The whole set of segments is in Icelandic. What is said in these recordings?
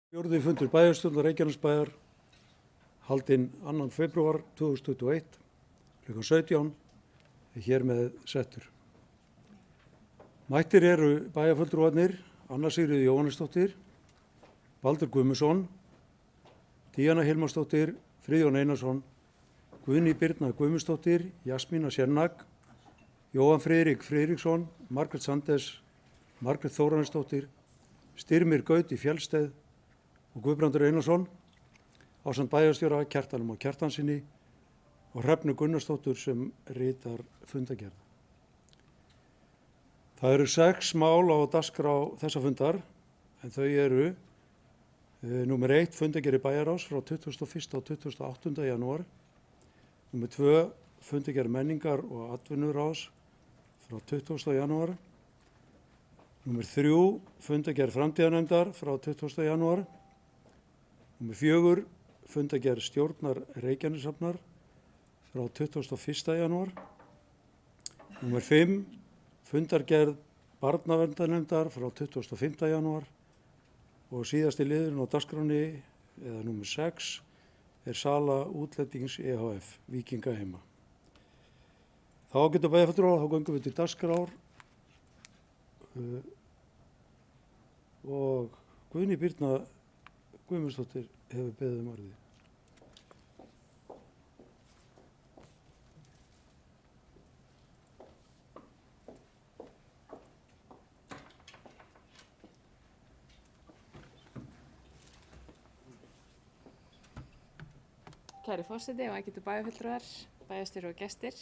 Fjórði fundur bæjarstjórnar Reykjanesbæjar haldinn 2. febrúar 2021 kl. 17 er hér með settur. Mættir eru bæjarfulltrúarnir Anna Sigríður Jóhannesdóttir, Baldur Guðmundsson, Díana Hilmarsdóttir, Friðjón Einarsson, Guðný Birna Guðmundsdóttir, Jasmína Sjernag, Jóhann Friðrik Friðriksson, Margrét Sandes, Margrét Þórarinsdóttir, Styrmir Gauti Fjellsteð og Guðbrandur Einarsson ásamt bæjarstjóra Kjartanum og Kjartansinni og Hrefnu Gunnarsdóttur sem ritar fundargerð. Það eru 6 mál á dagskrá þessa fundar en þau eru númer 1 fundargerð bæjarráðs frá 21. og 28. janúar, númer 2 fundargerð menningar og atvinnuráðs frá 20. janúar, númer 3 fundargerð framtíðarnefndar frá 20. janúar, númer 4 fundargerð stjórnar Reykjaneshafnar frá 21. janúar, númer 5 fundargerð barnaverndarnefndar frá 25. janúar og síðasti liðurinn á dagskránni eða númer 6 er sala útlendings EHF Víkingaheima. Þá getur bæjarfulltrúar, þá göngum við til dagskrár og Guðný Birna Guðmundsdóttir hefur beðið orðið. Kæri forseti og ægætu bæjarfulltrúar, bæjarstjóri og gestir.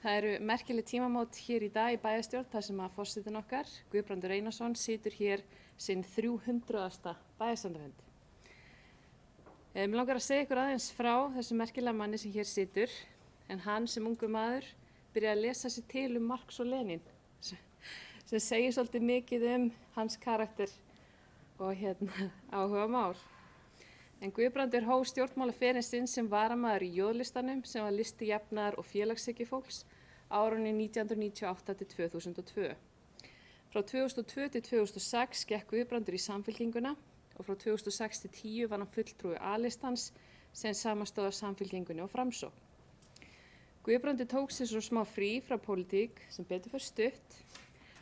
Það eru merkileg tímamót hér í dag í bæjarstjórn þar sem að forsetinn okkar, Guðbrandur Einarsson, situr hér sinn 300. bæjarstjórnarfund. Mig langar að segja ykkur aðeins frá þessum merkilega manni sem hér situr, en hann sem ungur maður byrjaði að lesa sér til Marx og Lenin, sem segir svolítið mikið hans karakter og áhuga mál. En Guðbrandur hóf stjórnmálaferil sinn sem varamaður í Jóðlistanum sem var listi jafnaðar og félagshyggjufólks árunum 1998 til 2002. Frá 2002 til 2006 gekk Guðbrandur í Samfylkinguna og frá 2006 til 2010 var hann fulltrúi A-listans sem samanstóð af Samfylkingunni og Framsókn. Guðbrandur tók sér svo smá frí frá pólitík sem betur fyrir stutt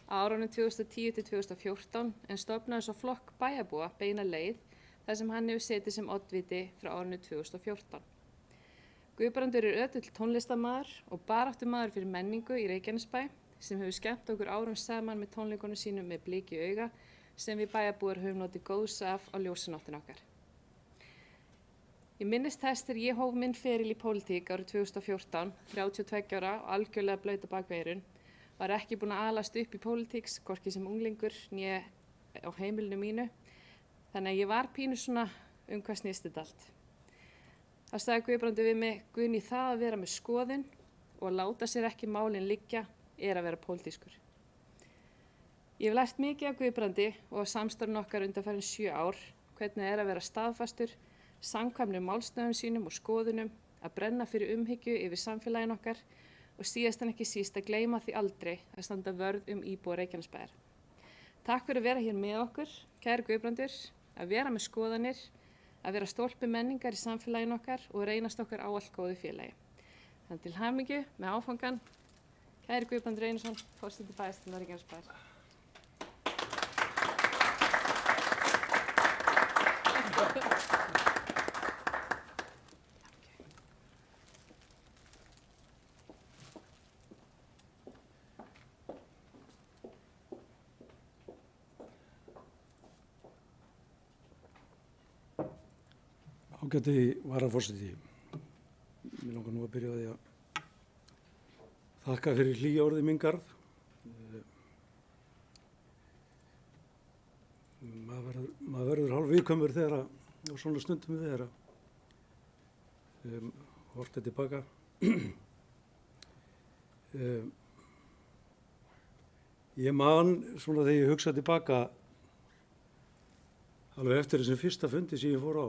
á árunum 2010 til 2014 en stofnaði svo flokk bæjarbúa Beina leið þar sem hann hefur setið sem oddviti frá árinu 2014. Guðbrandur er ötull tónlistarmaður og baráttumaður fyrir menningu í Reykjanesbæ sem hefur skemmt okkur árum saman með tónleikunum sínum með blik í auga sem við bæjarbúar höfum notið góðs af á ljósanóttin okkar. Ég minnist þess þegar ég hóf minn feril í pólitík árið 2014, 32 ára og algjörlega blauta bakveirun, var ekki búin að alast upp í pólitík, hvorki sem unglingur né á heimilinu mínu. Þannig að ég var pínu svona hvað snýst þetta allt. Það sagði Guðbrandur við mig, Guðný, það að vera með skoðun og að láta sér ekki málin liggja er að vera pólitískur. Ég hef lært mikið af Guðbrandi og af samstarfinu okkar undanfarin 7 ár, hvernig það er að vera staðfastur, samkvæmur málstöðum sínum og skoðunum, að brenna fyrir umhyggju yfir samfélaginu okkar og síðast en ekki síst að gleyma því aldrei að standa vörð íbúa Reykjanesbæjar. Takk fyrir að vera hér með okkur, kæri Guðbrandur, að vera með skoðanir, að vera stólpi menningar í samfélaginu okkar og reynast okkar ávallt góðu félagi. Þannig til hamingju með áfangan, kæri Guðbrandur Einarsson, forseti bæjarstjórnar Reykjanesbæjar. Ágæti varaforseti, mér langar nú að byrja á því að þakka fyrir hlýja orðið minn garð. Maður verður hálf viðkvæmur þegar á svona stundum þegar horft er tilbaka. Ég man svona þegar ég hugsa tilbaka alveg eftir þessum fyrsta fundi sem ég fór á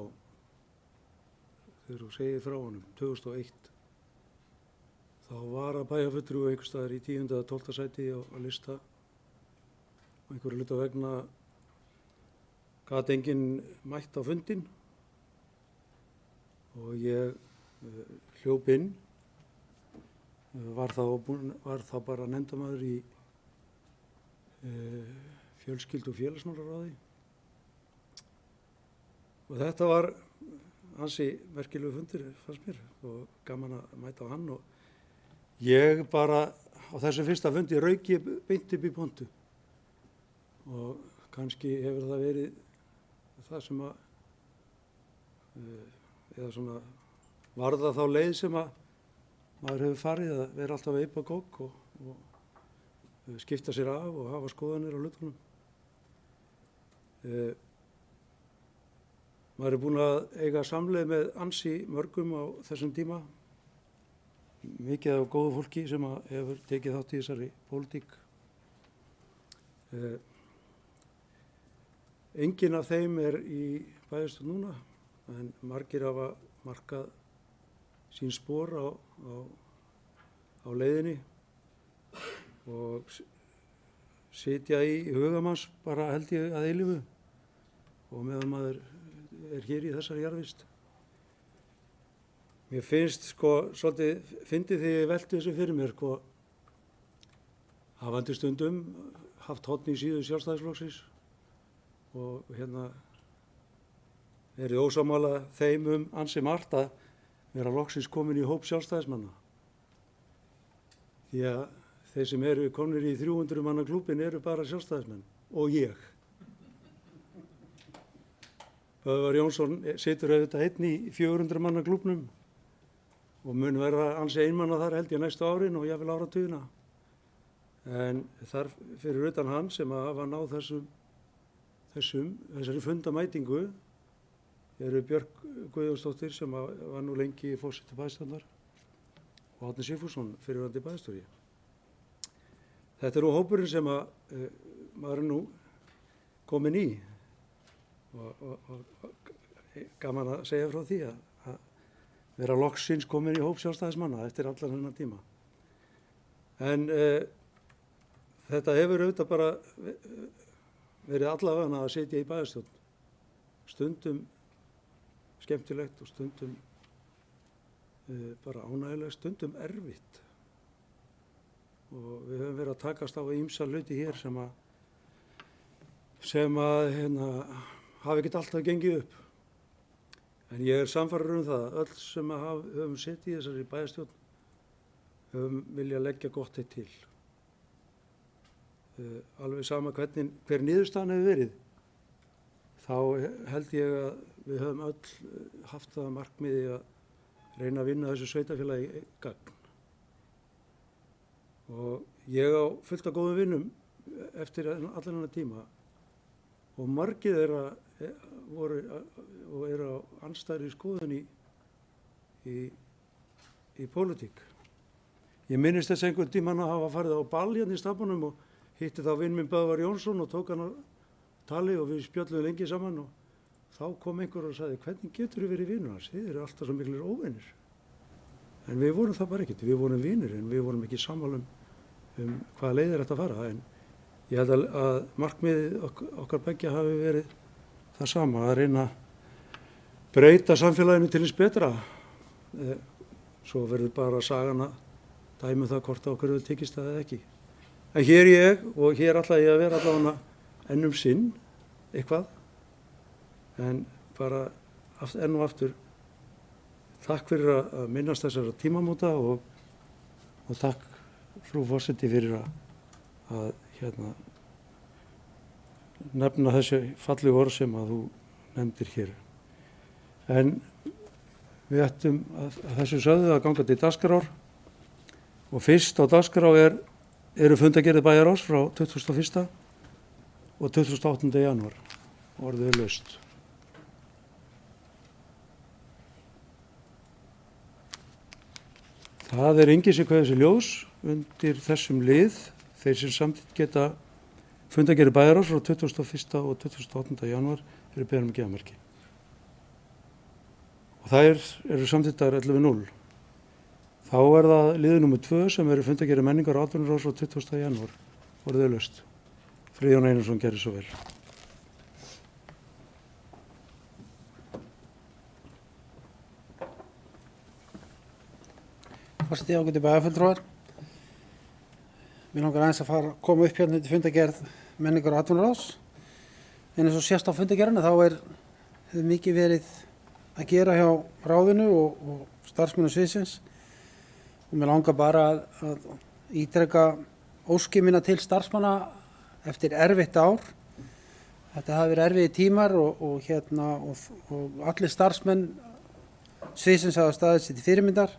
þegar þú segir frá honum, 2001. Þá var að bæjarfulltrúi einhvers staðar í 10. eða 12. sæti á lista og einhverju hluta vegna gat enginn mætt á fundin og ég hljóp inn, var þá bara nefndamaður í fjölskyldu- og félagsmálaráði og þetta var ansi merkilegu fundur fannst mér og gaman að mæta á hann og ég bara á þessu fyrsta fundi rauk ég beint upp í pontu og kannski hefur það verið það sem að eða svona varða þá leið sem að maður hefur farið að vera alltaf að yppa kók og skipta sér af og hafa skoðanir á hlutunum. Maður er búinn að eiga samleið með ansi mörgum á þessum tíma, mikið af góðu fólki sem hefur tekið þátt í þessari pólitík. Enginn af þeim er í bæjarstjórn núna, en margir hafa markað sín spor á leiðinni og sitja í hugamanns bara held ég að eilífu og meðan maður er hér í þessari jarðvist. Mér finnst svolítið fyndið þegar ég velti þessu fyrir mér hafandi stundum haft horn í síðu Sjálfstæðisflokksins og verið ósammála þeim ansi margt að vera loksins komin í hóp sjálfstæðismanna. Því að þeir sem eru komnir í 300 manna klúbbin eru bara sjálfstæðismenn og ég. Böðvar Jónsson situr auðvitað einn í 400 manna klúbbnum og mun vera ansi einmanna þar held ég næstu árin og jafnvel áratugina. En þar fyrir utan hann sem að hafa náð þessari fundamætingu eru Björk Guðjónsdóttir sem var nú lengi forseti bæjarstjórnar og Árni Sigfússon fyrrverandi bæjarstjóri. Þetta er nú hópurinn sem maður er nú kominn í og gaman að segja frá því að vera loksins kominn í hóp sjálfstæðismanna eftir allan þennan tíma. En þetta hefur auðvitað bara verið allavega að sitja í bæjarstjórn. Stundum skemmtilegt og stundum bara ánægilegt, stundum erfitt. Og við höfum verið að takast á ýmsa hluti hér sem hafi ekkert alltaf gengið upp. En ég er sannfærður það að öll sem höfum setið í þessari bæjarstjórn höfum viljað leggja gott eitt til. Alveg sama hver niðurstaðan hefur verið, þá held ég að við höfum öll haft það markmiði að reyna að vinna þessu sveitarfélagi gagn. Og ég á fullt af góðum vinnum eftir allan þennan tíma og margir þeirra voru og eru á andstæðri skoðun í pólitík. Ég minnist þess einhvern tímann að hafa farið á ball hérna í Stafnum og hitti þá vinn minn Böðvar Jónsson og tók hann á tali og við spjölluðum lengi saman og þá kom einhver og sagði hvernig getur þið verið vinur hans? Þið eru alltaf svo miklir óvinir. En við vorum það bara ekkert, við vorum vinir en við vorum ekki sammála um hvaða leið er þetta að fara. En ég held að markmiðið okkar beggja hafi verið það sama, að reyna að breyta samfélaginu til hins betra. Svo verður bara sagan að dæmi það hvort okkur hefur tekist það eða ekki. En hér ég og hér ætla ég að vera allavega enn sinn eitthvað. En bara enn og aftur takk fyrir að minnast þessara tímamóta og takk frú forseti fyrir að nefna þessi fallegu orð sem að þú nefndir hér. En við ættum að þessu sögðu að ganga til dagskrár og fyrst á dagskrá eru fundargerðir bæjarráðs frá 21. og 28. janúar. Orðið er laust. Það er enginn sem kveður sér ljós undir þessum lið. Þeir sem samþykkt geta fundargerðir bæjarráðs frá 21. og 28. janúar eru beðin um gefamerki. Og þær eru samþykktar 11:0. Þá er það liður númer 2 sem eru fundargerðir menningar og atvinnuráðs frá 20. janúar. Orðið er laust. Friðjón Einarsson gerir svo vel. Forseti, ágætu bæjarfulltrúar. Mér langar aðeins að koma upp hérna til fundargerð menningar og atvinnuráðs. En eins og sést á fundargerðinu þá hefur mikið verið að gera hjá ráðinu og starfsmönnum sviðsins. Og mér langar bara að ítreka óskir mína til starfsmanna eftir erfitt ár. Þetta hafi verið erfiðir tímar og allir starfsmenn sviðsins hafa staðið sér til fyrirmyndar.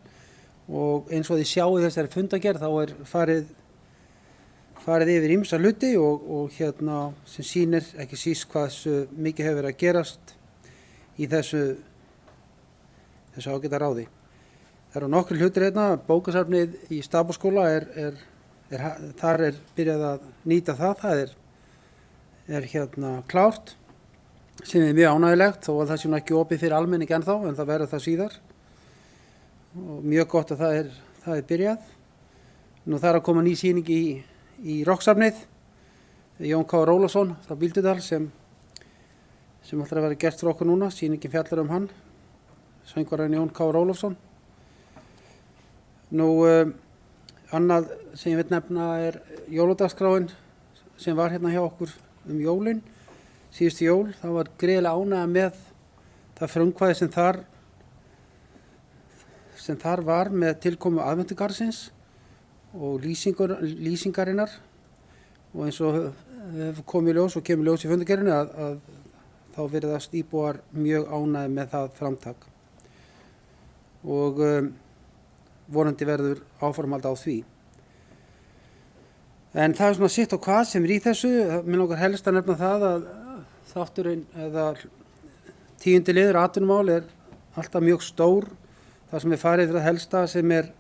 Og eins og þið sjáu þessari fundargerð þá farið yfir ýmsa hluti og sem sýnir ekki síst hvað mikið hefur verið að gerast í þessu ágæta ráði. Það eru nokkrir hlutir hérna, bókasafnið í Stapholtsskóla þar byrjað að nýta það er klárt, sem er mjög ánægilegt þó að það sé nú ekki opið fyrir almenning ennþá en það verður það síðar. Og mjög gott að það er byrjað. Nú það er að koma ný sýning í Rocksafnið, Jón K. Ólafsson frá Bíldudal sem ætlar að vera gestur okkur núna, sýningin fjallar hann, söngvarinn Jón K. Ólafsson. Nú annað sem ég vil nefna er jóladagsskráin sem var hérna hjá okkur jólin, síðustu jól. Það var gríðarlega ánægja með það frumkvæði sem þar var með tilkomu aðventugarðsins og lýsingarinnar og eins og hefur komið ljós og kemur ljós í fundargerðinni að þá virðast íbúar mjög ánægðir með það framtak og vonandi verður áformald á því. En það er svona sitt og hvað sem í þessu. Mér langar helst að nefna það að þátturinn eða 10. liður atvinnumál er alltaf mjög stór. Það sem farið fyrir það helsta sem er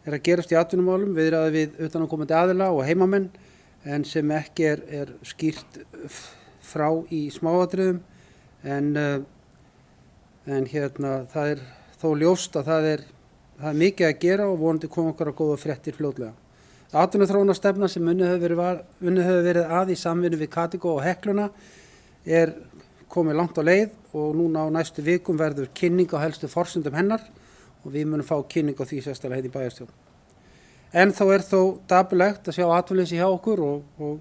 að gerast í atvinnumálum, viðræði við utanaðkomandi aðila og heimamenn, en sem ekki er skýrt frá í smáatriðum. En það er þó ljóst að það er mikið að gera og vonandi koma okkar á góða fréttir fljótlega. Atvinnuþróunarstefna sem unnið hefur verið að í samvinnu við Katego og Hekluna er komið langt á leið og núna á næstu vikum verður kynning á helstu forsendum hennar og við munum fá kynning á því sérstaklega hérna í bæjarstjórn. En þá er þó dapurlegt að sjá atvinnuleysi hjá okkur og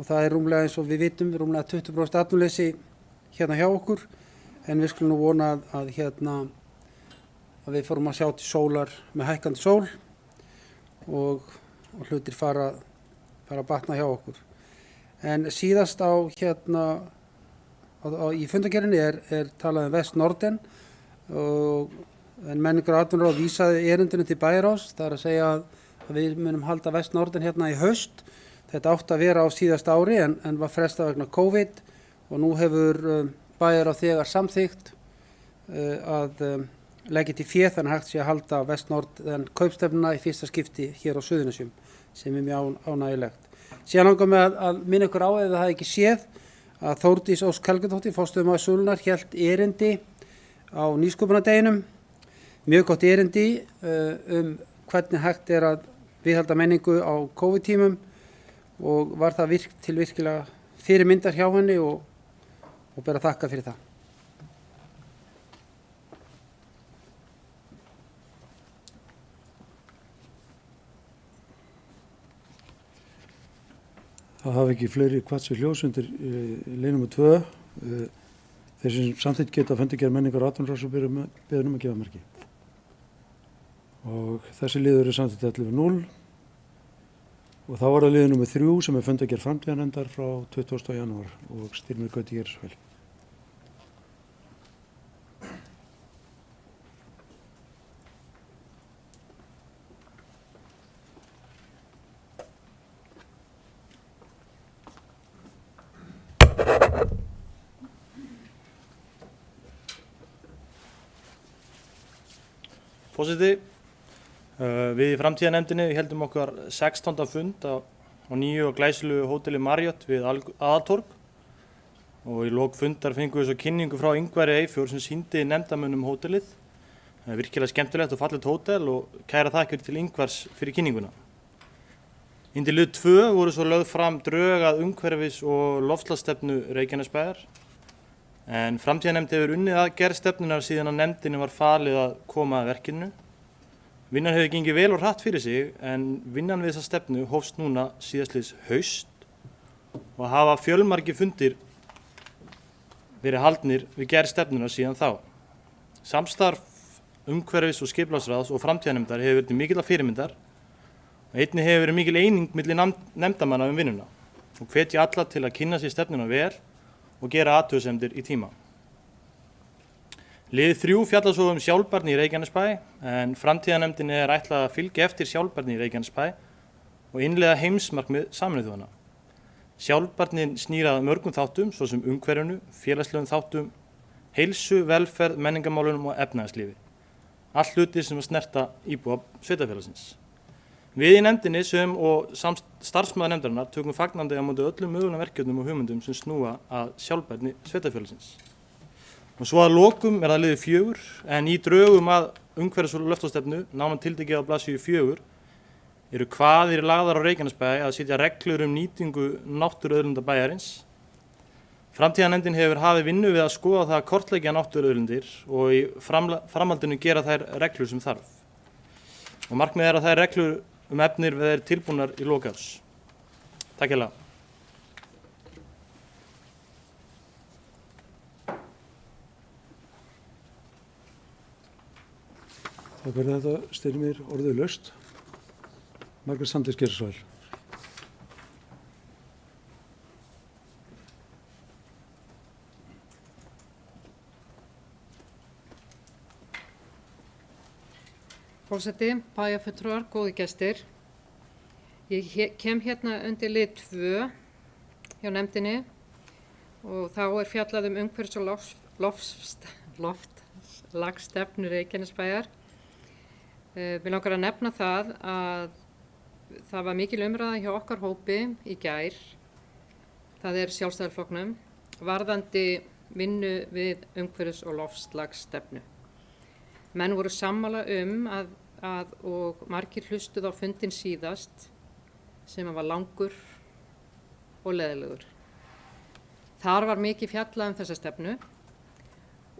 það er rúmlega eins og við vitum, rúmlega 20% atvinnuleysi hérna hjá okkur, en við skulum nú vona að við fórum að sjá til sólar með hækkandi sól og hlutir fara að batna hjá okkur. En síðast í fundargerðinni er talað Vest Norden en menningar og atvinnuráð vísaði erindinu til bæjarráðs. Það er að segja að við munum halda Vest Norden hérna í haust. Þetta átti að vera á síðasta ári en var frestað vegna COVID og nú hefur bæjarráð þegar samþykkt að leggja til fé þannig hægt sé að halda Vest Norden kaupstefnuna í fyrsta skipti hér á Suðurnesjum sem er mjög ánægjulegt. Síðan langar mig að minna ykkur á ef það hefði ekki séð að Þórdís Ósk Helgadóttir, forstöðumaður Súlunnar, hélt erindi á nýsköpunardeginum. Mjög gott erindi hvernig hægt er að viðhalda menningu á COVID-tímum og var það virkilega fyrirmyndar hjá henni og ber að þakka fyrir það. Það hafa ekki fleiri kvarts við ljós undir leið nr. 2. Þeir sem samþykkt geta fundargerð menningar og atvinnuráðs og beðin að gefa merki. Og þessi liður er samþykkt 11.0 og þá var það liður nr. 3 sem er fundargerð framtíðarnefndar frá 20. janúar og Styrmir Gauti Gersvel. Forseti, við í framtíðarnefndinni heldum okkar 16. fund á nýju og glæsilegu hóteli Marriott við Aðaltorg og í lok fundar fengum við svo kynningu frá Ingvari Eyfjörð sem sýndi nefndamönnum hótelið. Það er virkilega skemmtilegt og fallegt hótel og kæra þakkir til Ingvars fyrir kynninguna. Undir lið 2 voru svo lögð fram drög að umhverfis- og loftslagsstefnu Reykjanesbæjar. En framtíðarnefnd hefur unnið að gerð stefnunar síðan að nefndinni var falið að koma að verkinu Vinnan hefur gengið vel og hratt fyrir sig en vinnan við þessa stefnu hófst núna síðastliðs haust og hafa fjölmargir fundir verið haldnir við gerð stefnuna síðan þá. Samstarf umhverfis- og skipulagsráðs og framtíðarnefndar hefur verið til mikilla fyrirmyndar og einnig hefur verið mikil eining milli nefndarmanna vinnuna og hvetja alla til að kynna sér stefnuna vel og gera athugasemdir í tíma. Lið 3 fjallar svo sjálfbærni í Reykjanesbæ en framtíðarnefndinni ætlað að fylgja eftir sjálfbærni í Reykjanesbæ og innleiða heimsmarkmið Sameinuðu þjóðanna. Sjálfbærnin snýr að mörgum þáttum svo sem umhverfinu, félagslegum þáttum, heilsu, velferð, menningarmálunum og efnahagslífi. Allt hlutir sem að snerta íbúa sveitarfélagsins. Við í nefndinni sem og starfsmaður nefndarinnar tökum fagnandi á móti öllum mögulegum verkefnum og hugmyndum sem snúa að sjálfbærni sveitarfélagsins. Og svo að lokum það liður 4 en í drögum að umhverfis- og loftslagsstefnu, nánar tiltekið á blaðsíðu 4, eru kvaðir lagðar á Reykjanesbæ að setja reglur nýtingu náttúruauðlinda bæjarins. Framtíðarnefndin hefur hafið vinnu við að skoða það að kortleggja náttúruauðlindir og í framhaldinu gera þær reglur sem þarf. Og markmið að þær reglur efnir verði tilbúnar í lok árs. Takk hérlega. Takk fyrir þetta, Styrmir, orðið laust. Margrét Sandís Geirsvæl. Forseti, bæjarfulltrúar, góði gestir. Ég kem hérna undir lið 2 hjá nefndinni og þá fjallað umhverfis- og loftslagsstefnu Reykjanesbæjar. Mig langar að nefna það að það var mikil umræða hjá okkar hópi í gær, það Sjálfstæðisflokknum, varðandi vinnu við umhverfis- og loftslagsstefnu. Menn voru sammála og margir hlustuð á fundin síðast sem var langur og leiðilegur. Þar var mikið fjallað þessa stefnu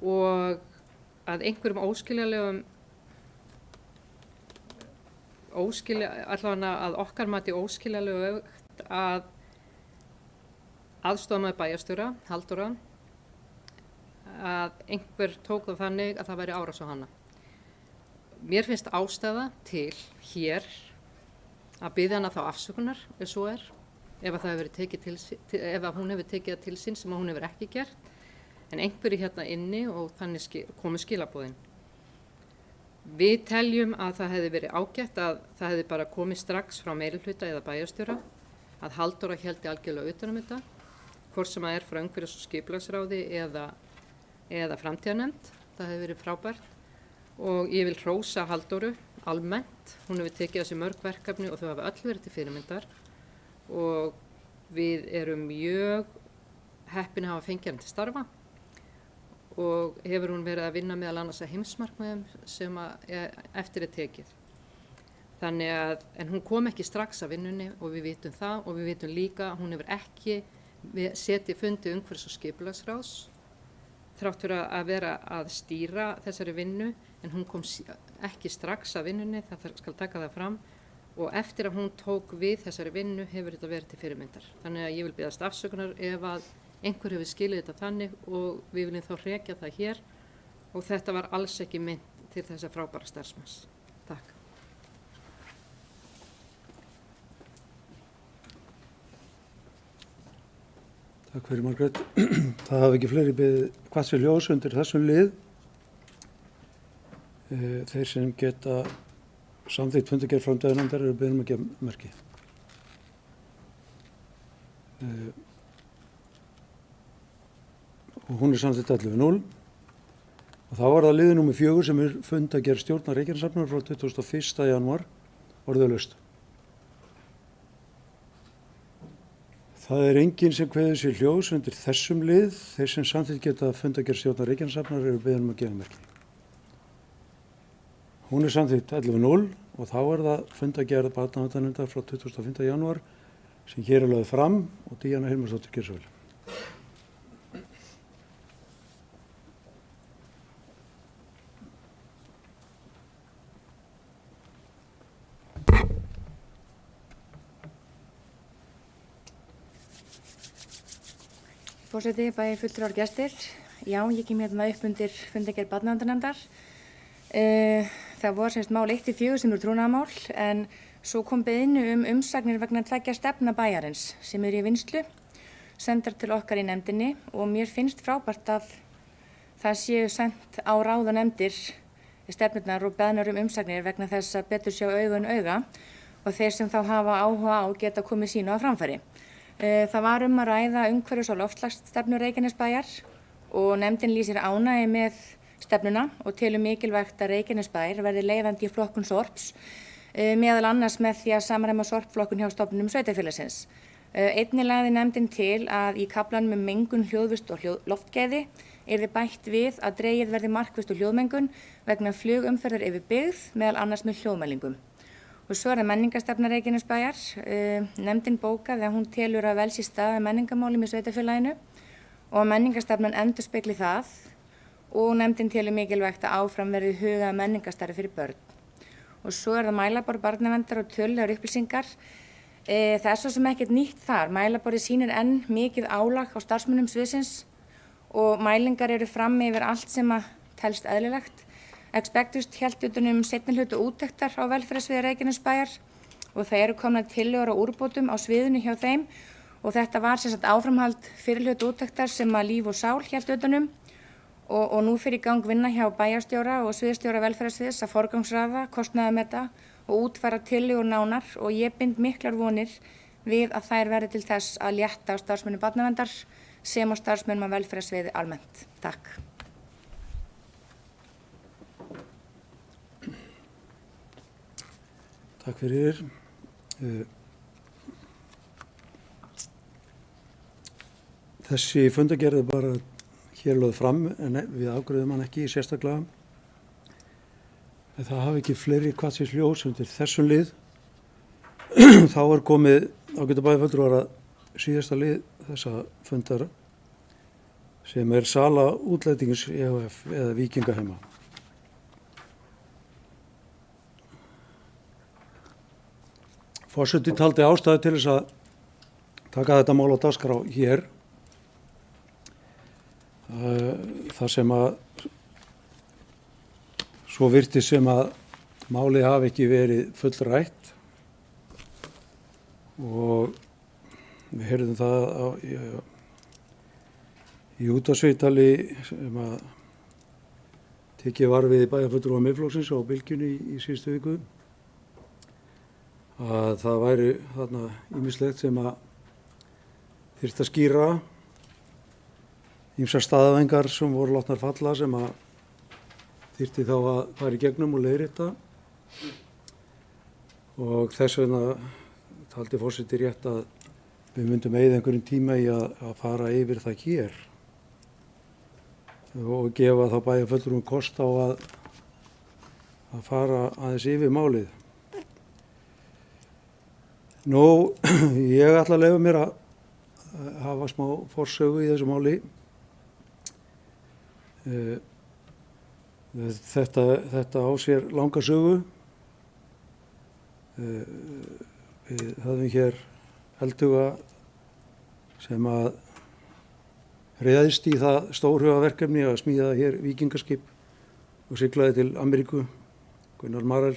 og að einhverjum allavega að okkar mati óskiljanlegt að aðstoðarmaður bæjarstjóra, Halldóra, að einhver tók það þannig að það væri árás á hana. Mér finnst ástæða til hér að biðja hana þá afsökunar ef svo ef hún hefur tekið það til sín sem hún hefur ekki gert, en einhverju hérna inni og þannig komu skilaboðin. Við teljum að það hefði verið ágætt að það hefði bara komið strax frá meirihluta eða bæjarstjóra að Halldóra héldi algjörlega utan þetta, hvort sem að frá umhverfis- og skipulagsráði eða framtíðarnefnd. Það hefði verið frábært og ég vil hrósa Halldóru almennt. Hún hefur tekið þessi mörg verkefni og þau hafa öll verið til fyrirmyndar og við erum mjög heppin að hafa fengið hann til starfa og hefur hún verið að vinna meðal annars að heimsmarkmiðum sem eftir tekið. Þannig að, en hún kom ekki strax að vinnunni og við vitum það og við vitum líka að hún hefur ekki setið fundi umhverfis- og skipulagsráðs þrátt fyrir að vera að stýra þessari vinnu, en hún kom ekki strax að vinnunni, það skal taka það fram, og eftir að hún tók við þessari vinnu hefur þetta verið til fyrirmyndar. Þannig að ég vil biðjast afsökunar ef að einhver hefur skilið þetta þannig og við viljum þá hrekja það hér og þetta var alls ekki mynd til þessa frábæra starfsmanns. Takk. Takk fyrir, Margrét. Það hafa ekki fleiri beðið hvað sér ljós undir þessum lið. Þeir sem geta samþykkt fundargerð framtíðarnefndar eru beðin að gefa merki. Og hún samþykkt 11-0. Og þá var það liður númer 4 sem fundargerð stjórnar Reykjanesbæjar frá 21. janúar, orðið laust. Það enginn sem kveður sér ljós undir þessum lið. Þeir sem samþykkt geta fundargerð stjórnar Reykjanesbæjar eru beðin að gefa merki. Hún samþykkt 11-0 og þá það fundargerð barnaverndarnefndar frá 25. janúar sem hér lögð fram og Díana Hilmarsdóttir Geirsvæl. Forseti, bæði fulltrúar og gestir. Já, ég kem hérna upp undir fundargerð barnaverndarnefndar. Það voru semst mál 1-4 sem eru trúnaðarmál en svo kom beiðni umsagnir vegna 2 stefna bæjarins sem eru í vinnslu, sendar til okkar í nefndinni og mér finnst frábært að það séu sendt á ráð og nefndir stefnurnar og beðnar umsagnir vegna þess að betur sjá auga en auga og þeir sem þá hafa áhuga á geta komið sínu á framfæri. Það var að ræða umhverfis- og loftslagsstefnu Reykjanesbæjar og nefndin lýsir ánægju með stefnuna og telur mikilvægt að Reykjanesbær verði leiðandi í flokkun sorps, meðal annars með því að samræma sorpflokkun hjá stofnunum sveitarfélagsins. Einnig lagði nefndin til að í kaflanum mengun, hljóðvist og loftgæði yrði bætt við að dregið verði markvist og hljóðmengun vegna flugumferðar yfir byggð, meðal annars með hljóðmælingum. Og svo það menningarstefna Reykjanesbæjar. Nefndin bókaði að hún telur að vel sé staðið menningarmálum í sveitarfélaginu og að menningarstefnan endurspegli það og nefndin telur mikilvægt að áfram verði hugað menningarstarfi fyrir börn. Og svo það mælaborð barnaverndar og tölulegar upplýsingar. Það svo sem ekkert nýtt þar. Mælaborði sýnir enn mikið álag á starfsmönnum sviðsins og mælingar eru fram yfir allt sem að telst eðlilegt. Expectus hélt utan seinni hluta úttektar á velferðarsviði Reykjanesbæjar og það eru komnar tillögur á úrbótum á sviðinu hjá þeim og þetta var sem sagt áframhald fyrir hluta úttektar sem að Líf og Sál hélt utanum og nú fyrir í gang vinna hjá bæjarstjóra og sviðstjóra velferðarsviðs að forgangsraða, kostnaðarmeta og útfæra tillögur nánar og ég bind miklar vonir við að þær verði til þess að létta á starfsmönnum barnaverndar sem á starfsmönnum á velferðarsviði almennt. Takk. Takk fyrir. Þessi fundargerð bara hér lögð fram en við afgreiðum hann ekki sérstaklega. Það hafi ekki fleiri kvatsins ljós undir þessum lið. Þá komið ágætu bæjarfulltrúar að síðasta lið þessa fundar sem sala útlætings EHF eða Víkingaheima. Forseti taldi ástæðu til þess að taka þetta mál á dagskrá hér. Það sem að svo virtist sem að málið hafi ekki verið fullrætt og við heyrðum það í útvarpsviðtali sem að tekið var við bæjarfulltrúa Miðflokksins á Bylgjunni í síðustu viku að það væri þarna ýmislegt sem að þyrfti að skýra, ýmsar staðhæfingar sem voru látnar falla sem að þyrfti þá að fara í gegnum og leiðrétta og þess vegna taldi forseti rétt að við myndum eyða einhverjum tíma í að fara yfir það hér og gefa þá bæjarfulltrúum kost á að fara aðeins yfir málið. Nú, ég ætla að leyfa mér að hafa smá forsögu í þessu máli. Þetta á sér langa sögu. Við höfðum hér eldhuga sem að réðist í það stórhuga verkefni að smíða hér víkingaskip og siglaði til Ameríku. Gunnar Marel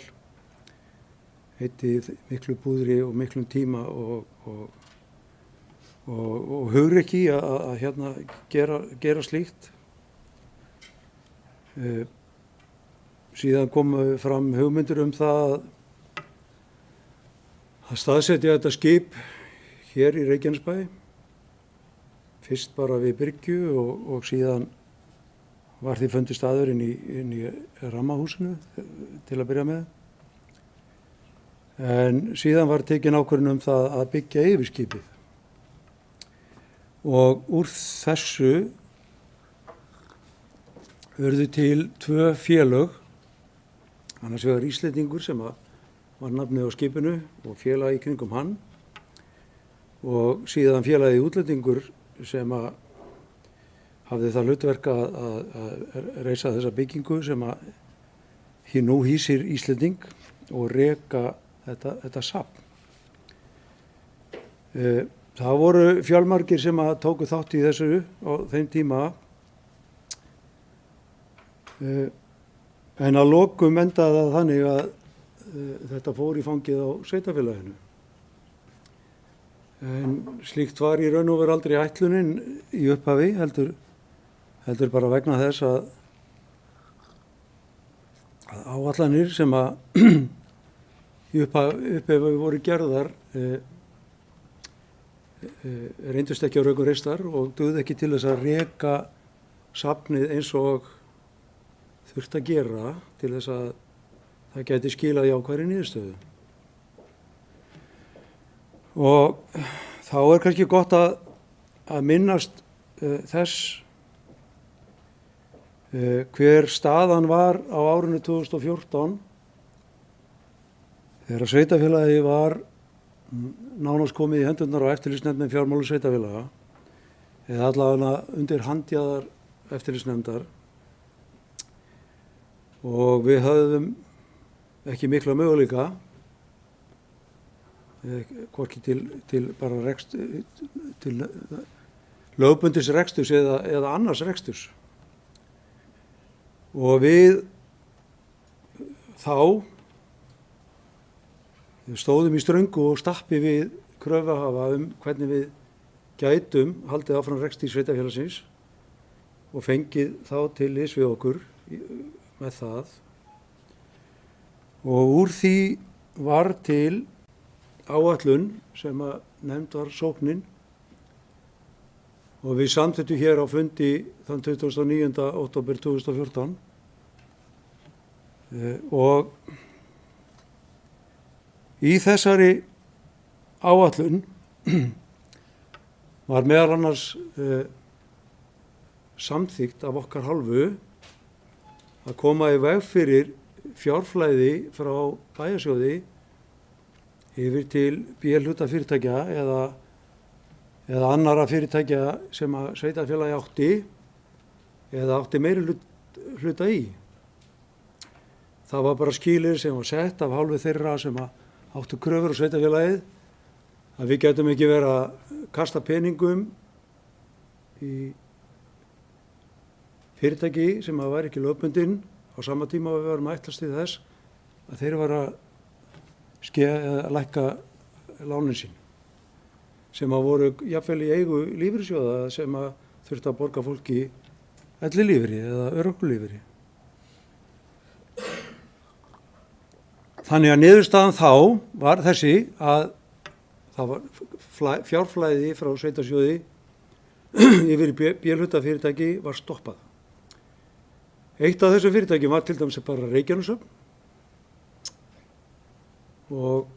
heitið miklu búðri og miklum tíma og hugrekki að hérna gera slíkt. Síðan komu fram hugmyndir það að staðsetja þetta skip hér í Reykjanesbæ. Fyrst bara við Byrgju og síðan var því fundið staður inn í rammahúsinu til að byrja með. En síðan var tekin ákvörðun það að byggja yfir skipið. Og úr þessu urðu til 2 félög, annars vegar Íslendingur sem var nafnið á skipinu og félag í kringum hann og síðan félagið Útlendingur sem hafði það hlutverk að reisa þessa byggingu sem nú hýsir Íslending og reka þetta safn. það voru fjölmargir sem að tóku þátt í þessu á þeim tíma. En að lokum endaði það þannig að þetta fór í fangið á sveitarfélaginu. En slíkt var í raun og veru aldrei ætlunin í upphafi, heldur bara vegna þess að áætlanir sem að í upphafi voru gerðar reyndust ekki á rökum reistar og dugði ekki til þess að reka safnið eins og þurfti að gera til þess að það gæti skilað jákvæðri niðurstöðu. Og þá er kannski gott að minnast þess hver staðan var á árinu 2014 þegar sveitarfélagi var nánast komið í hendurnar á eftirlitsnefnd með fjármálum sveitarfélaga eða allavega undir handjaðar eftirlitsnefndar og við höfðum ekki mikla möguleika hvorki til bara til lögbundis reksturs eða annars reksturs. Og við þá stóðum í ströngu og stappi við kröfuhafa hvernig við gætum haldið áfram rekstri sveitarfélagsins og fengið þá til liðs við okkur með það. Og úr því var til áætlun sem að nefnd var sóknin og við samþykktum hér á fundi þann 29. október 2014 og í þessari áætlun var meðal annars samþykkt af okkar hálfu að koma í veg fyrir fjárflæði frá bæjarsjóði yfir til B-hluta fyrirtækja eða annara fyrirtækja sem að sveitarfélagi átti eða átti meiri hluta í. Það var bara skilyrði sem var sett af hálfu þeirra sem áttu kröfur á sveitarfélagið að við gætum ekki verið að kasta peningum í fyrirtæki sem að væri ekki lögbundin á sama tíma við varum að ætlast til þess að þeir var að lækka lánin sín sem að voru jafnvel í eigu lífeyrissjóða sem að þurfti að borga fólki ellilífeyri eða örorkulífeyri. Þannig að niðurstaðan þá var þessi að það var fjárflæði frá sveitarsjóði yfir í B-hluta fyrirtæki var stoppað. Eitt af þessu fyrirtæki var til dæmis bara Reykjaneshöfn og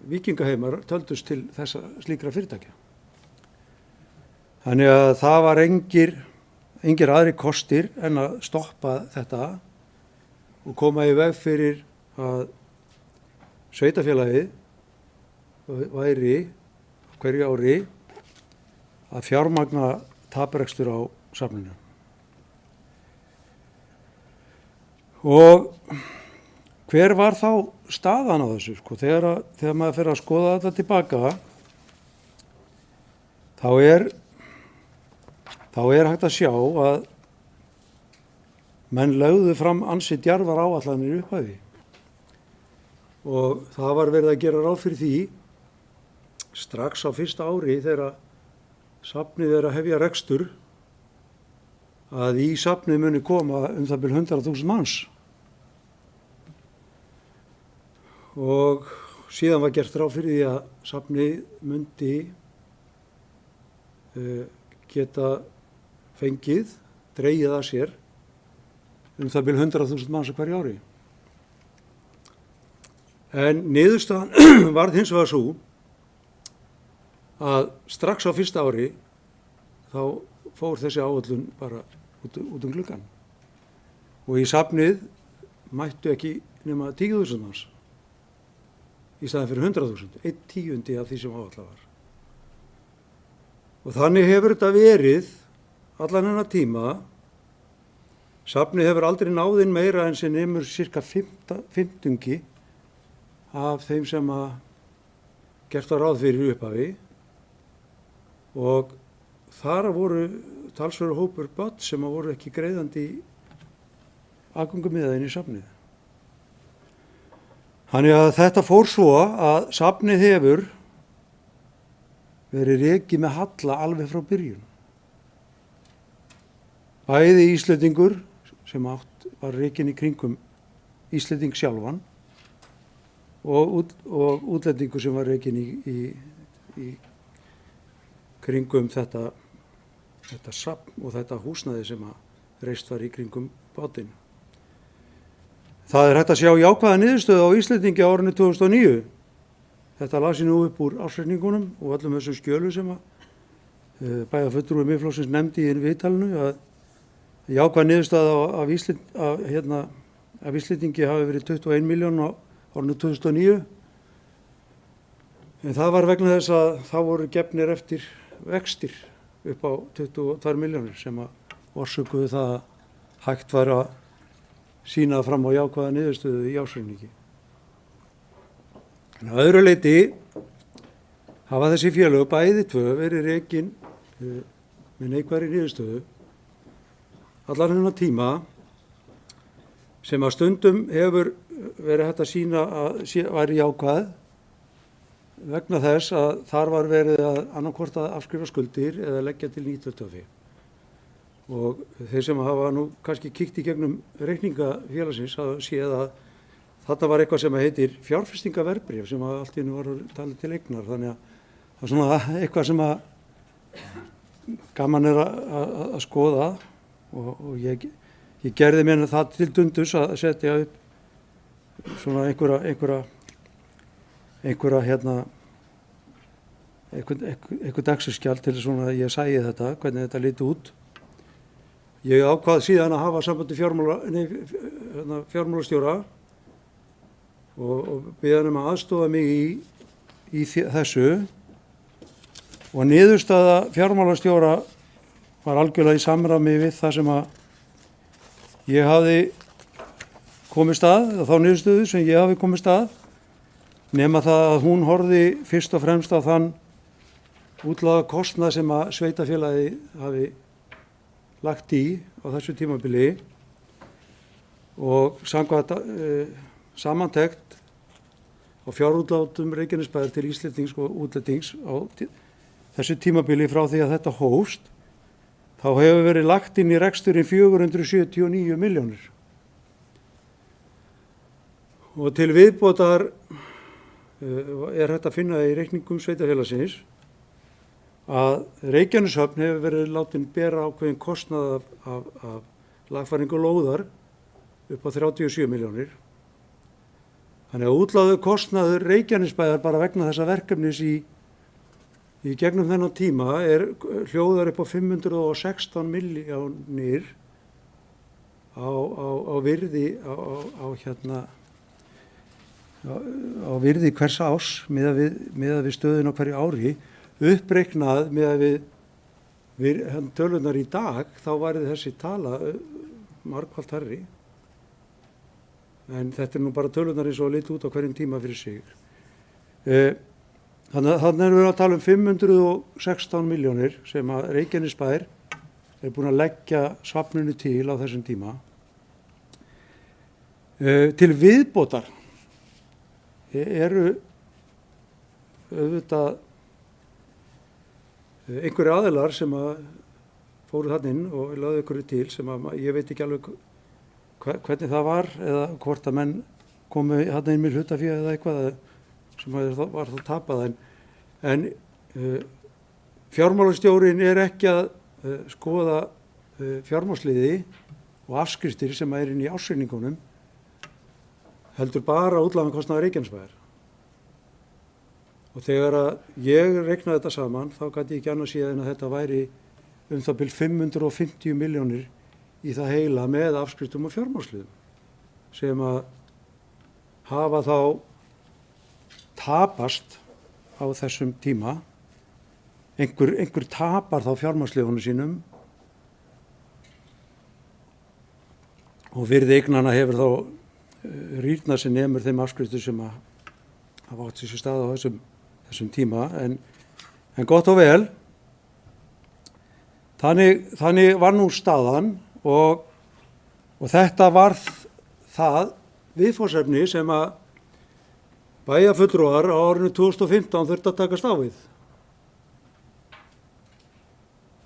Víkingaheimar töldust til þessa slíkra fyrirtækja. Þannig að það var engir aðri kostir en að stoppa þetta og koma í veg fyrir að sveitarfélagið væri hverju ári að fjármagna taprekstur á safninu. Og hver var þá staðan á þessu? Þegar maður fer að skoða þetta tilbaka, þá er hægt að sjá að menn lögðu fram ansi djarfar áætlanir í upphafi. Og það var verið að gera ráð fyrir því strax á fyrsta ári þegar safnið er að hefja rekstur að í safnið muni koma það bil 100.000 manns. Og síðan var gert ráð fyrir því að safnið mundi geta fengið, dregið að sér það bil 100.000 manns á hverju ári. En niðurstaðan varð hins vegar svo að strax á fyrsta ári þá fór þessi áætlun bara út gluggann. Og í safnið mættu ekki nema 10.000 manns í staðinn fyrir 100.000, 1/10 af því sem áætlað var. Og þannig hefur þetta verið allan þennan tíma. Safnið hefur aldrei náð inn meira en sem nemur cirka 50 af þeim sem að gert var ráð fyrir í upphafi. og þar voru talsverður hópur börn sem voru ekki greiðandi aðgöngumiða inn í safnið. Þannig að þetta fór svo að safnið hefur verið rekið með halla alveg frá byrjun. Bæði Íslendingur sem var rekinn í kringum Íslending sjálfan og útlendingur sem var rekinn í kringum þetta safn og þetta húsnæði sem reist var í kringum bátinn. Það er hægt að sjá jákvæða niðurstöðu á Íslendingi á árinu 2009. Þetta las ég nú upp úr ársreikningunum og öllum þessum skjölum sem bæjarfulltrúi Miðflokksins nefndi í viðtalinu að jákvæða niðurstöða af Íslendingi hafi verið 21 milljón á árinu 2009. En það var vegna þess að þá voru gefnir eftir vextir upp á 22 milljónir sem orsökuðu það að hægt var að sýna fram á jákvæða niðurstöðu í ársreikningi. En að öðru leyti hafa þessi félög bæði tvö verið rekin með neikvæðri niðurstöðu allan þennan tíma sem að stundum hefur verið hægt að sýna að væri jákvæð vegna þess að þar var verið að annarkvort að afskrifa skuldir eða leggja til nýttöldafé. Og þeir sem hafa nú kannski kíkt í gegnum reikninga félagsins hafa séð að þetta var eitthvað sem heitir fjárfestingaverðbréf sem allt í einu var talið til eignar. Þannig að það er svona eitthvað sem gaman er að skoða og ég gerði mér það til dundurs að setja upp svona einhverja dagsskjal til svona að ég sæi þetta, hvernig þetta liti út. Ég ákvað síðan að hafa sambandi fjármálastjóra og biðja hann að aðstoða mig í þessu og niðurstaða fjármálastjóra var algjörlega í samræmi við það sem að ég hafði komist að, þá niðurstöðu sem ég hafði komist að, nema það að hún horfði fyrst og fremst á þann útlága kostnað sem að sveitafélagi hafi lagt í á þessu tímabili og samkvæmt samantekt á fjárútlátum Reykjanesbæjar til Íslendings og útlendings á þessu tímabili frá því að þetta hófst, þá hefur verið lagt inn í reksturinn 479 milljónir. Og til viðbótar er hægt að finna í reikningum sveitafélagsins að Reykjaneshöfn hefur verið látin bera ákveðin kostnað af lagfæringu lóðar upp á 37 milljónir. Þannig að útláðu kostnaður Reykjanesbæjar bara vegna þessa verkefnis í gegnum þennan tíma hljóðar upp á 516 milljónir á virði hvers árs miðað við stöðun á hverju ári. Uppreiknað með við tölunar í dag, þá væri þessi tala margfalt hærri. En þetta er nú bara tölunar eins og liti út á hverjum tíma fyrir sig. Þannig erum við að tala um 516 milljónir sem að Reykjanesbær er búin að leggja safninu til á þessum tíma. Til viðbótar eru auðvitað einhverju aðilar sem að fóru þarna inn og lögðu einhverju til sem að ég veit ekki alveg hvernig það var eða hvort að menn komu þarna inn með hlutafé eða eitthvað sem var þá tapað en fjármálastjórinn er ekki að skoða fjármálsliði og afskriftir sem er inn í ársreikningunum heldur bara útlánakostnaðar Reykjanesbæjar. Og þegar að ég reiknaði þetta saman, þá gæti ég ekki annað séð en að þetta væri það bil 550 milljónir í það heila með afskriftum og fjármálsliðum sem að hafa þá tapast á þessum tíma. Einhver tapar þá fjármálsliðunum sínum og virði eignanna hefur þá rýrnað sem nemur þeim afskriftum sem að hafa átt sér stað á þessum tíma, en gott og vel, Þannig var nú staðan og þetta varð það viðfangsefni sem að bæjarfulltrúar á árinu 2015 þurfti að takast á við.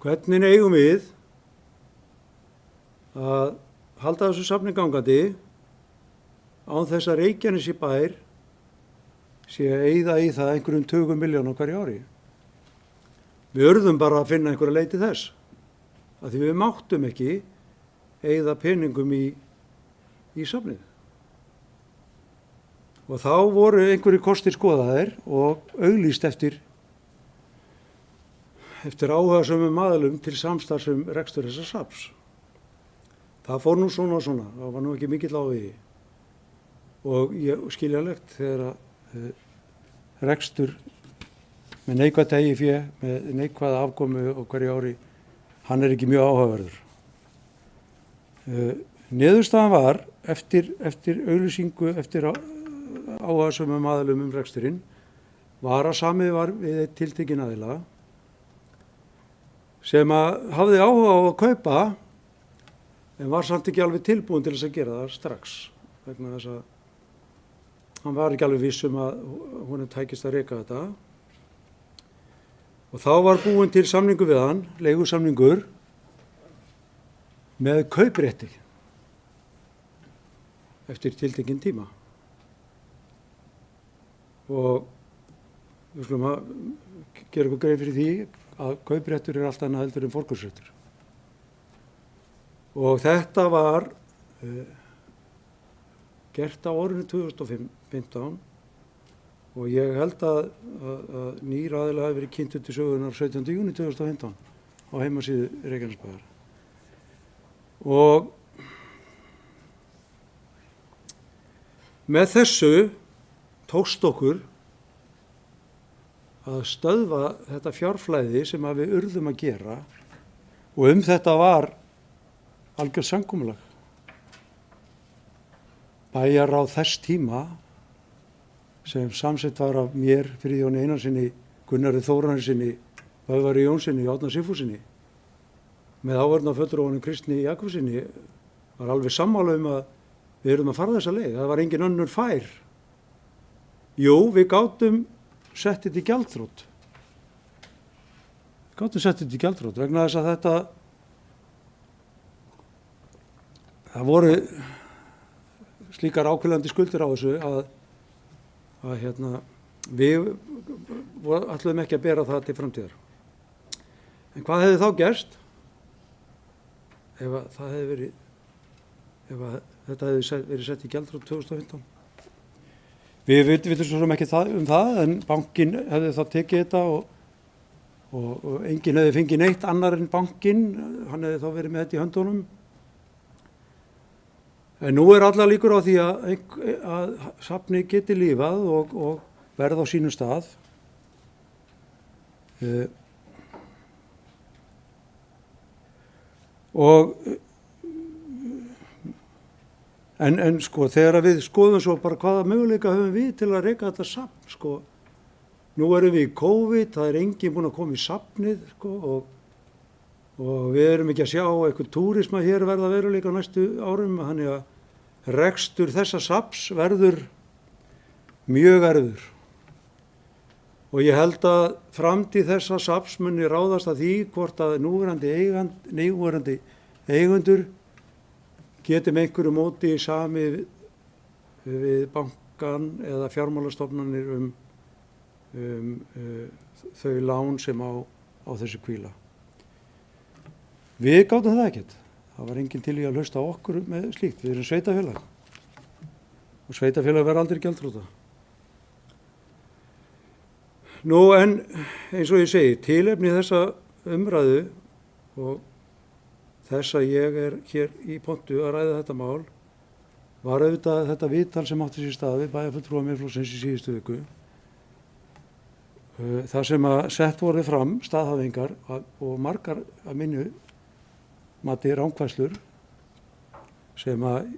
Hvernig eigum við að halda þessu safni gangandi án þess að Reykjanesi bær sé að eyða í það einhverjum 20 milljónum hverju ári. Við urðum bara að finna einhverja leið til þess, af því við máttum ekki eyða peningum í safnið. Og þá voru einhverjir kostir skoðaðir og auglýst eftir áhugasömum aðilum til samstarfs rekstur þessa safns. Það fór nú svona og svona, það var nú ekki mikill áhugi. Og skiljanlegt þegar rekstur með neikvætt eigið fé, með neikvæða afkomu og hverju ári, hann ekki mjög áhugaverður. Niðurstaðan var eftir auglýsingu, eftir áhugasömum aðilum reksturinn, var að samið var við eitt tiltekinn aðila sem hafði áhuga á að kaupa en var samt ekki alveg tilbúin til þess að gera það strax vegna þess að hann var ekki alveg viss að honum tækist að reka þetta. Og þá var búinn til samningur við hann, leigusamningur, með kauprétti eftir tiltekinn tíma. Og við skulum að gera eitthvað grein fyrir því að kaupréttur allt annað heldur en forkaupsréttur. Og þetta var gert á árinu 2015 og ég held að nýr aðilega hafi verið kynntur til sögunar 17. júní 2015 á heimasíðu Reykjanesbæjar. Og með þessu tókst okkur að stöðva þetta fjárflæði sem við urðum að gera og þetta var algjört samkomulag. Bæjarráð þess tíma sem samsett var af mér, Friðjóni Einarsinni, Gunnari Þórarinsinni, Böðvari Jónsinni og Árna Sigfússinni með áheyrnarfulltrúanum Kristni Jakobssyni var alveg sammála að við erum að fara þessa leið. Það var engin önnur fær. Jú, við gátum sett þetta í gjaldþrot. Vegna þess að það voru slíkar ákveðandi skuldir á þessu að við ætluðum ekki að bera það til framtíðar. En hvað hefði þá gerst ef þetta hefði verið sett í gjaldþrot 2015? Við vitum svo sem ekki það, en bankinn hefði þá tekið þetta og enginn hefði fengið neitt annar en bankinn, hann hefði þá verið með þetta í höndunum. En nú allar líkur á því að safnið geti lifað og verð á sínum stað. En sko, þegar við skoðum svo bara hvaða möguleika höfum við til að reka þetta safn, sko. Nú erum við í COVID, það enginn búinn að koma í safnið, sko, og við erum ekki að sjá eitthvað túrisma hér verða veruleika á næstu árum, þannig að rekstur þessa safns verður mjög erfiður. Og ég held að framtíð þessa safns muni ráðast að því hvort að núverandi eigendur geti með einhverju móti samið við bankan eða fjármálastofnanir þau lán sem á þessu hvíla. Við gátum það ekkert. Það var enginn til í að hlusta á okkur með slíkt. Við erum sveitafélag. Og sveitafélag verður aldrei gjaldþrota. Nú en eins og ég segi, tilefni þessa umræðu og þess að ég hér í pontu að ræða þetta mál var auðvitað þetta viðtal sem átti sér stað við bæjarfulltrúa Miðflokksins í síðustu viku. Það sem að sett voru fram staðhæfingar og margar að minni mati rangfærslur sem að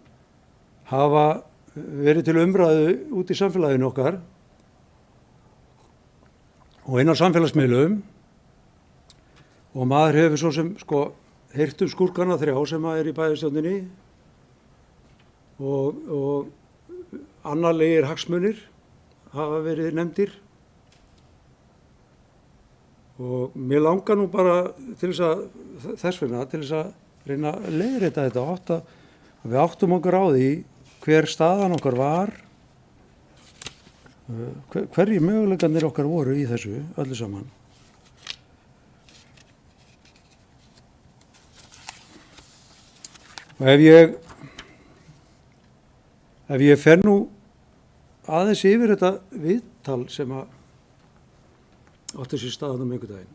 hafa verið til umræðu út í samfélaginu okkar og inn á samfélagsmiðlum Og maður hefur svo sem heyrt skúrkana 3 sem er í bæjarstjórninni og annarlegir hagsmunir hafa verið nefndir. Og mér langar nú bara til þess að reyna að leiðrétta þetta að við áttum okkur á því hver staðan okkar var, hverjir möguleikarnir okkar voru í þessu öllu saman. Og ef ég fer nú aðeins yfir þetta viðtal sem átti sér staðan einhvern daginn.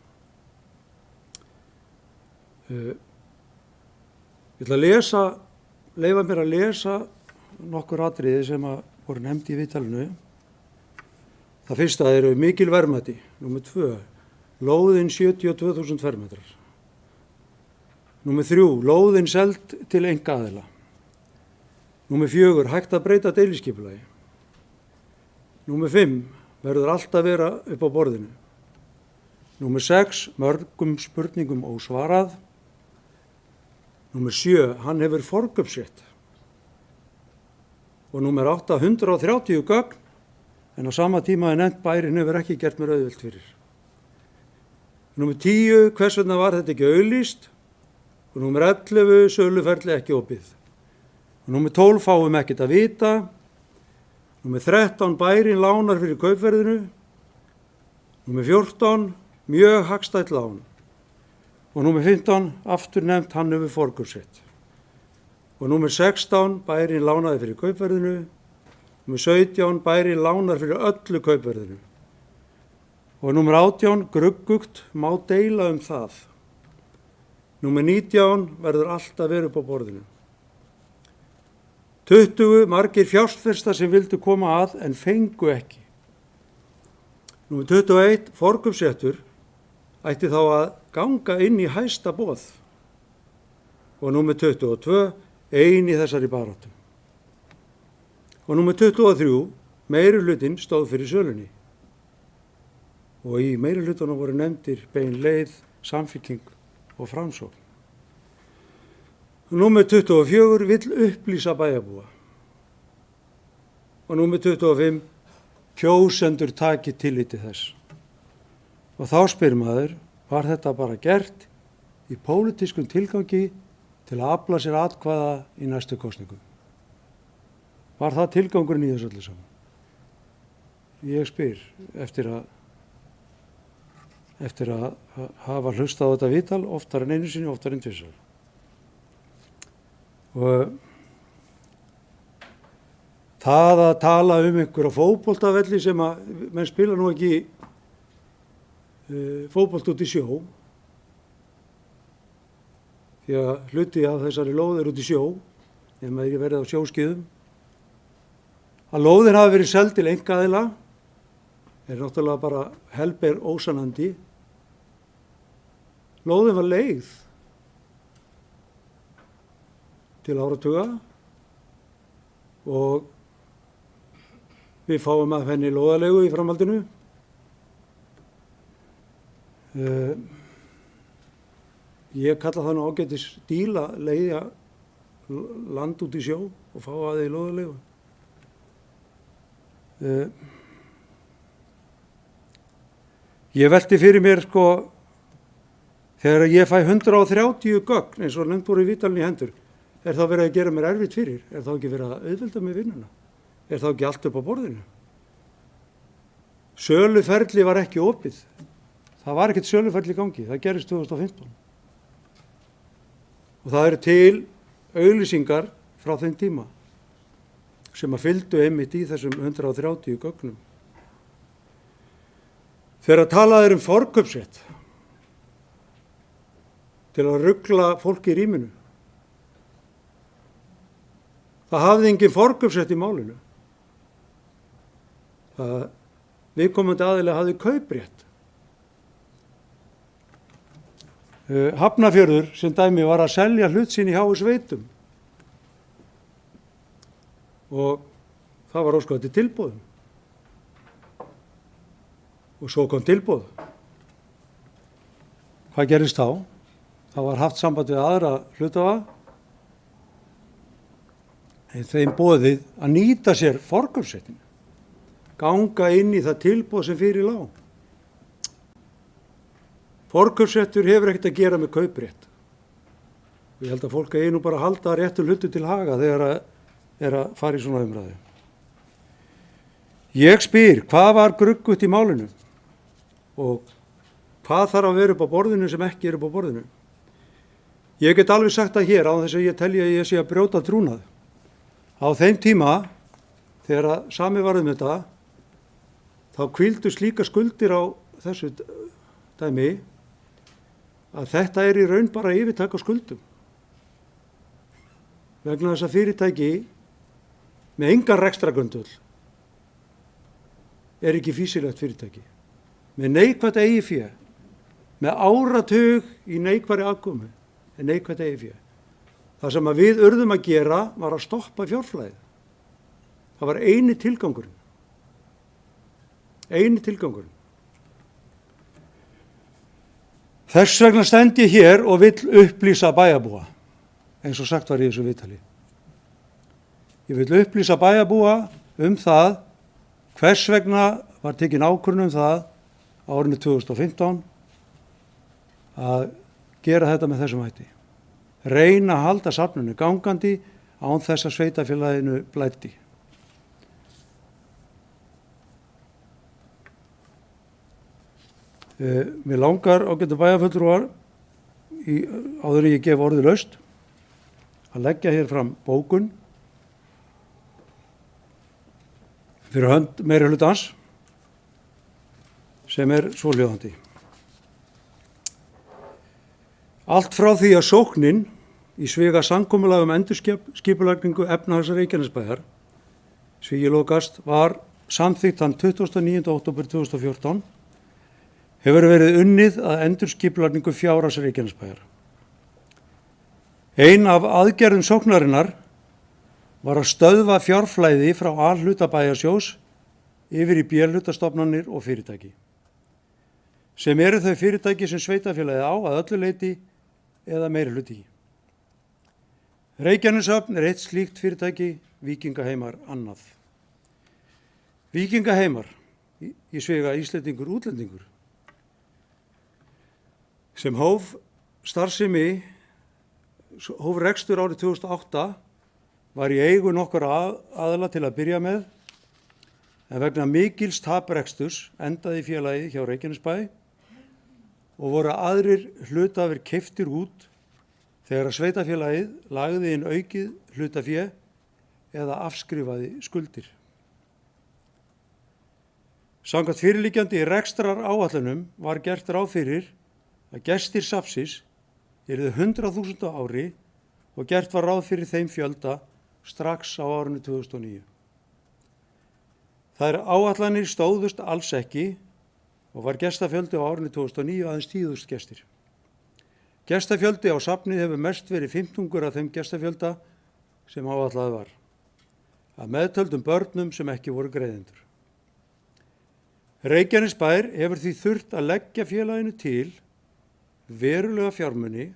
Ég ætla að leyfa mér að lesa nokkur atriði sem voru nefnd í viðtalinu. Það fyrsta eru mikil verðmæti, númer 2, lóðin 72.000 fermetrar. Númer 3, lóðin seld til einkaaðila. Númer 4, hægt að breyta deiliskipulagi. Númer 5, verður allt að vera upp á borðinu. Númer 6, mörgum spurningum ósvarað. Númer 7, hann hefur forkaupsrétt. Og númer 8, 130 gögn, en á sama tíma nefnt bærinn hefur ekki gert mér auðvelt fyrir. Númer 10, hvers vegna var þetta ekki auglýst? Og númer 11, söluferli ekki opið. Og númer 12, fáum ekkert að vita. Númer 13, bærinn lánar fyrir kaupverðinu. Númer 14, mjög hagstætt lán. Og númer 15, aftur nefnt hann hefur forkaupsrétt. Og númer 16, bærinn lánaði fyrir kaupverðinu. Númer 17, bærinn lánar fyrir öllu kaupverðinu. Og númer 18, gruggugt, má deila það. Númer 19, verður allt að vera upp á borðinu. 20, margir fjárfestar sem vildu koma að en fengu ekki. Númer 21, forkaupsréttur ætti þá að ganga inn í hæsta boð. Og númer 22, ein í þessari baráttu. Og númer 23, meirihlutinn stóð fyrir sölunni. Og í meirihlutunum voru nefndir bein leið, Samfylking og Framsókn. Númer 24, vill upplýsa bæjarbúa. Og númer 25, kjósendur taki tilliti þess. Og þá spyr maður, var þetta bara gert í pólitískum tilgangi til að afla sér atkvæða í næstu kosningum? Var það tilgangurinn í þessu öllu saman? Ég spyr eftir að hafa hlustað á þetta viðtal oftar en einu sinni, oftar en tvisvar. Og það að tala einhverja fótboltavelli sem menn spila nú ekki fótbolt út í sjó, því að hluti af þessari lóð er út í sjó, nema þeir verið á sjóskiðum. Að lóðin hafi verið seld til einkaaðila er náttúrulega bara helber ósannandi. Lóðin var leigð til áratuga og við fáum að henni lóðalegu í framhaldinu. Ég kalla það nú ágætis díl að leigja land út í sjó og fá að því lóðalegu. Ég velti fyrir mér þegar ég fæ 130 gögn eins og nefnt voru í viðtalinu í hendur, er þá verið að gera mér erfitt fyrir? Er þá ekki verið að auðvelda með vinnuna? Er þá ekki allt upp á borðinu? Söluferli var ekki opið. Það var ekkert söluferli í gangi. Það gerist 2015. Og það eru til auglýsingar frá þeim tíma sem að fylgdu einmitt í þessum 130 gögnum. Þegar talað er forkaupsrétt til að rugla fólk í rýminu. Það hafði engin forkaupsrétt í málinu. Það viðkomandi aðili hafði kauprétt. Hafnarfjörður sem dæmi var að selja hlut sín í H.S. Veitum og það var óskað til tilboðum. Og svo kom tilboð. Hvað gerist þá? Það var haft samband við aðra hluthafa en þeim boðið að nýta sér forkaupsréttinn, ganga inn í það tilboð sem fyrir lá. Forkaupsréttur hefur ekkert að gera með kauprétt. Ég held að fólk eigi nú bara að halda réttu hlutu til haga þegar að fara í svona umræðu. Ég spyr, hvað var gruggugt í málinu og hvað þarf að vera upp á borðinu sem ekki er upp á borðinu? Ég get alveg sagt það hér á þess að ég telja að ég sé að brjóta trúnað. Á þeim tíma, þegar að sami var þetta, þá hvíldu slíka skuldir á þessu dæmi að þetta er í raun bara yfirtak á skuldum. Vegna þess að fyrirtæki með engan rekstrargrundvöll er ekki fýsilegt fyrirtæki. Með neikvætt eigið fé, með áratug í neikvæðri afkomu, en neikvætt eigið fé. Það sem að við urðum að gera var að stoppa fjárflæðið. Það var eini tilgangurinn. Eini tilgangurinn. Þess vegna stend ég hér og vill upplýsa bæjarbúa, eins og sagt var í þessu viðtali. Ég vill upplýsa bæjarbúa það hvers vegna var tekin ákvörðun það á árinu 2015 að gera þetta með þessum hætti. Reyna að halda safninu gangandi án þess að sveitarfélaginu blæddi. Mér langar ágætu bæjarfulltrúar áður en ég gef orðið laust að leggja hér fram bókun fyrir hönd meirihlutans sem er svohljóðandi. Allt frá því að sóknin í sviga samkomulag endurskipulagningu efnahags Reykjanesbæjar Svíilokast var samþykkt þann 29. október 2014 hefur verið unnið að endurskipulagningu fjárhags Reykjanesbæjar. Ein af aðgerðum sóknarinnar var að stöðva fjárflæði frá A-hluta bæjarsjós yfir í B-hlutastofnanir og fyrirtæki, sem eru þau fyrirtæki sem sveitarfélagið á að öllu leyti eða meiri hluti í. Reykjaneshöfn er eitt slíkt fyrirtæki, Víkingaheimar annað. Víkingaheimar, í sviga Íslendingur útlendingur, sem hóf rekstur árið 2008, var í eigu nokkurra aðila til að byrja með, en vegna mikils tapreksturs endaði félagið hjá Reykjanesbæ og voru aðrir hlutafir keyptir út þegar að sveitarfélagið lagði inn aukið hlutafé eða afskrifaði skuldir. Samkvæmt fyrirliggjandi rekstrar áætlunum var gert ráð fyrir að gestir safnsins yrðu 100.000 á ári og gert var ráð fyrir þeim fjölda strax á árinu 2009. Þær áætlanir stóðust alls ekki og var gestafjöldi á árinu 2009 aðeins 10.000 gestir. Gestafjöldi á safnið hefur mest verið 15 af þeim gestafjölda sem áætlaði var, að meðtöldum börnum sem ekki voru greiðendur. Reykjanesbær hefur því þurft að leggja félaginu til verulega fjármuni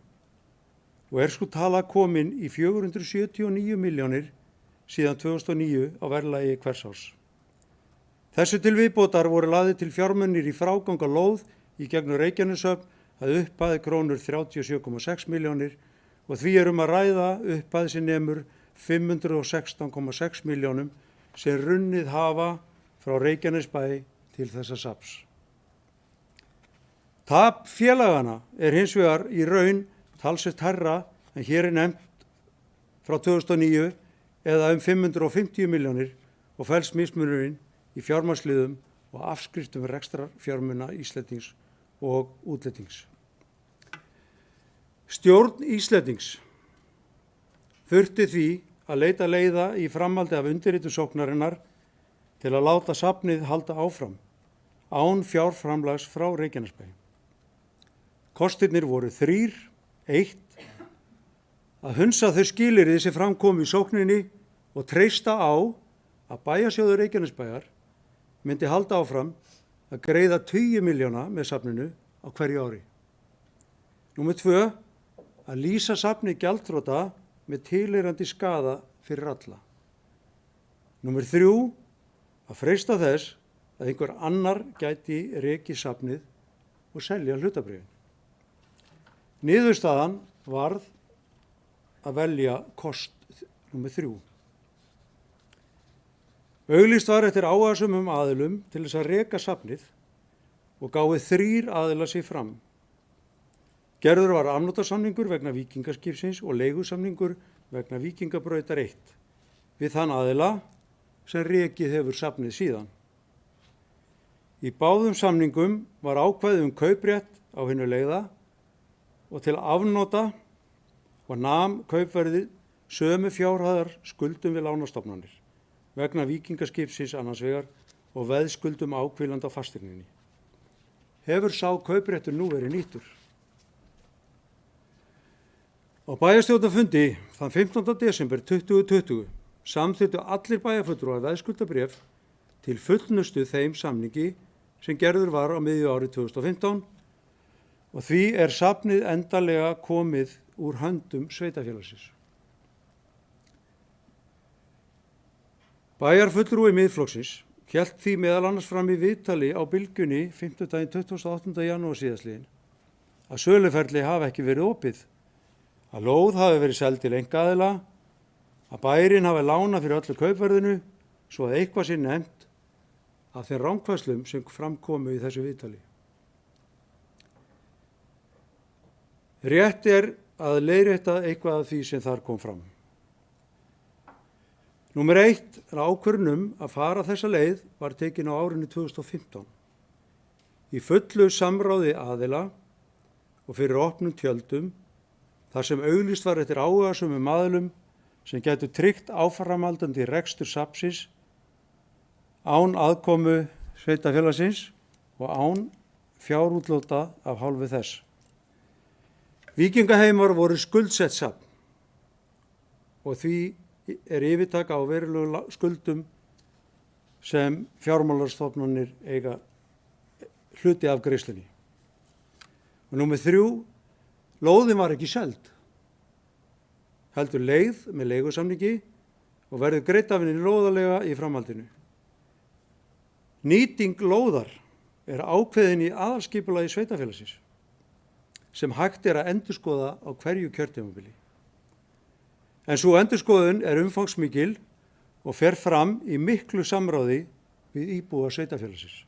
og er sko tala komin í 479 milljónir síðan 2009 á verðlagi hvers árs. Þessu til viðbótar voru lagðir til fjármunir í fráganga lóð í gegnum Reykjaneshöfn að upphæð krónur 37,6 milljónir og því er að ræða upphæð sem nemur 516,6 milljónum sem runnið hafa frá Reykjanesbæ til þessa safns. Tap félagana er hins vegar í raun talsvert hærra en hér er nefnt frá 2009 eða 550 milljónir og felst mismunurinn í fjármagnsliðum og afskriftum rekstrarfjármuna Íslendings og útlendings. Stjórn Íslendings þurfti því að leita leiða í framhaldi af undirritun sóknarinnar til að láta safnið halda áfram án fjárframlags frá Reykjanesbæ. Kostirnir voru 3. 1. Að hunsa þau skilyrði sem framkom í sókninni og treysta á að bæjarsjóður Reykjanesbæjar myndi halda áfram að greiða 20 milljóna með safninu á hverju ári. Númer 2, að lýsa safni gjaldþrota með tilheyrandi skaða fyrir alla. Númer 3, að freista þess að einhver annar gæti rekið safnið og selja hlutabréfin. Niðurstaðan varð að velja kost númer 3. Auglýst var eftir áhugasömum aðilum til þess að reka safnið og gáfu 3 aðilar sig fram. Gerður var afnotasamningur vegna Víkingaskipsins og leigusamningur vegna Víkingabrautar 1 við þann aðila sem rekið hefur safnið síðan. Í báðum samningum var ákvæði kauprétt á hinu leigða og til afnota og nam kaupverðið sömu fjárhæðar skuldum við lánastofnanir vegna Víkingaskipsins annars vegar og veðskuldum áhvílandi á fasteigninni. Hefur sá kaupréttur nú verið nýttur. Á bæjarstjórnarfundi þann 15. desember 2020 samþykktu allir bæjarfulltrúar veðskuldabréf til fullnustu þeim samningi sem gerður var á miðju ári 2015 og því er safnið endanlega komið úr höndum sveitarfélagsins. Bæjarfulltrúi Miðflokksins hélt því meðal annars fram í viðtali á Bylgjunni 28. janúar síðastliðinn að söluferli hafi ekki verið opið, að lóð hafi verið seld til einkaaðila, að bærinn hafi lánað fyrir öllu kaupverðinu svo að eitthvað sé nefnt af þeim rangfærslum sem framkomu í þessu viðtali. Rétt er að leiðrétta eitthvað af því sem þar kom fram. Númer 1 er ákvörðun að fara þessa leið var tekin á árinu 2015. Í fullu samráði aðila og fyrir opnum tjöldum þar sem auglýst var eftir áhugasömum aðilum sem gætu tryggt áframhaldandi rekstur safnsins án aðkomu sveitarfélagsins og án fjárútlota af hálfu þess. Víkingaheimar voru skuldsett safn og því er yfirtaka á verulegu skuldum sem fjármálarstofnanir eiga hluti af greiðslunni. Og númer 3, lóðin var ekki seld, heldur leigð með leigusamningi og verður greitt af henni lóðalega í framhaldinu. Nýting lóðar er ákveðin í aðalskipulagi sveitarfélagsins sem hægt er að endurskoða á hverju kjörtímabili. En sú endurskoðun er umfangsmikil og fer fram í miklu samráði við íbúa sveitarfélagsins.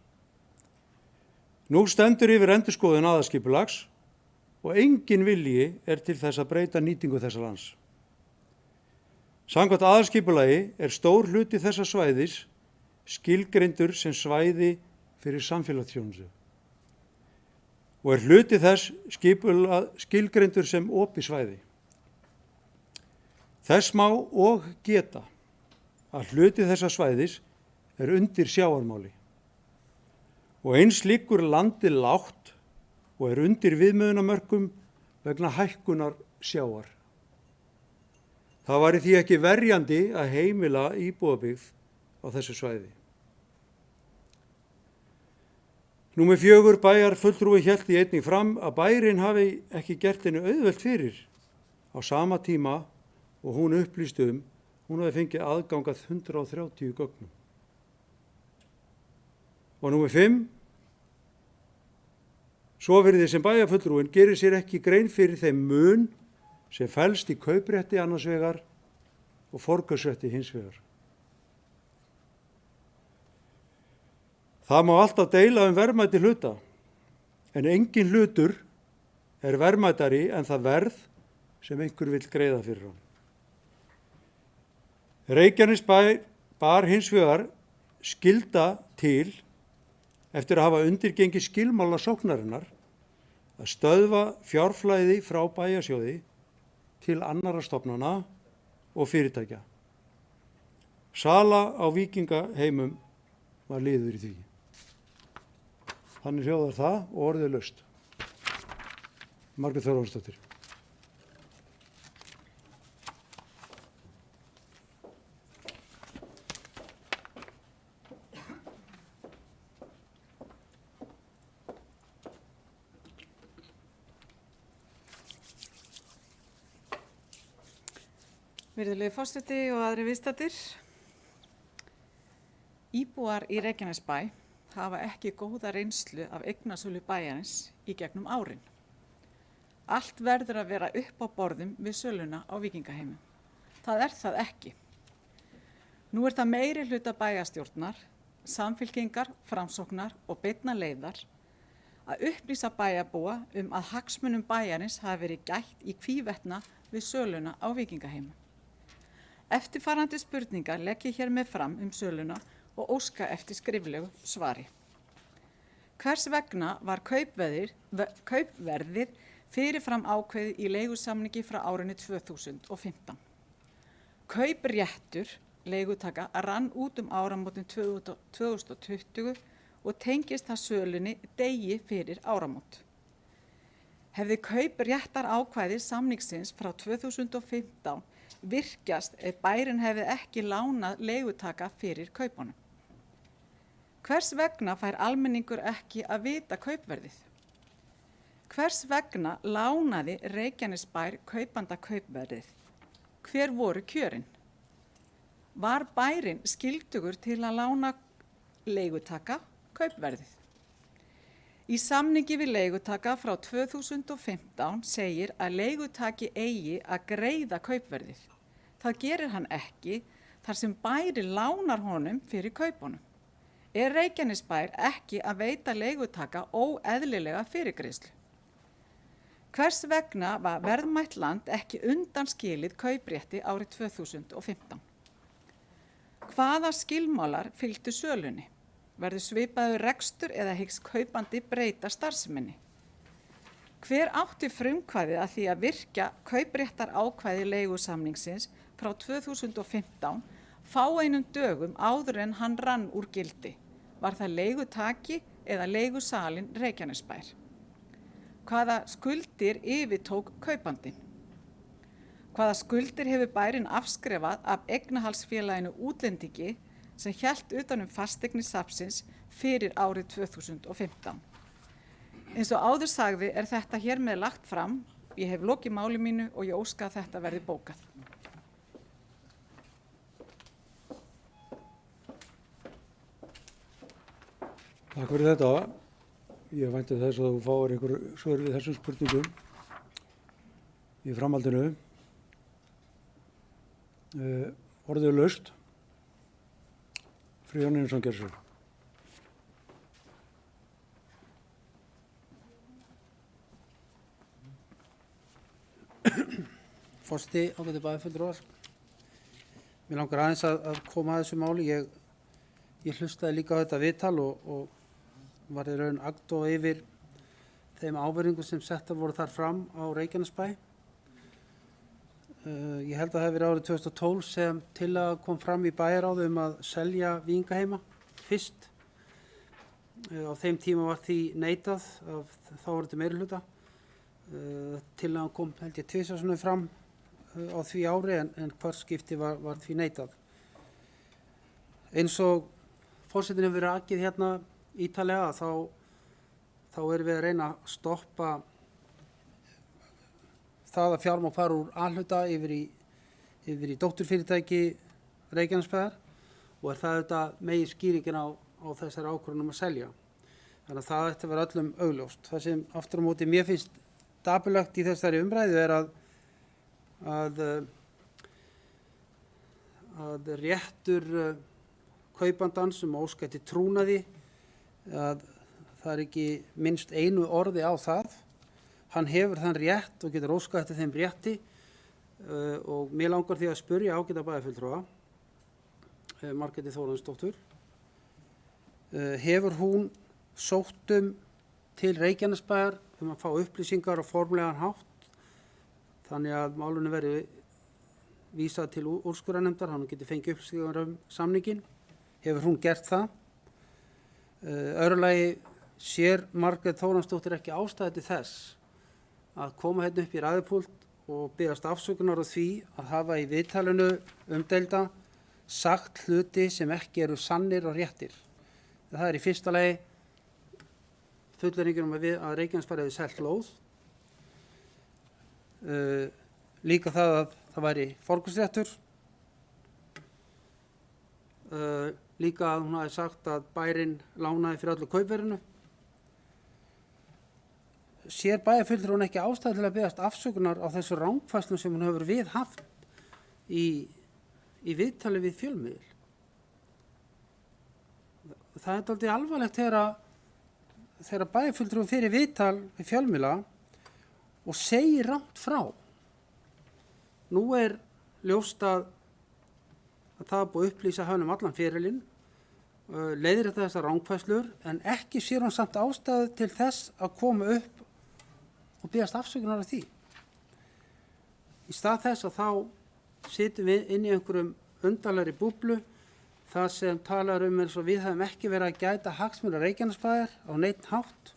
Nú stendur yfir endurskoðun aðalskipulags og engin vilji er til þess að breyta nýtingu þessa lands. Samkvæmt aðalskipulagi er stór hluti þessa svæðis skilgreindur sem svæði fyrir samfélagsþjónustu og er hluti þess skilgreindur sem opið svæði. Þess má og geta að hluti þessa svæðis er undir sjávarmáli og eins liggur landið lágt og er undir viðmiðunarmörkum vegna hækkunar sjávar. Það væri því ekki verjandi að heimila íbúabyggð á þessu svæði. Númer 4 bæjarfulltrúi hélt í einnig fram að bærinn hafi ekki gert henni auðvelt fyrir á sama tíma og hún upplýsti hún hafi fengið aðgang að 130 gögnum. Og númer 5, svo virðist sem bæjarfulltrúin gerir sér ekki grein fyrir þeim mun sem felst í kauprétti annars vegar og forkaupsrétti hins vegar. Það má alltaf deila verðmæti hluta, en engin hlutur er verðmætari en það verð sem einhver vill greiða fyrir hann. Reykjanesbær bar hins vegar skylda til eftir að hafa undirgengið skilmála sóknarinnar að stöðva fjárflæði frá bæjarsjóði til annarra stofnana og fyrirtækja. Sala á Víkingaheimum var liður í því. Þannig hljóðar það og orðið laust. Margrét Þorvaldsdóttir. Virðulegi forseti og aðri viðstaddir. Íbúar í Reykjanesbæ hafa ekki góða reynslu af eignasölu bæjarins í gegnum árin. Allt verður að vera upp á borðum við söluna á Víkingaheimum. Það er það ekki. Nú er það meiri hluta bæjarstjórnar, Samfylkingar, Framsóknar og beinna leiðar að upplýsa bæjarbúa að hagsmunum bæjarins hafi verið gætt í hvívetna við söluna á Víkingaheimum. Eftirfarandi spurningar legg ég hér með fram söluna og óska eftir skriflegu svari. Hvers vegna var kaupverðið fyrirfram ákveðið í leigusamningi frá árinu 2015? Kaupréttur leigutaka rann út áramótin 2020 og tengist það sölunni degi fyrir áramót. Hefði kaupréttar ákvæði samningsins frá 2015 virkjast ef bærinn hefði ekki lánað leigutaka fyrir kaupunum? Hvers vegna fær almenningur ekki að vita kaupverðið? Hvers vegna lánaði Reykjanesbær kaupanda kaupverðið? Hver voru kjörin? Var bærinn skyldugur til að lána leigutaka kaupverðið? Í samningi við leigutaka frá 2015 segir að leigutaki eigi að greiða kaupverðið. Það gerir hann ekki þar sem bærinn lánar honum fyrir kaupunum. Er Reykjanesbær ekki að veita leigutaka óeðlilega fyrirgreiðslu? Hvers vegna var verðmætt land ekki undanskilið kauprétti árið 2015? Hvaða skilmálar fylgdu sölunni? Verður svipaður rekstur eða hyggst kaupandi breyta starfseminni? Hver átti frumkvæðið að því að virkja kaupréttar ákvæði leigusamningsins frá 2015 fáeinum dögum áður en hann rann úr gildi? Var það leigutaki eða leigusalinn Reykjanesbær? Hvaða skuldir yfirtók kaupandinn? Hvaða skuldir hefur bærinn afskrifað af eignahaldsfélaginu Útlendingi sem hélt utan fasteignir safnsins fyrir árið 2015. Eins og áður sagði er þetta hér með lagt fram. Ég hef lokið máli mínu og ég óska að þetta verði bókað. Takk fyrir þetta. Ég vænti þess að þú fáir einhver svör við þessum spurningum í framhaldinu. Orðið laust. Friðjón Einarsson gerir svo. Forseti, ágæti bæjarfulltrúar. Mér langar aðeins að koma að þessu máli. Ég hlustaði líka á þetta viðtal og var í raun agndofa yfir þeim ávirðingum sem settar voru þar fram á Reykjanesbæ. Ég held að það hefði verið árið 2012 sem tillaga kom fram í bæjarráði að selja Víkingaheima fyrst. Á þeim tíma var því neitað af þáverandi meirihluta. Tillagan kom held ég tvisvar sinnum fram á því ári en hvert skipti var því neitað. Eins og forsetinn hefur verið rakið hérna ítarlega þá erum við að reyna að stoppa það að fjármagn fara úr A-hluta yfir í dótturfyrirtæki Reykjanesbæjar og er það auðvitað megin skýringin á þessari ákvörðun að selja. Þannig að það ætti að vera öllum augljóst. Það sem aftur á móti mér finnst dapurlegt í þessari umræðu er að réttur kaupandans sem óska eftir trúnaði að það er ekki minnst einu orði á það. Hann hefur þann rétt og getur óskað eftir þeim rétti og mér langar því að spyrja ágæta bæjarfulltrúa, Margréti Þórarinsdóttur, hefur hún sótt til Reykjanesbæjar að fá upplýsingar á formlegan hátt þannig að málunum verði vísað til úrskurðarnefndar, hann geti fengið upplýsingar samningin. Hefur hún gert það? Öðru lagi, sér Margrét Þórarinsdóttir ekki ástæðu til þess að koma hérna upp í ræðupúlt og biðjast afsökunar á því að hafa í viðtalinu umdeilda sagt hluti sem ekki eru sannir og réttir. Það er í fyrsta lagi fullyrðingin að Reykjanesbær hefði selt lóð. Líka það að það væri forgangsréttur. Líka að hún hafi sagt að bærinn lánaði fyrir öllu kaupverðinu. Sér bæjarfulltrúinn ekki ástæðu til að biðjast afsökunar á þessu rangfærslum sem hún hefur viðhaft í viðtali við fjölmiðil? Það er dálítið alvarlegt þegar bæjarfulltrúinn fyrir viðtal við fjölmiðla og segir rangt frá. Nú er ljóst að það er búið að upplýsa hann allan ferilinn, leiðir þetta þessar rangfærslur, en ekki sér hún samt ástæðu til þess að koma upp og biðjast afsökunar af því. Í stað þess að þá sitjum við inn í einhverjum undarlegri búblu, það sem talar eins og við hefum ekki verið að gæta hagsmuna Reykjanesbæjar á neinn hátt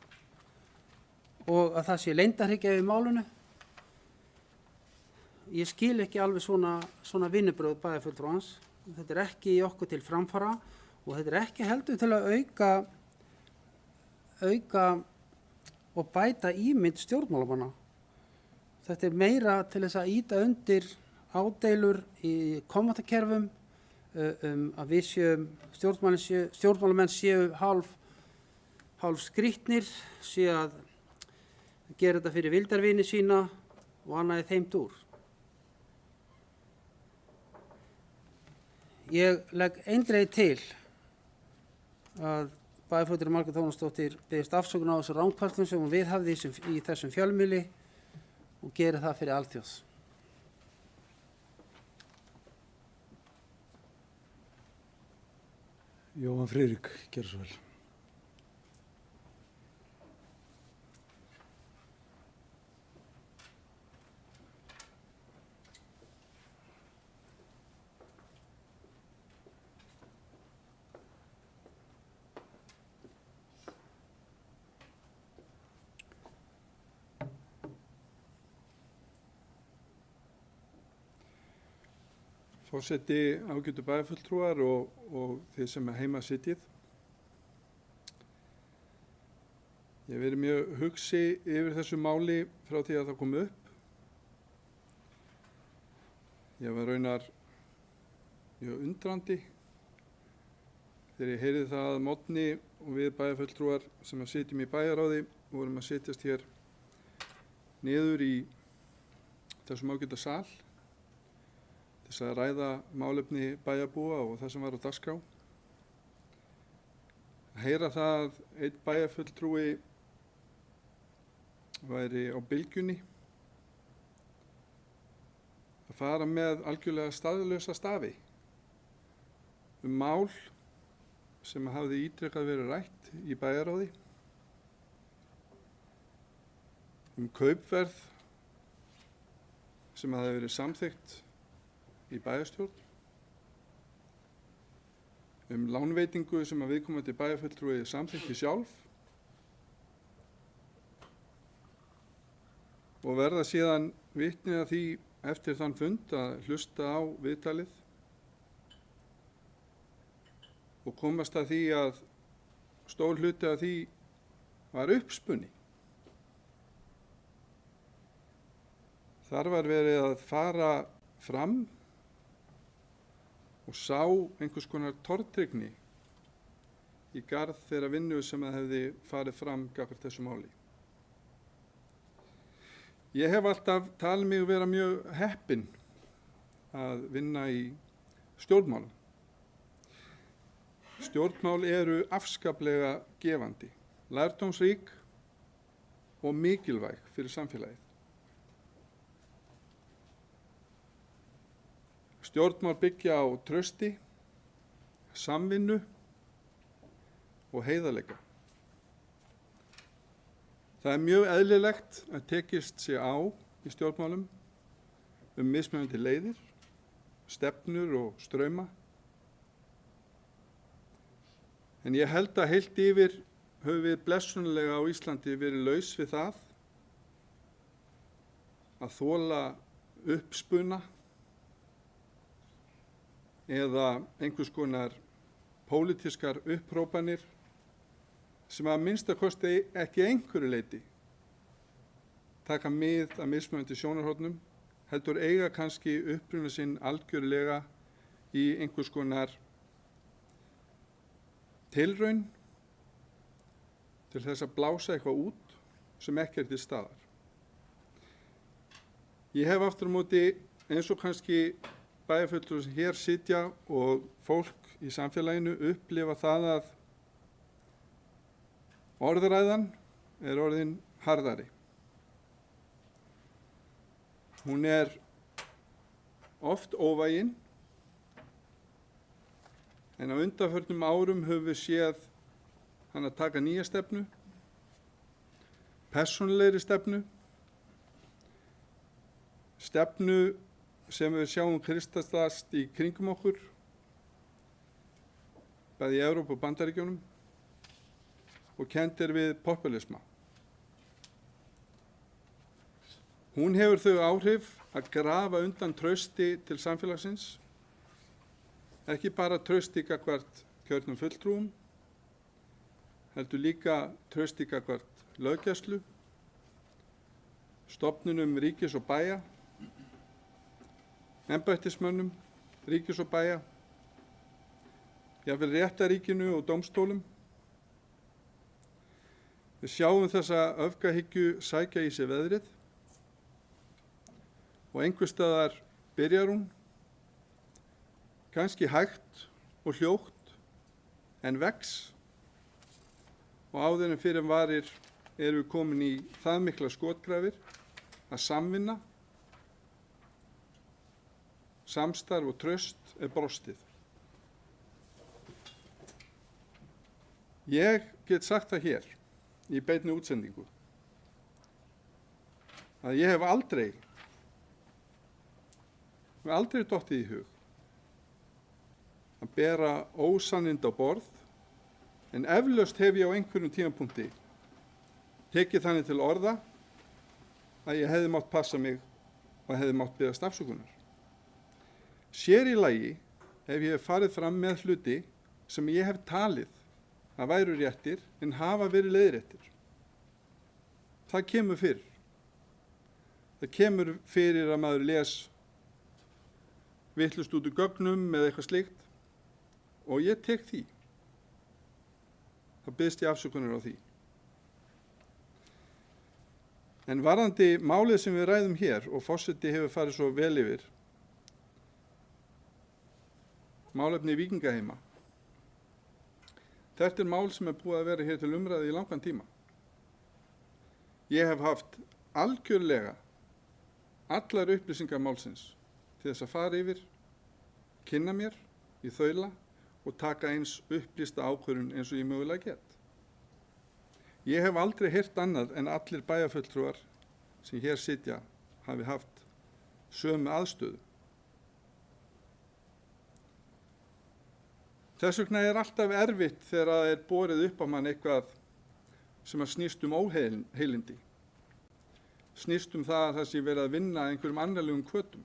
og að það sé leyndarhyggja yfir málinu. Ég skil ekki alveg svona vinnubrögð bæjarfulltrúans. Þetta er ekki í okkur til framfara og þetta er ekki heldur til að auka og bæta ímynd stjórnmálamanna. Þetta er meira til þess að ýta undir ádeilur í kommentakerfum að við stjórnmálamenn séu hálf skrýtnir, séu að gera þetta fyrir vildarvini sína og annað þeim dúr. Ég legg eindregið til að bæjarfulltrúi Margrét Tómasdóttir biðjist afsökunar á þessu rangfærslum sem hún viðhafði í þessum fjölmiðli og geri það fyrir alþjóð. Jóhann Friðrik, gerðu svo vel. Forseti, ágætu bæjarfulltrúar og þið sem heima sitjið. Ég hef verið mjög hugsi yfir þessu máli frá því að það kom upp. Ég var raunar mjög undrandi þegar ég heyrði það að morgni og við bæjarfulltrúar sem að sitjum í bæjaráði vorum að setjast hér niður í þessum ágæta sal þess að ræða málefni bæjarbúa og það sem var á dagskrá. Að heyra það að einn bæjarfulltrúi væri á bylgjunni, að fara með algjörlega staðlausa stafi mál sem hafði ítrekað verið rætt í bæjarráði, kaupverð sem hafði verið samþykkt í bæjarstjórn, lánveitingu sem að viðkomandi bæjarfulltrúi samþykkti sjálf og verða síðan vitni að því eftir þann fund að hlusta á viðtalið og komast að því að stór hluti af því var uppspunni. Þar var verið að fara fram og sá einhvers konar tortryggni í garð þeirra vinnu sem það hefði farið fram gagnvart þessu máli. Ég hef alltaf talið mig vera mjög heppinn að vinna í stjórnmálum. Stjórnmál eru afskaplega gefandi, lærdómsrík og mikilvæg fyrir samfélagið. Stjórnmál byggja á trausti, samvinnu og heiðarleika. Það er mjög eðlilegt að tekist sé á í stjórnmálum mismunandi leiðir, stefnur og strauma. En ég held að heilt yfir höfum við blessunarlega á Íslandi verið laus við það að þola uppspuna eða einhvers konar pólitískar upphrópanir sem að minnsta kosti ekki einhverju leyti taka mið af mismunandi sjónarhornum, heldur eiga kannski uppruna sinn algjörlega í einhvers konar tilraun til þess að blása eitthvað út sem ekki til staðar. Ég hef aftur á móti, eins og kannski bæjarfulltrúar sem hér sitja og fólk í samfélaginu, upplifa það að orðræðan er orðin harðari. Hún er oft óvægin, en á undanförnum árum höfum við séð hann að taka nýja stefnu, persónulegri stefnu sem við sjáum kristallast í kringum okkur, bæði í Evrópu og Bandaríkjunum, og kennd er við populisma. Hún hefur þau áhrif að grafa undan trausti til samfélagsins, ekki bara trausti gagnvart kjörnum fulltrúum, heldur líka trausti gagnvart löggæslu, stofnunum ríkis og bæja, embættismönnum ríkis og bæja, jafnvel réttaríkinu og dómstólum. Við sjáum þessa öfgahyggju sækja í sig veðrið og einhvers staðar byrjar hún, kannski hægt og hljótt, en vex, og áður en fyrir varir erum við komin í það mikla skotgrafir að samvinna, samstarf og traust er brostið. Ég get sagt það hér í beinni útsendingu að ég hef aldrei dottið í hug að bera ósannind á borð, en eflaust hef ég á einhverjum tímapunkti tekið þannig til orða að ég hefði mátt passa mig og hefði mátt biðjast afsökunar. Sér í lagi ef ég hef farið fram með hluti sem ég hef talið að væru réttir en hafa verið leiðréttir. Það kemur fyrir. Það kemur fyrir að maður les vitlaust út úr gögnum eða eitthvað slíkt, og ég tek því. Það biðst ég afsökunar á því. En varðandi málið sem við ræðum hér, og forseti hefur farið svo vel yfir, málefni víkingaheima. Þetta er mál sem er búið að vera hér til umræðu í langan tíma. Ég hef haft algjörlega allar upplýsingar málsins til þess að fara yfir, kynna mér í þaula og taka eins upplýsta ákvörðun eins og ég mögulega get. Ég hef aldrei heyrt annað en allir bæjarfulltrúar sem hér sitja hafi haft sömu aðstöðu. Þess vegna er alltaf erfitt þegar það er borið upp á mann eitthvað sem að snýst óheilindi. Snýst það að það sé verið að vinna einhverjum annarlegum hvötum.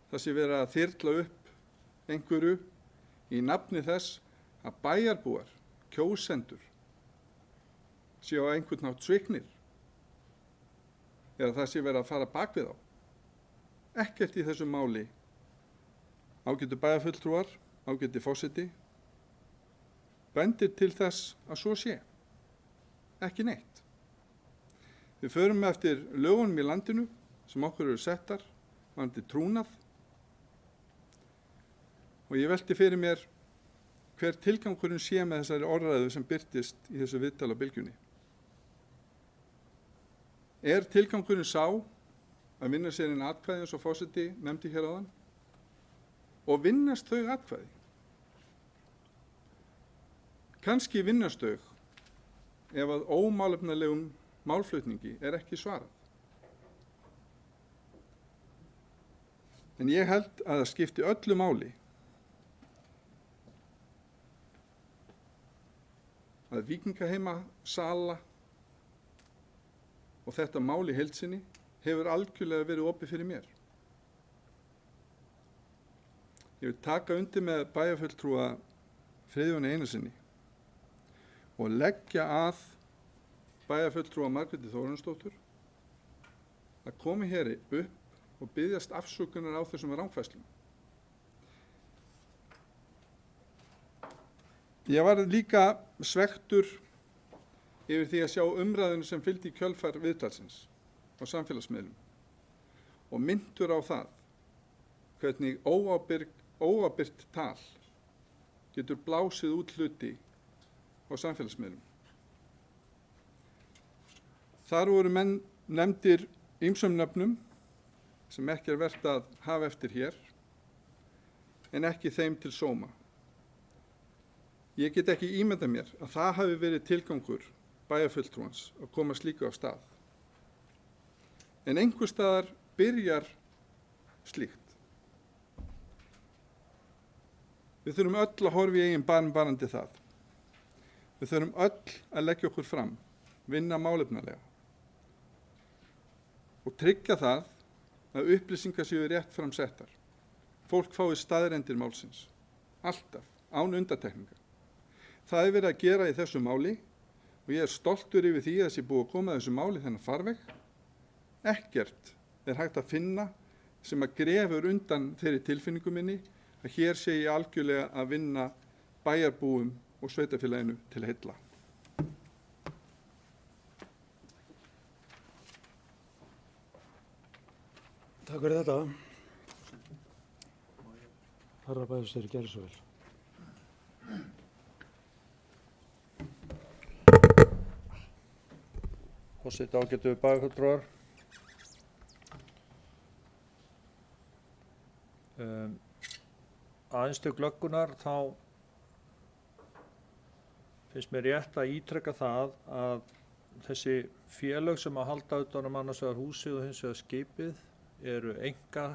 Það sé verið að þyrla upp einhverju í nafni þess að bæjarbúar, kjósendur, séu á einhvern nátt sviknir. Eða það sé verið að fara bak við á. Ekkert í þessu máli. Ágætu bæjarfulltrúar, ágæti forseti, bendir til þess að svo sé. Ekki neitt. Við förum eftir lögunum í landinu sem okkur eru settar, varðandi trúnað, og ég velti fyrir mér hver tilgangurinn sé með þessari orðræðu sem birtist í þessu viðtali á Bylgjunni. Er tilgangurinn sá að vinna sér inn atkvæði eins og forseti nefndi hér áðan, og vinnast þau atkvæði? Kannski vinnast þau ef að ómálefnalegum málflutningi er ekki svarað. En ég held að það skipti öllu máli að víkingaheima sala og þetta mál í heild sinni hefur algjörlega verið opið fyrir mér. Ég vil taka undir með bæjarfulltrúa Friðjóni Einarssyni og leggja að bæjarfulltrúa Margréti Þórarinsdóttur að koma hér upp og biðjast afsökunar á þessum rangfærslum. Ég var líka svektur yfir því að sjá umræðinu sem fylgdi í kjölfar viðtalsins á samfélagsmiðlum og minntur á það hvernig óábyrgt tal getur blásið út hluti á samfélagsmiðlum. Þar voru menn nefndir ýmsum nöfnum sem ekki er vert að hafa eftir hér, en ekki þeim til sóma. Ég get ekki ímyndað mér að það hafi verið tilgangur bæjarfulltrúans að koma slíku á stað. En einhvers staðar byrjar slíkt. Við þurfum öll að horfa í eigin barm varðandi það. Við þurfum öll að leggja okkur fram, vinna málefnalega og tryggja það að upplýsingar séu rétt fram settar. Fólk fái staðreyndir málsins, alltaf, án undantekninga. Það er verið að gera í þessu máli og ég er stoltur yfir því að þessi búið að koma þessu máli þennan farveg. Ekkert er hægt að finna sem að grefur undan þeirri tilfinningu minni að hér sé ég algjörlega að vinna bæjarbúum og sveitarfélaginu til heilla. Takk fyrir þetta. Herra bæjarstjóri, gerðu svo vel. Forseti, ágætu bæjarfulltrúar. Aðeins til glöggunar þá finnst mér rétt að ítreka það að þessi félög sem að halda utan um annars vegar húsið og hins vegar skipið eru enga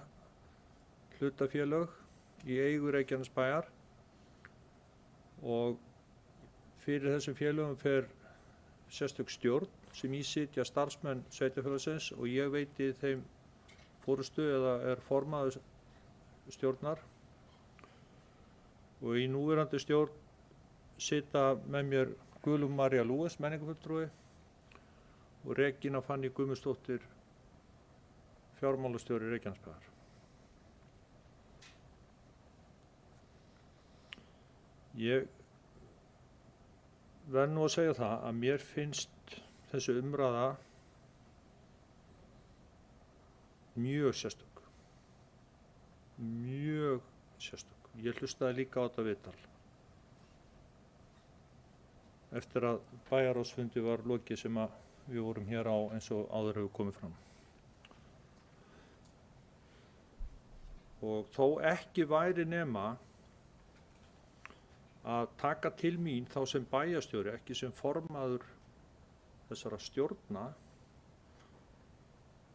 hlutafélög í eigu Reykjanesbæjar og fyrir þessum félögum fer sérstök stjórn sem í sitja starfsmenn sveitarfélagsins og ég veiti þeim forystu eða er formaður stjórnar og í núverandi stjórn sita með mér Guðlúm María Lúes, menningarfulltrúi og Regína Fanný Guðmundsdóttir, fjármálastjóri Reykjanesbæjar. Ég verð nú að segja það að mér finnst þessi umræða mjög sérstök. Mjög sérstök. Ég hlustaði líka á þetta viðtal. Eftir að bæjarráðsfundi var lokið sem að við vorum hér á eins og áður hefur komið fram. Og þó ekki væri nema að taka til mín þá sem bæjarstjóri, ekki sem formaður þessara stjórna,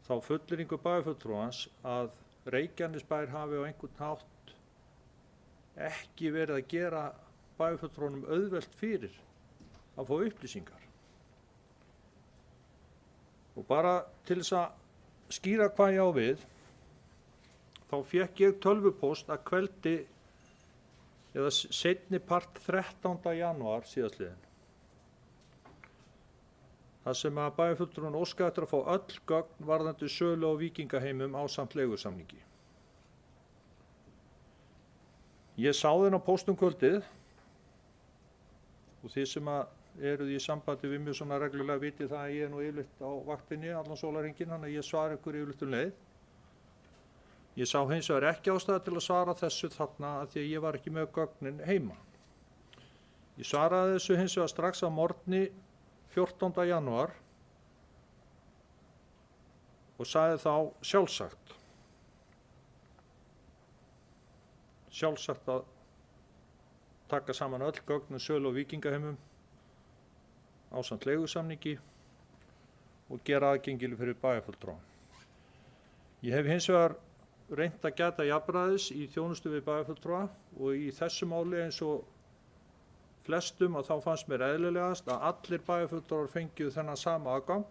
þá fullyrðingu bæjarfulltrúans að Reykjanesbær hafi á einhvern hátt ekki verið að gera bæjarfulltrúanum auðvelt fyrir að fá upplýsingar. Og bara til þess að skýra hvað ég á við, þá fékk ég tölvupóst að kveldi eða seinni part 13. janúar síðastliðinn. Það sem að bæjarfulltrúinn óskaði eftir að fá öll gögn varðandi sölu á Víkingaheimum ásamt leigusamningi. Ég sá þennan póst kvöldið og þið sem eruð í sambandi við mjög svona reglulega vitið það að ég er nú yfirleitt á vaktinni allan sólarhringinn, þannig að ég svara ykkur yfirleitt leið. Ég sá hins vegar ekki ástæðu til að svara þessu þarna að því að ég var ekki með gögnin heima. Ég svaraði þessu hins vegar strax á morgni 14. janúar og sagði þá sjálfsagt að taka saman öll gögn sölu á Víkingaheimum ásamt leigusamningi og gera aðgengileg fyrir bæjarfulltrúann. Ég hef hins vegar reynt að gæta jafnræðis í þjónustu við bæjarfulltrúa og í þessu máli eins og flestum að þá fannst mér eðlilegast að allir bæjarfulltrúar fengju þennan sama aðgang.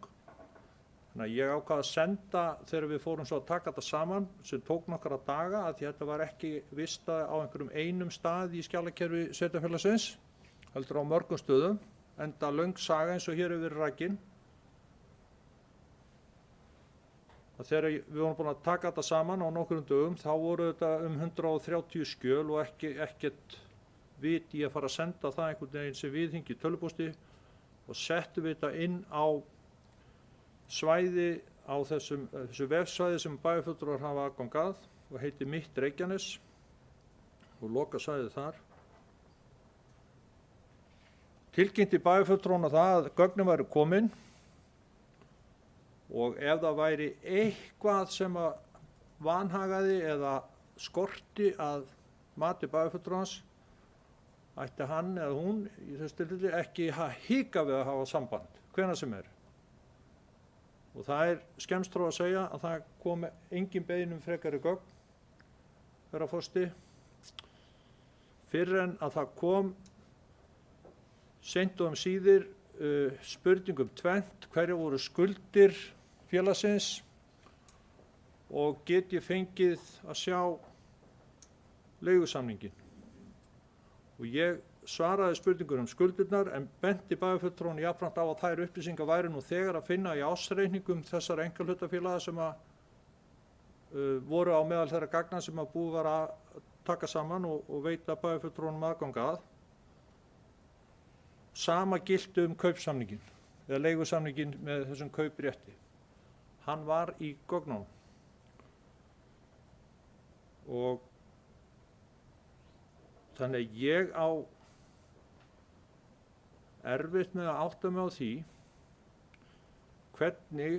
Þannig að ég ákvað að senda þegar við fórum svo að taka þetta saman sem tók nokkra daga að því þetta var ekki vistað á einhverjum einum stað í skjalakerfi sveitarfélagsins, heldur á mörgum stöðum, enda löng saga eins og hér hefur verið rakin. að þegar við vorum búin að taka þetta saman á nokkrum dögum þá voru þetta 130 skjöl og ekkert vit í að fara að senda það einhvern veginn sem viðhengi tölvupósti og settum við þetta inn á svæði á þessu vefsvæði sem bæjarfulltrúar hafa aðgang að og heitir Mitt Reykjanes og loka svæðið þar. Tilkynnti bæjarfulltrúana það að gögnin væru komin og ef það væri eitthvað sem að vanhagaði eða skorti að mati bæjarfulltrúans ætti hann eða hún í þessu tilfelli ekki hika við að hafa samband, hvenær sem er. Og það skemmst frá að segja að það kom engin beiðni frekari gögn, herra forseti, fyrr en að það kom seint og síðir spurningum tvennt, hverju voru skuldir félagsins og get ég fengið að sjá leigusamningin. Og ég svaraði spurningur skuldirnar en benti bæjarfulltrúanum jafnframt á að þær upplýsingar væri nú þegar að finna í ársreikningum þessara einkahlutafélaga sem að voru á meðal þeirra gagna sem að búið var að taka saman og veita bæjarfulltrúanum aðgang að. Sama gilti kaupsamningin eða leigusamningin með þessum kauprétti. Hann var í gögnunum og þannig að ég á erfitt með að átta mig á því hvernig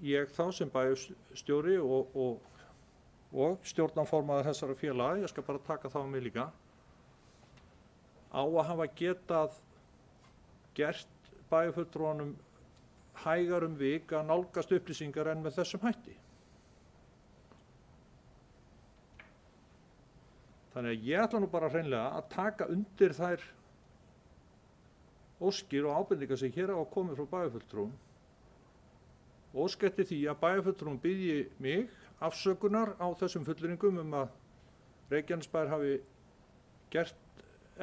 ég þá sem bæjarstjóri og stjórnarformaður þessara félaga, ég skal bara taka það á mig líka, á að hafa getað gert bæjarfulltrúanum hægar vik að nálgast upplýsingar en með þessum hætti. Þannig að ég ætla nú bara hreinlega að taka undir þær óskir og ábendingar sem hér hafa komið frá bæjarfulltrúum og óska eftir því að bæjarfulltrúum biðji mig afsökunar á þessum fullyrðingum að Reykjanesbær hafi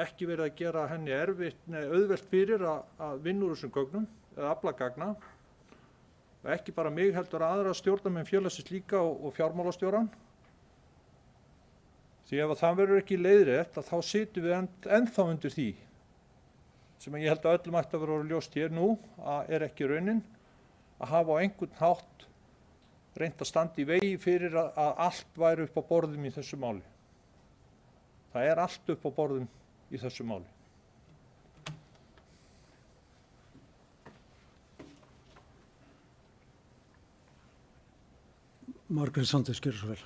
ekki verið að gera henni auðvelt fyrir að vinna úr þessum gögnum eða afla gagna og ekki bara mig heldur aðra stjórnarmenn félagsins líka og fjármálastjórann. Því ef það verður ekki leiðrétt þá situm við ennþá undir því sem ég held að öllum ætti að vera ljóst hér nú að ekki raunin að hafa á einhvern hátt reynt að standa í vegi fyrir að allt væri upp á borðum í þessu máli. Það allt upp á borðum í þessu máli. Margrét Sanders, gjörðu svo vel.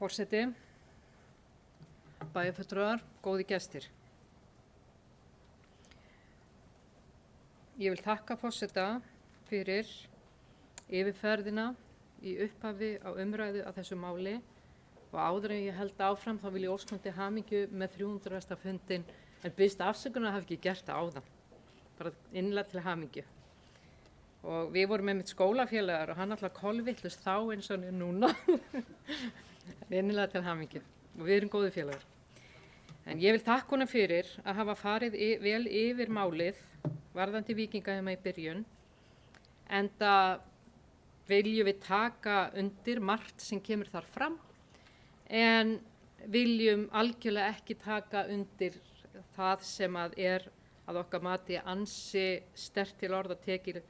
Forseti, bæjarfulltrúar, góði gestir. Ég vil þakka forseta fyrir yfirferðina í upphafi á umræðu af þessu máli og áður en ég held áfram þá vil ég óska til hamingju með 300. fundinn en biðst afsökunar að hafa ekki gert það áðan. Bara innlega til hamingju. Og við vorum með mitt skólafélagar og hann alltaf kolvitlaust þá eins og hann er núna. Innlega til hamingju og við erum góði félagar. En ég vil þakka honum fyrir að hafa farið vel yfir málið varðandi Víkingaheima í byrjun, enda viljum við taka undir margt sem kemur þar fram, en viljum algjörlega ekki taka undir það sem að okkar mati ansi sterkt til orða tekið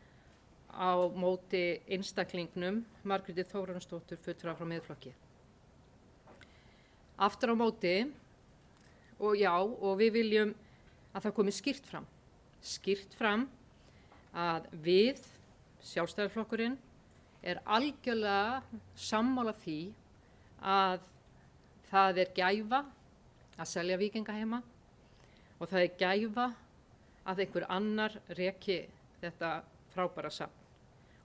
á móti einstaklingnum Margréti Þórarinsdóttur fulltrúa frá Miðflokki. Aftur á móti, og við viljum að það komi skýrt fram að við, Sjálfstæðisflokkurinn, algjörlega sammála því að það gæfa að selja Víkingaheima og það gæfa að einhver annar reki þetta frábæra safn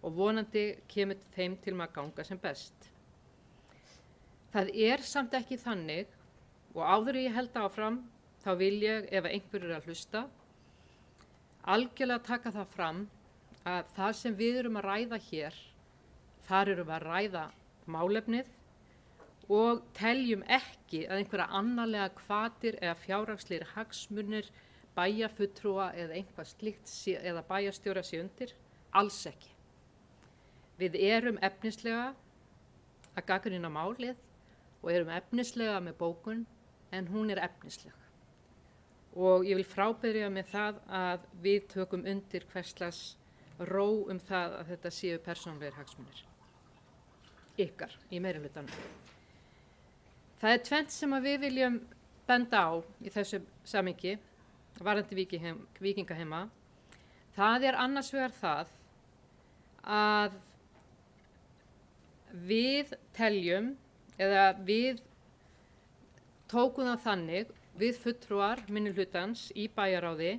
og vonandi kemur þeim til að ganga sem best. Það er samt ekki þannig, og áður en ég held áfram, þá vil ég, ef einhver er að hlusta, algjörlega taka það fram að það sem við erum að ræða hér, þar erum við að ræða málefnið og teljum ekki að einhverja annarlega hvatir eða fjárhagslegir hagsmunir bæjarfulltrúa eða eitthvað slíkt eða bæjarstjóra sé undir, alls ekki. Við erum efnislega að gagnrýna málið og erum efnislega með bókun, en hún er efnisleg. Og ég vil frábyrja með það að við tökum undir hverslas ró það að þetta séu persónulegir hagsmunir. Ykkar í meirihlutanum. Það er tvennt sem að við viljum benda á í þessu samhengi, varðandi Víkingaheima. Það er annars vegar það að við teljum, eða við tókum það þannig, við fulltrúar minnihlutans í bæjarráði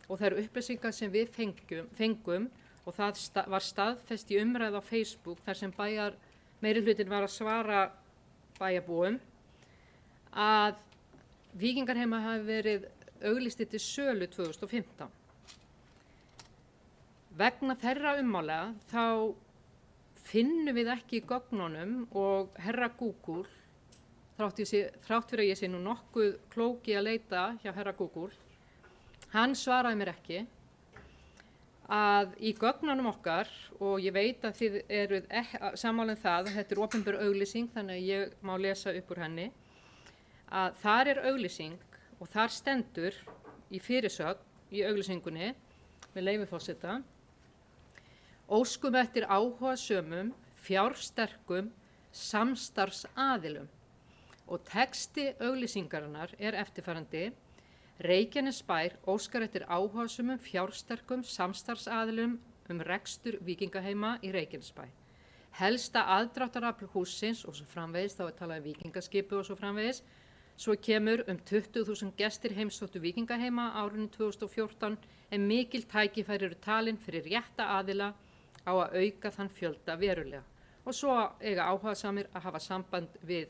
og þær upplýsingar sem við fengum og það var staðfest í umræðu á Facebook þar sem meirihlutin var að svara bæjarbúum að Víkingaheima hafi verið auglýst til sölu 2015. Vegna þeirra ummála þá finnum við ekki í gögnunum og herra Google, þrátt fyrir að ég sé nú nokkuð klóki að leita hjá herra Google, hann svaraði mér ekki að í gögnunum okkar, og ég veit að þið eruð sammála um það, þetta er opinber auglýsing þannig að ég má lesa upp úr henni, að þar er auglýsing og þar stendur í fyrirsögn í auglýsingunni með leyfi forseta: óskum eftir áhugasömum, fjársterkum samstarfsaðilum, og texti auglýsingarinnar er eftirfarandi: Reykjanesbær óskar eftir áhugasömum, fjársterkum samstarfsaðilum rekstur Víkingaheima í Reykjanesbæ. Helsta aðdráttarafl hússins og svo framvegis, þá er talað um víkingaskipi og svo framvegis. Svo kemur 20.000 gestir heimsóttu Víkingaheima árinu 2014 en mikil tækifæri eru talin fyrir rétta aðila á að auka þann fjölda verulega. Og svo eiga áhugasamir að hafa samband við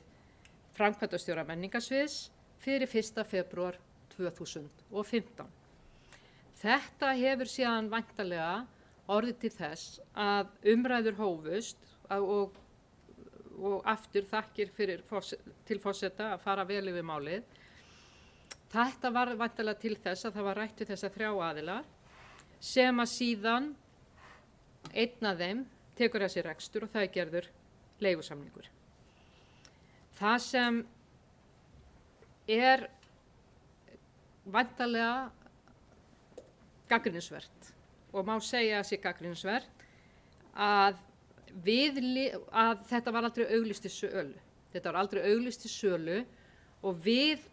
framkvæmdastjóra menningarsviðs fyrir 1. febrúar 2015. Þetta hefur síðan væntanlega orðið til þess að umræður hófust og aftur þakkir til forseta að fara vel yfir málið. Þetta var væntanlega til þess að það var rætt við þessa 3 aðila sem að síðan einn af þeim tekur þessi rekstur og það er gerður leigusamningur. Það sem er væntanlega gagnrýnisvert og má segja að sé gagnrýnisvert að þetta var aldrei auglýst til sölu. Þetta var aldrei auglýst til sölu og við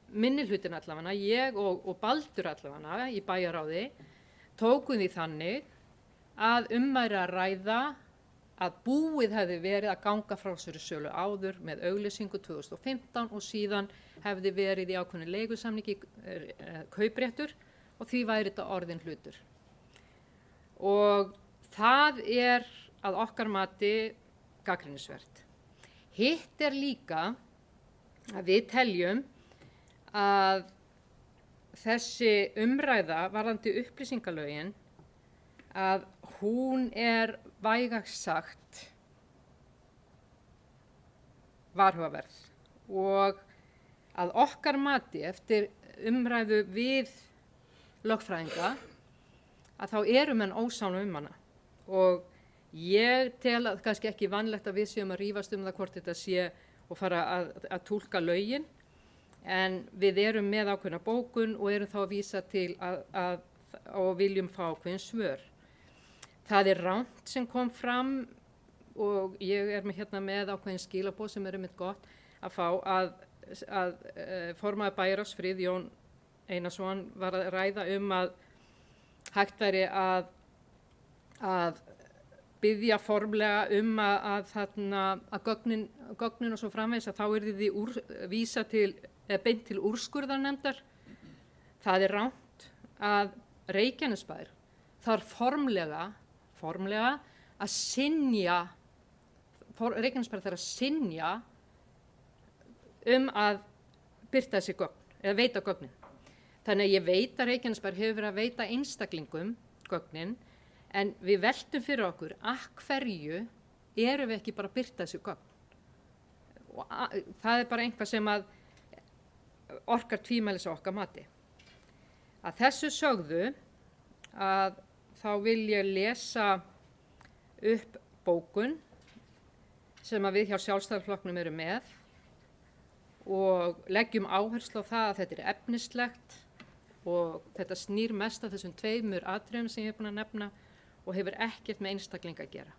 minnihlutin allavega, ég og Baldur allavega í bæjarráði, tókum því þannig að væri að ræða að búið hefði verið að ganga frá þessari sölu áður með auglýsingu 2015 og síðan hefði verið í ákveðnu leigusamningi kaupréttur og því væri þetta orðinn hlutur. Og það er að okkar mati gagnrýnisvert. Hitt er líka að við teljum að þessi umræða varðandi upplýsingalögin að hún er vægast sagt varhugaverð og að okkar mati eftir umræðu við lögfræðinga að þá eru menn ósána hana og ég tel að kannski ekki vanlegt að við séum að rífast það hvort þetta sé og fara að túlka lögin en við erum með ákveðna bókun og erum þá að vísa til og viljum fá ákveðin svör. Það er rangt sem kom fram og ég er með ákveðin skilaboð sem er einmitt gott að fá að formaður bæjarráðs Friðjón Einarsson var að ræða að hægt væri að biðja formlega að gögnin og svo framvegis að þá yrði því vísa beint til úrskurðarnefndar. Það er rangt að Reykjanesbær þarf formlega að synja, Reykjanesbær þarf að synja að birta þessi gögn, eða veita gögnin. Þannig að ég veit að Reykjanesbær hefur verið að veita einstaklingum gögnin, en við veltum fyrir okkur að hverju erum við ekki bara að birta þessi gögn. Og það bara einhvað sem að orkar tvímælis á okkar mati. Að þessu sögðu að þá vil ég lesa upp bókun sem að við hjá Sjálfstæðisflokknum erum með og leggjum áherslu á það að þetta er efnislegt og þetta snýr mest af þessum 2 atriðum sem ég er búin að nefna og hefur ekkert með einstaklinga að gera.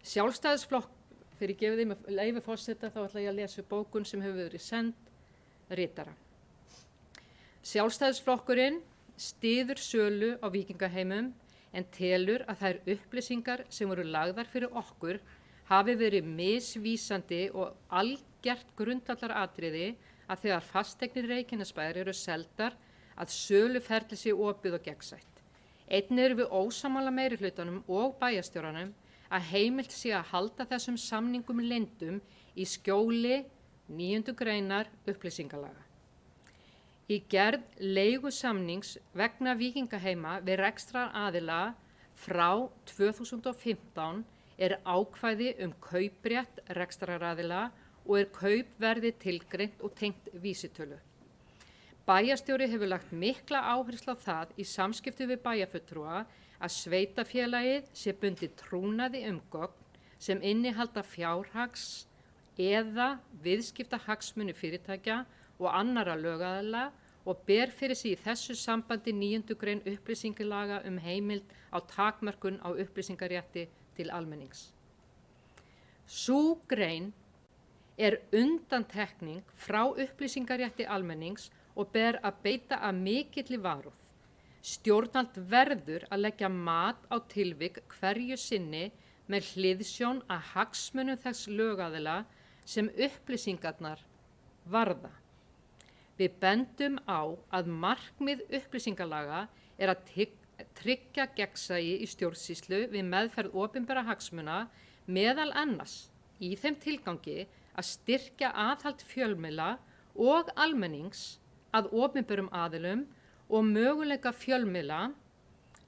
Sjálfstæðisflokk, fyrir gefið því með leyfi forseta, þá ætla ég að lesa bókun sem hefur verið send ritara. Sjálfstæðisflokkurinn styður sölu á Víkingaheimum en telur að þær upplýsingar sem voru lagðar fyrir okkur hafi verið misvísandi og algjört grundvallaratriði að þegar fasteignir Reykjanesbæjar eru seldar að söluferli sé opið og gegnsætt. Einnig erum við ósammála meirihlutanum og bæjarstjóranum að heimilt sé að halda þessum samningum leyndum í skjóli 9. greinar upplýsingalaga. Í gerð leigusamnings vegna Víkingaheima við rekstraraðila frá 2015 er ákvæði kauprétt rekstraraðila og er kaupverði tilgreint og tengt vísitölu. Bæjarstjóri hefur lagt mikla áherslu á það í samskipti við bæjarfulltrúa að sveitarfélagið sé bundið trúnaði gögn sem innihalda fjárhags eða viðskiptahagsmuni fyrirtækja og annarra lögaðila og ber fyrir sig í þessu sambandi 9. grein upplýsingalaga heimild á takmörkun á upplýsingarétti til almennings. Sú grein er undantekning frá upplýsingarétti almennings og ber að beita að mikilli varúð. Stjórnvald verður að leggja mat á tilvik hverju sinni með hliðsjón að hagsmunum þess lögaðila sem upplýsingarnar varða. Við bendum á að markmið upplýsingalaga er að tryggja gegnsæi í stjórnsýslu við meðferð opinberra hagsmuna meðal annars í þeim tilgangi að styrkja aðhald fjölmiðla og almennings að opinberum aðilum og möguleika fjölmiðla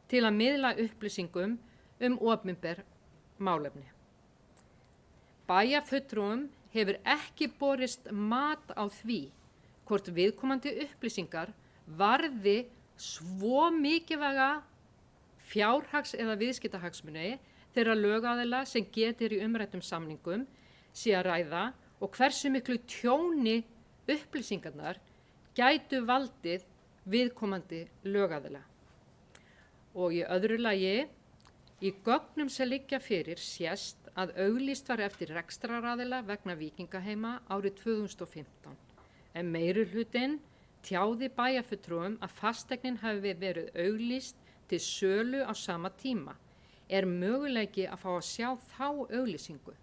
til að miðla upplýsingum opinber málefni. Bæjarfulltrúum hefur ekki borist mat á því hvort viðkomandi upplýsingar varði svo mikilvæga fjárhags- eða viðskiptahagsmuni þeirra lögaðila sem getur í umræddum samningum sé að ræða og hversu miklu tjóni upplýsingarnar gætu valdið viðkomandi lögaðila. Og í öðru lagi, í gögnum sem liggja fyrir sést að auglýst var eftir rekstraraðila vegna Víkingaheima árið 2015. En meirihlutinn tjáði bæjarfulltrúum að fasteignin hafi verið auglýst til sölu á sama tíma. Er möguleiki að fá að sjá þá auglýsingu?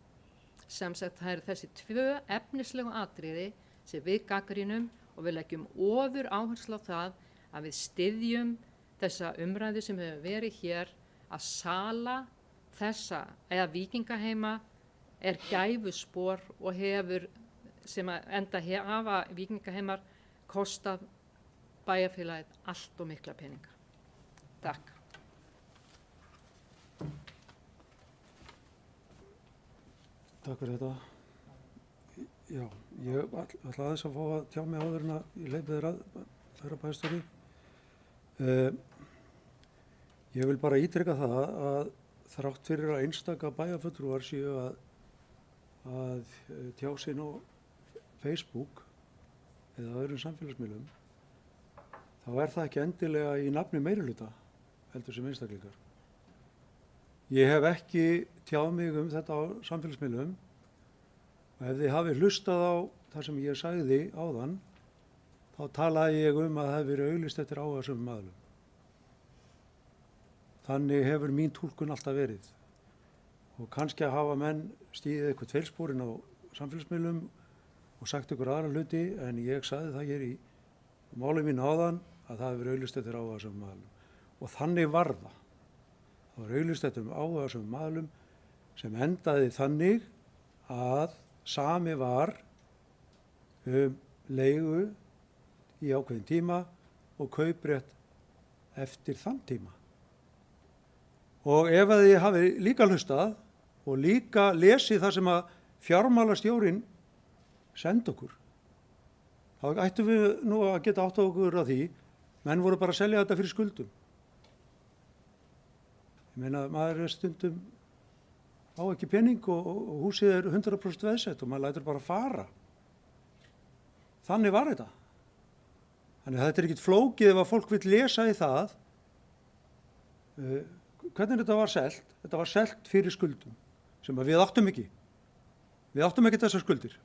Sem sagt það eru þessi 2 efnislegu atriði sem við gagnrýnum og við leggjum ofur áherslu á það að við styðjum þessa umræðu sem hefur verið hér að sala þessa eða Víkingaheima er gæfuspor og hefur sem að enda hafa Víkingaheimar kostað bæjarfélagið allt og mikla peninga. Takk. Takk fyrir þetta. Já, ég ætla aðeins að fá að tjá mig áður en að ég leipi þeirra bæjarstjóri. Ég vil bara ítreka það að þrátt fyrir að einstaka bæjarfulltrúar séu að tjá sig á Facebook eða öðrum samfélagsmiðlum, þá er það ekki endilega í nafni meirihluta, heldur sem einstaklingar. Ég hef ekki tjáð mig þetta á samfélagsmiðlum og ef þið hafi hlustað á það sem ég sagði áðan, þá talaði ég að það hefði verið auglýst eftir áhugasömum aðilum. Þannig hefur mín túlkun alltaf verið. Og kannski að hafa menn stíðið eitthvað feilsporin á samfélagsmiðlum og sagt ykkur aðra hluti, en ég sagði það hér í máli mínu áðan að það hefur verið auglýst eftir áhugasömum aðilum. Og þannig var það. Það var auglýst eftir áhugasömum aðilum sem endaði þannig að sami var leigu í ákveðin tíma og kauprétt eftir þann tíma. Og ef að þið hafi líka hlustað og líka lesið það sem að fjármálastjórinn sendi okkur, þá ættum við nú að geta átt okkur á því, menn voru bara að selja þetta fyrir skuldum. Ég meina, maður er stundum á ekki pening og húsið er 100% veðsett og maður lætur bara fara. Þannig var þetta. Þannig að þetta er ekkit flókið ef að fólk vill lesa í það hvernig þetta var selt. Þetta var selt fyrir skuldum sem að við áttum ekki. Við áttum ekki þessar skuldir.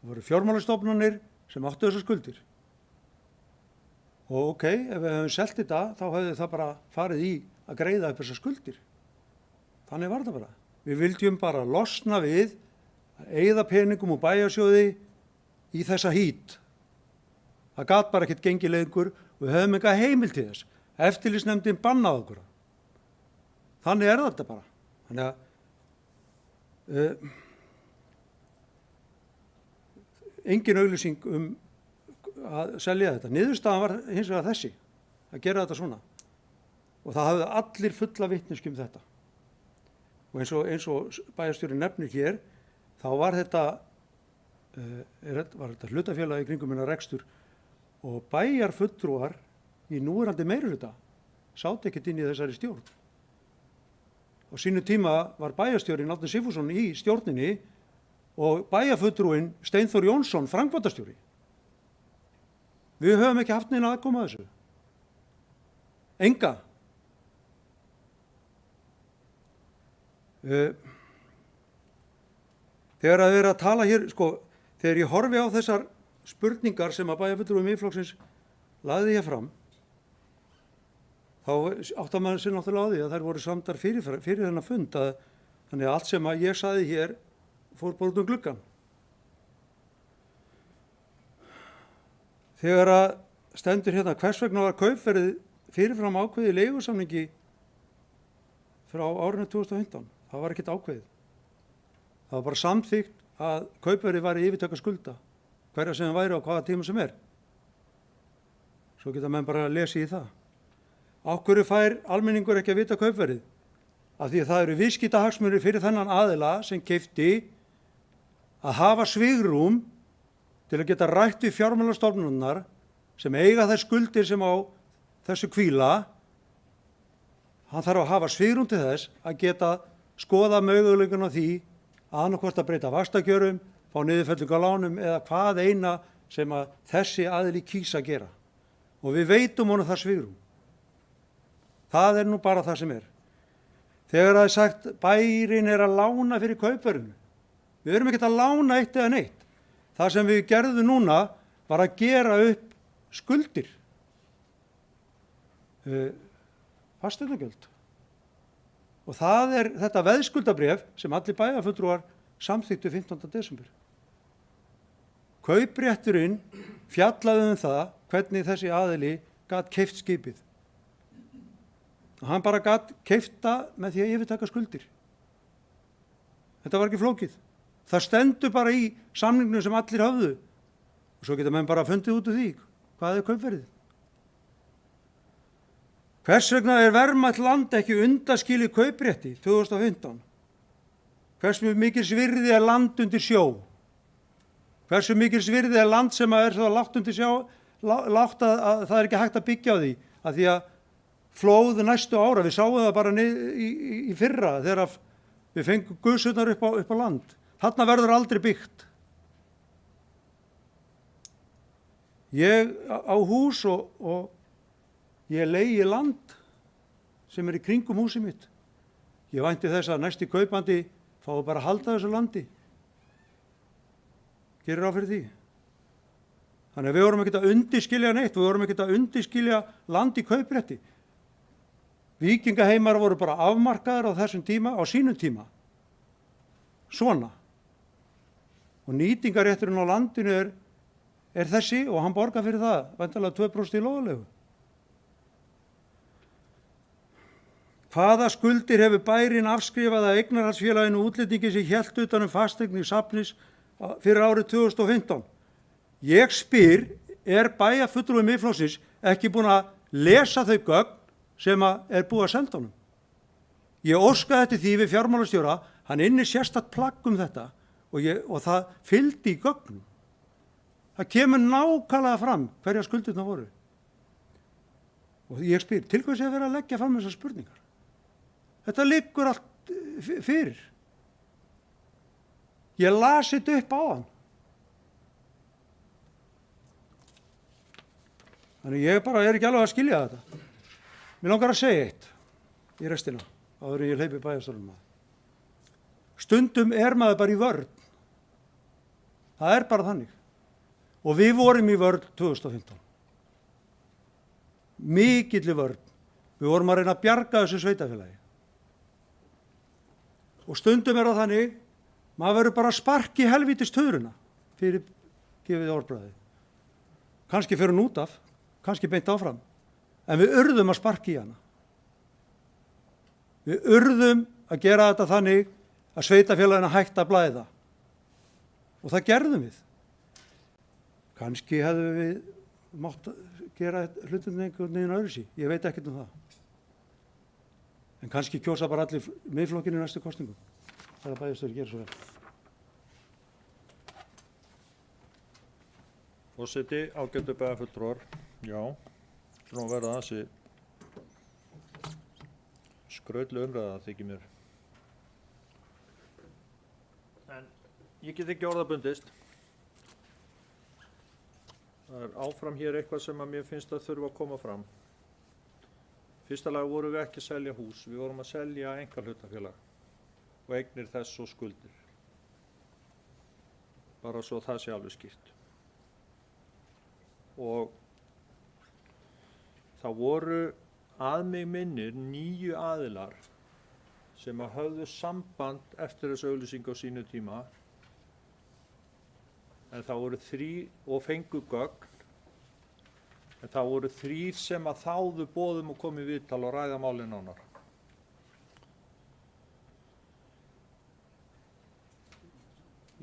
Það voru fjármálastofnanir sem áttu þessar skuldir. Og ok, ef við hefum selt þetta þá hefði það bara farið í að greiða upp þessar skuldir. Þannig var þetta bara. Við vildjum bara losna við að eyða peningum úr bæjarsjóði í þessa hít. Það gat bara ekkert gengið lengur og við höfum eitthvað heimil til þess. Eftirlitsnefndin bannaði okkur. Þannig er þetta bara. Þannig að engin auglýsing að selja þetta. Niðurstaðan var hins vegar þessi, að gera þetta svona. Og það hafði allir fulla vitneskju um þetta. Og eins og bæjarstjórinn nefnir hér, þá var þetta hlutafélag í kringum hennar rekstur og bæjarfulltrúar í núverandi meirihluta sátu ekkert inn í þessari stjórn. Á sínu tíma var bæjarstjórinn Árni Sigfússon í stjórninni og bæjarfulltrúinn Steinþór Jónsson framkvæmdastjóri. Við höfum ekki haft neina aðkoma að þessu. Enga. Þegar að vera að tala hér, þegar ég horfi á þessar spurningar sem að bæjarfulltrúi Miðflokksins lagði hér fram, þá áttar maður sér náttúrulega á því að þær voru samdar fyrir þennan fund, þannig að allt sem að ég sagði hér fór bara út um gluggann. Þegar að stendur hérna hvers vegna var kaupverðið fyrirfram ákveðið í leigusamningi frá árinu 2015, það var ekkert ákveðið. Það var bara samþykkt að kaupverðið var í yfirtaka skulda, hverja sem væri á hvaða tíma sem er. Svo geta menn bara að lesa í það. Á hverju fær almenningur ekki að vita kaupverðið? Af því að það eru viðskiptahagsmunir fyrir þennan aðila sem keypti að hafa svigrúm til að geta rætt við fjármálastofnunnar sem eiga þær skuldir sem á þessu hvíla. Hann þarf að hafa svigrúm til þess að geta skoða möguleikann á því að annarkvort að breyta vaxtakjörum, fá niðurfellingu á lánum eða hvað eina sem að þessi aðili kýs að gera. Og við veitum honum það svigrúm. Það er nú bara það sem er. Þegar það er sagt bærin er að lána fyrir kaupverðinu. Við erum ekkert að lána eitt eða neitt. Það sem við gerðum núna var að gera upp skuldir. Fasteignagjöld. Og það er þetta veðskuldabréf sem allir bæjarfulltrúar samþykktu 15. desember. Kauprétturinn fjallaði það hvernig þessi aðili gat keypt skipið. Og hann bara gat keypt það með því að yfirtaka skuldir. Þetta var ekki flókið. Það stendur bara í samningnum sem allir höfðu. Og svo geta menn bara fundið út úr því. Hvað er kaupverðið? Hvers vegna er verðmætt land ekki undanskilið kauprétti 2015? Hversu mikil virði er land undir sjó? Hversu mikil virði er land sem er svo lágt undir sjó, lágt að það er ekki hægt að byggja á því? Af því að flóð næstu ára, við sáum það bara í fyrra þegar við fengum gusurnar upp á land. Þarna verður aldrei byggt. Ég á hús og ég leigi land sem er í kringum húsið mitt. Ég vænti þess að næsti kaupandi fái bara að halda þessu landi. Gerir ráð fyrir því. Þannig að við vorum ekkert að undirskilja neitt, við vorum ekkert að undirskilja land í kauprétti. Víkingaheimar voru bara afmarkaðar á þessum tíma, á sínum tíma. Svona. Og nýtingarétturinn á landinu er þessi og hann borgar fyrir það, væntanlega 2% í lóðalegu. Hvaða skuldir hefur bærinn afskrifað að eignarhaldsfélaginu útlendingi sem hélt utan um fasteign í safnis fyrir árið 2015? Ég spyr, bæjarfulltrúi Miðflokksins ekki búin að lesa þau gögn sem er búið að senda honum? Ég óskaði eftir því við fjármálastjóra, hann inni sérstakt plagg þetta og það fylgdi í gögnum. Það kemur nákvæmlega fram hverja skuldirnar voru. Og ég spyr, til hvers er verið að leggja fram þessar spurningar? Þetta liggur allt fyrir. Ég las þetta upp á hann. Þannig ég bara ekki alveg að skilja þetta. Mér langar að segja eitt í restina, áður en ég hleypi bæjarstjórnum að. Stundum maður bara í vörn. Það bara þannig. Og við vorum í vörn 2015. Mikilli vörn. Við vorum að reyna að bjarga þessu sveitafélagi. Og stundum það þannig, maður verður bara að sparka í helvítist töðruna fyrir gefið orðbragðið. Kannski fyrir hún út af, kannski beint áfram. En við urðum að sparka í hana. Við urðum að gera þetta þannig að sveitafélagina hætti að blæða. Og það gerðum við. Kannski hefðum við mátt gera hlutum einhvern veginn öðru sí. Ég veit ekkert það. En kannski kjósa bara allir Miðflokkinn í næstu kosningum. Það bæjarstjóri gerir svo vel. Forseti, ágætu bæjarfulltrúar, já, svona verða þessi skrautleg umræða þykir mér. En ég get ekki orðabundist. Það áfram hér eitthvað sem að mér finnst að þurfa að koma fram. Fyrsta lagi vorum við ekki að selja hús, við vorum að selja einkahlutafélag og eignir þess og skuldir. Bara svo það sé alveg skýrt. Og það voru að mig minnir 9 aðilar sem að höfðu samband eftir þessu auglýsingu á sínu tíma, en það voru 3 og fengu gögn, en það voru 3 sem að þáðu boðum og komu í viðtal og ræða málin nánar.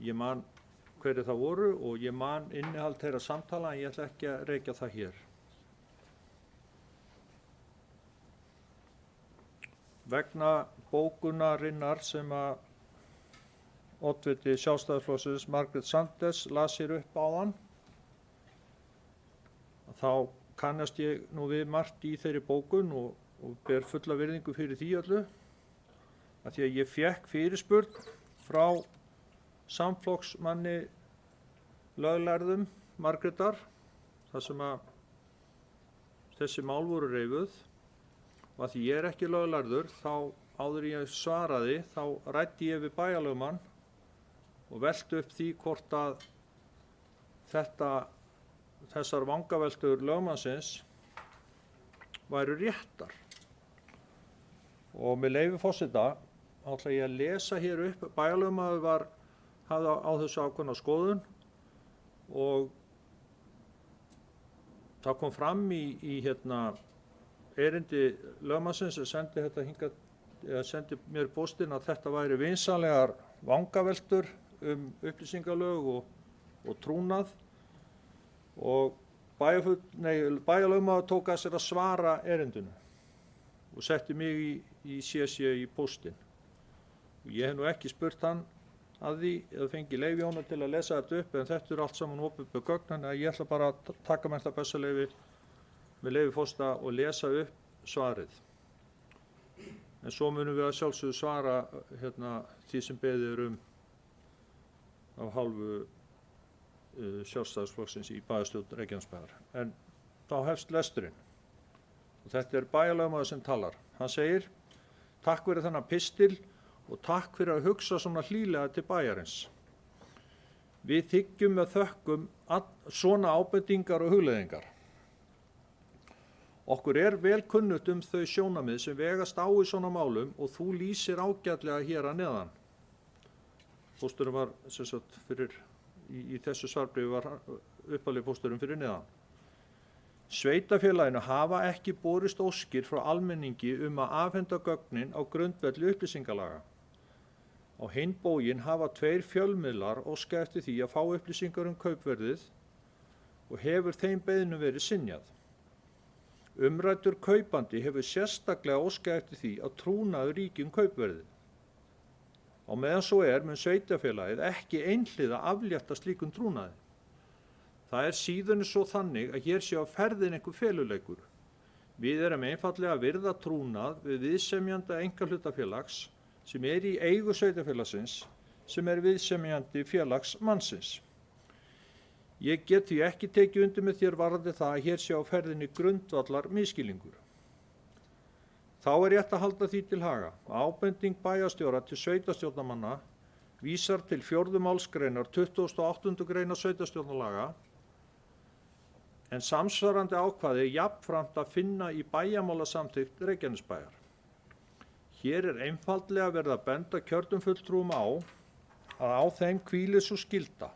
Ég man hverju það voru og ég man innihald þeirra samtala, en ég ætla ekki að rekja það hér. Vegna bókunarinnar sem að oddviti Sjálfstæðisflokksins Margrét Sanders las hér upp áðan, þá kannast ég nú við margt í þeirri bókun og ber fulla virðingu fyrir því öllu, af því að ég fékk fyrirspurn frá samflokksmanni löglærðum Margrétar, þar sem að þessi mál voru reifuð, og að því ég ekki löglærður, þá áður ég svaraði, þá ræddi ég við bæjarlögmann og velti upp því hvort að þessar vangaveltur lögmannsins væru réttar. Og með leyfi forseta ætla ég að lesa hér upp, bæjarlögmaður hafði á þessu ákveðna skoðun og það kom fram í erindi lögmannsins sem sendi mér póstinn að þetta væri vinsamlegar vangaveltur upplýsingalög og trúnað, og bæjarlögmaður tók að sér að svara erindinu og setti mig í CC í póstinn. Ég hef nú ekki spurt hann að því eða fengi leyfi honum til að lesa þetta upp, en þetta allt saman opinber gögn, þannig að ég ætla bara að taka mér það besta leyfi með leyfi forseta og lesa upp svarið. En svo munum við að sjálfsögðu svara því sem beðið af hálfu Sjálfstæðisflokksins í bæjarstjórn Reykjanesbæjar. En þá hefst lesturinn. Og þetta bæjarlögmaður sem talar. Hann segir: takk fyrir þennan pistil og takk fyrir að hugsa svona hlýlega til bæjarins. Við þiggjum með þökkum svona ábendingar og hugleiðingar. Okkur vel kunnugt þau sjónarmið sem vegast á í svona málum og þú lýsir ágætlega hér að neðan. Pósturinn var í þessu svarbréfi var upphaflegi pósturinn fyrir neðan. Sveitafélaginu hafa ekki borist óskir frá almenningi að afhenda gögnin á grundvelli upplýsingalaga. Á hinn bóginn hafa 2 fjölmiðlar óskað eftir því að fá upplýsingar kaupverðið og hefur þeim beiðnum verið synjað. Umræddur kaupandi hefur sérstaklega óskað eftir því að trúnaður ríki kaupverðið. Á meðan svo mun sveitarfélagið ekki einhliða aflétta slíkum trúnaði. Það síðunni svo þannig að hér sé á ferðin einhver feluleikur. Við erum einfallega að virða trúnað við viðsemjanda einkahlutafélags sem í eigu sveitarfélagsins sem viðsemjandi félagsmannsins. Ég get því ekki tekið undir með þér varðandi það að hér sé á ferðinni grundvallar misskilningur. Þá rétt að halda því til haga að ábending bæjarstjóra til sveitarstjórnarmanna vísar til 4. málsgreinar 28. greinar sveitarstjórnarlaga en samsvarandi ákvæði jafnframt að finna í bæjarmálasamþykkt Reykjanesbæjar. Hér einfaldlega verið að benda kjördum fulltrúum á að á þeim hvílir sú skylda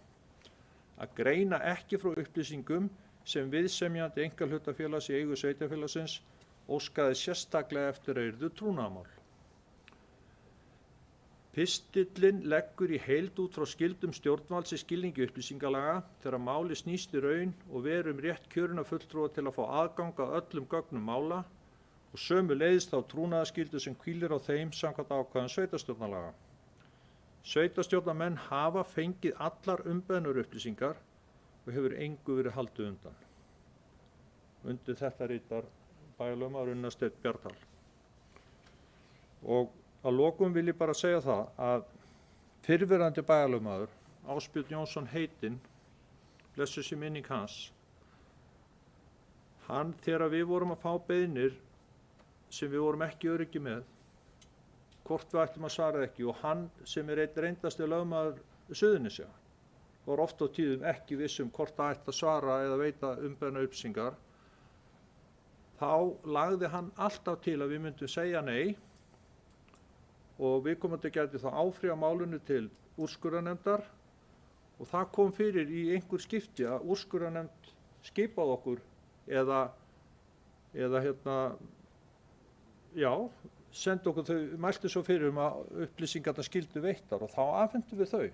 að greina ekki frá upplýsingum sem viðsemjandi einkahlutafélags í eigu sveitarfélagsins óskaði sérstaklega eftir yrðu trúnaðarmál. Pistillinn leggur í heild út frá skyldum stjórnvalds í skilningi upplýsingalaga þegar máli snýst í raun og veru rétt kjörinna fulltrúa til að fá aðgang að öllum gögnum mála og sömuleiðis þá trúnaðarskyldu sem hvílir á þeim samkvæmt ákvæðum sveitarstjórnarlaga. Sveitarstjórnarmenn hafa fengið allar umbeðnar upplýsingar og hefur engu verið haldið undan. Undir þetta ritar bæjarlögmaður Unnar Steinn Bjarnadal. Og að lokum vil ég bara segja það að fyrrverandi bæjarlögmaður Ásbjörn Jónsson heitinn, blessuð sé minning hans, hann þegar við vorum að fá beiðnir sem við vorum ekki öryggi með, hvort við ættum að svara ekki og hann sem einn reyndasti lögmaður Suðurnesja var oft á tíðum ekki viss hvort það ætti að svara eða veita umbeðnar upplýsingar, þá lagði hann alltaf til að við myndum segja nei og viðkomandi gæti þá áfrýja málinu til úrskurðarnefndar og það kom fyrir í einhver skipti að úrskurðarnefnd skipaði okkur eða sendi okkur þau, mælti svo fyrir að upplýsingarna skyldu veittar og þá afhentum við þau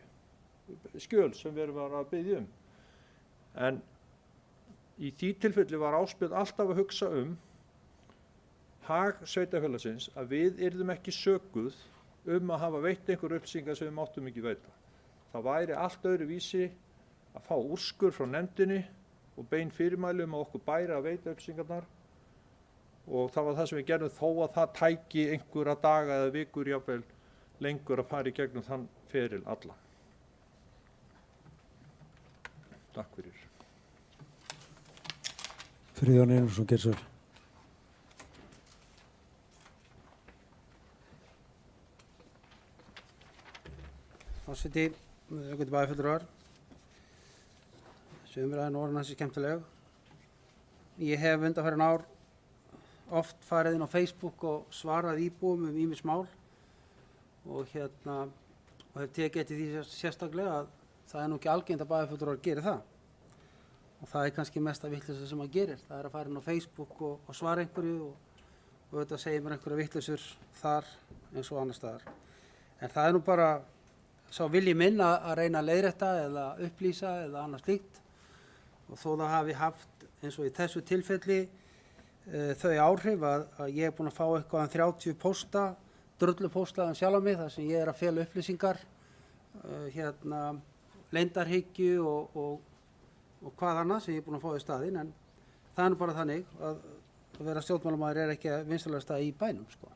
skjöl sem við erum að biðja En í því tilfelli var Ásbjörn alltaf að hugsa hag sveitarfélagsins að við yrðum ekki sökuð að hafa veitt einhver upplýsingar sem við máttum ekki veita. Það væri allt öðruvísi að fá úrskurð frá nefndinni og bein fyrirmæli að okkur bæri að veita upplýsingarnar og það var það sem við gerðum þó að það tæki einhverja daga eða vikur jafnvel lengur að fara í gegnum þann feril alla. Takk fyrir. Friðjón Einarsson Geirsar. Forseti, auðvitað bæjarfulltrúar. Þessi umræðan orðin hans skemmtileg. Ég hef undanfarin ár oft farið inn á Facebook og svarað íbúum ýmis mál og hef tekið eftir því sérstaklega að það er nú ekki algengt að bæjarfulltrúar geri það. Og það er kannski mesta vitleysa sem maður gerir. Það er að fara inn á Facebook og svara einhverju og þetta segir mér einhverja vitleysur þar eins og annar staðar. En það er nú bara sá vilji minn að reyna að leiðrétta eða upplýsa eða annað slíkt og þó það hafi haft eins og í þessu tilfelli þau áhrif að ég búinn að fá eitthvað 30 pósta, drullupósta sjálf á mig þar sem ég að fela upplýsingar, leyndarhyggju og hvað annað sem ég búinn að fá í staðinn en það er nú bara þannig að vera stjórnmálamaður ekki að vinsælasta í bænum sko.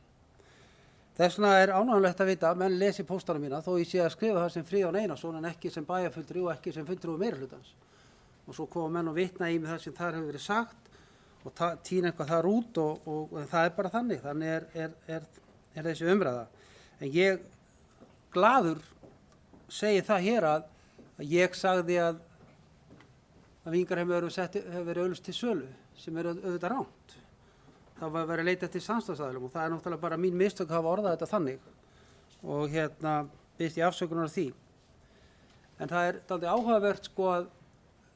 Þess vegna er ánægjulegt að vita að menn lesi póstana mína þó ég sé að skrifa það sem Friðjón Einarsson en ekki sem bæjarfulltrúi og ekki sem fulltrúi meirihlutans. Og svo koma menn og vitna í mig það sem þar hefur verið sagt og týna eitthvað þar út og það er bara þannig er þessi umræða. En ég glaður segi það hér að ég sagði að Vingarheimur hefur verið auglýst til sölu sem auðvitað rangt. Það var verið að leita eftir samstarfsaðilum og það er náttúrulega bara mín mistök að hafa orðað þetta þannig og biðst ég afsökunar á því. En það er dálítið áhugavert sko að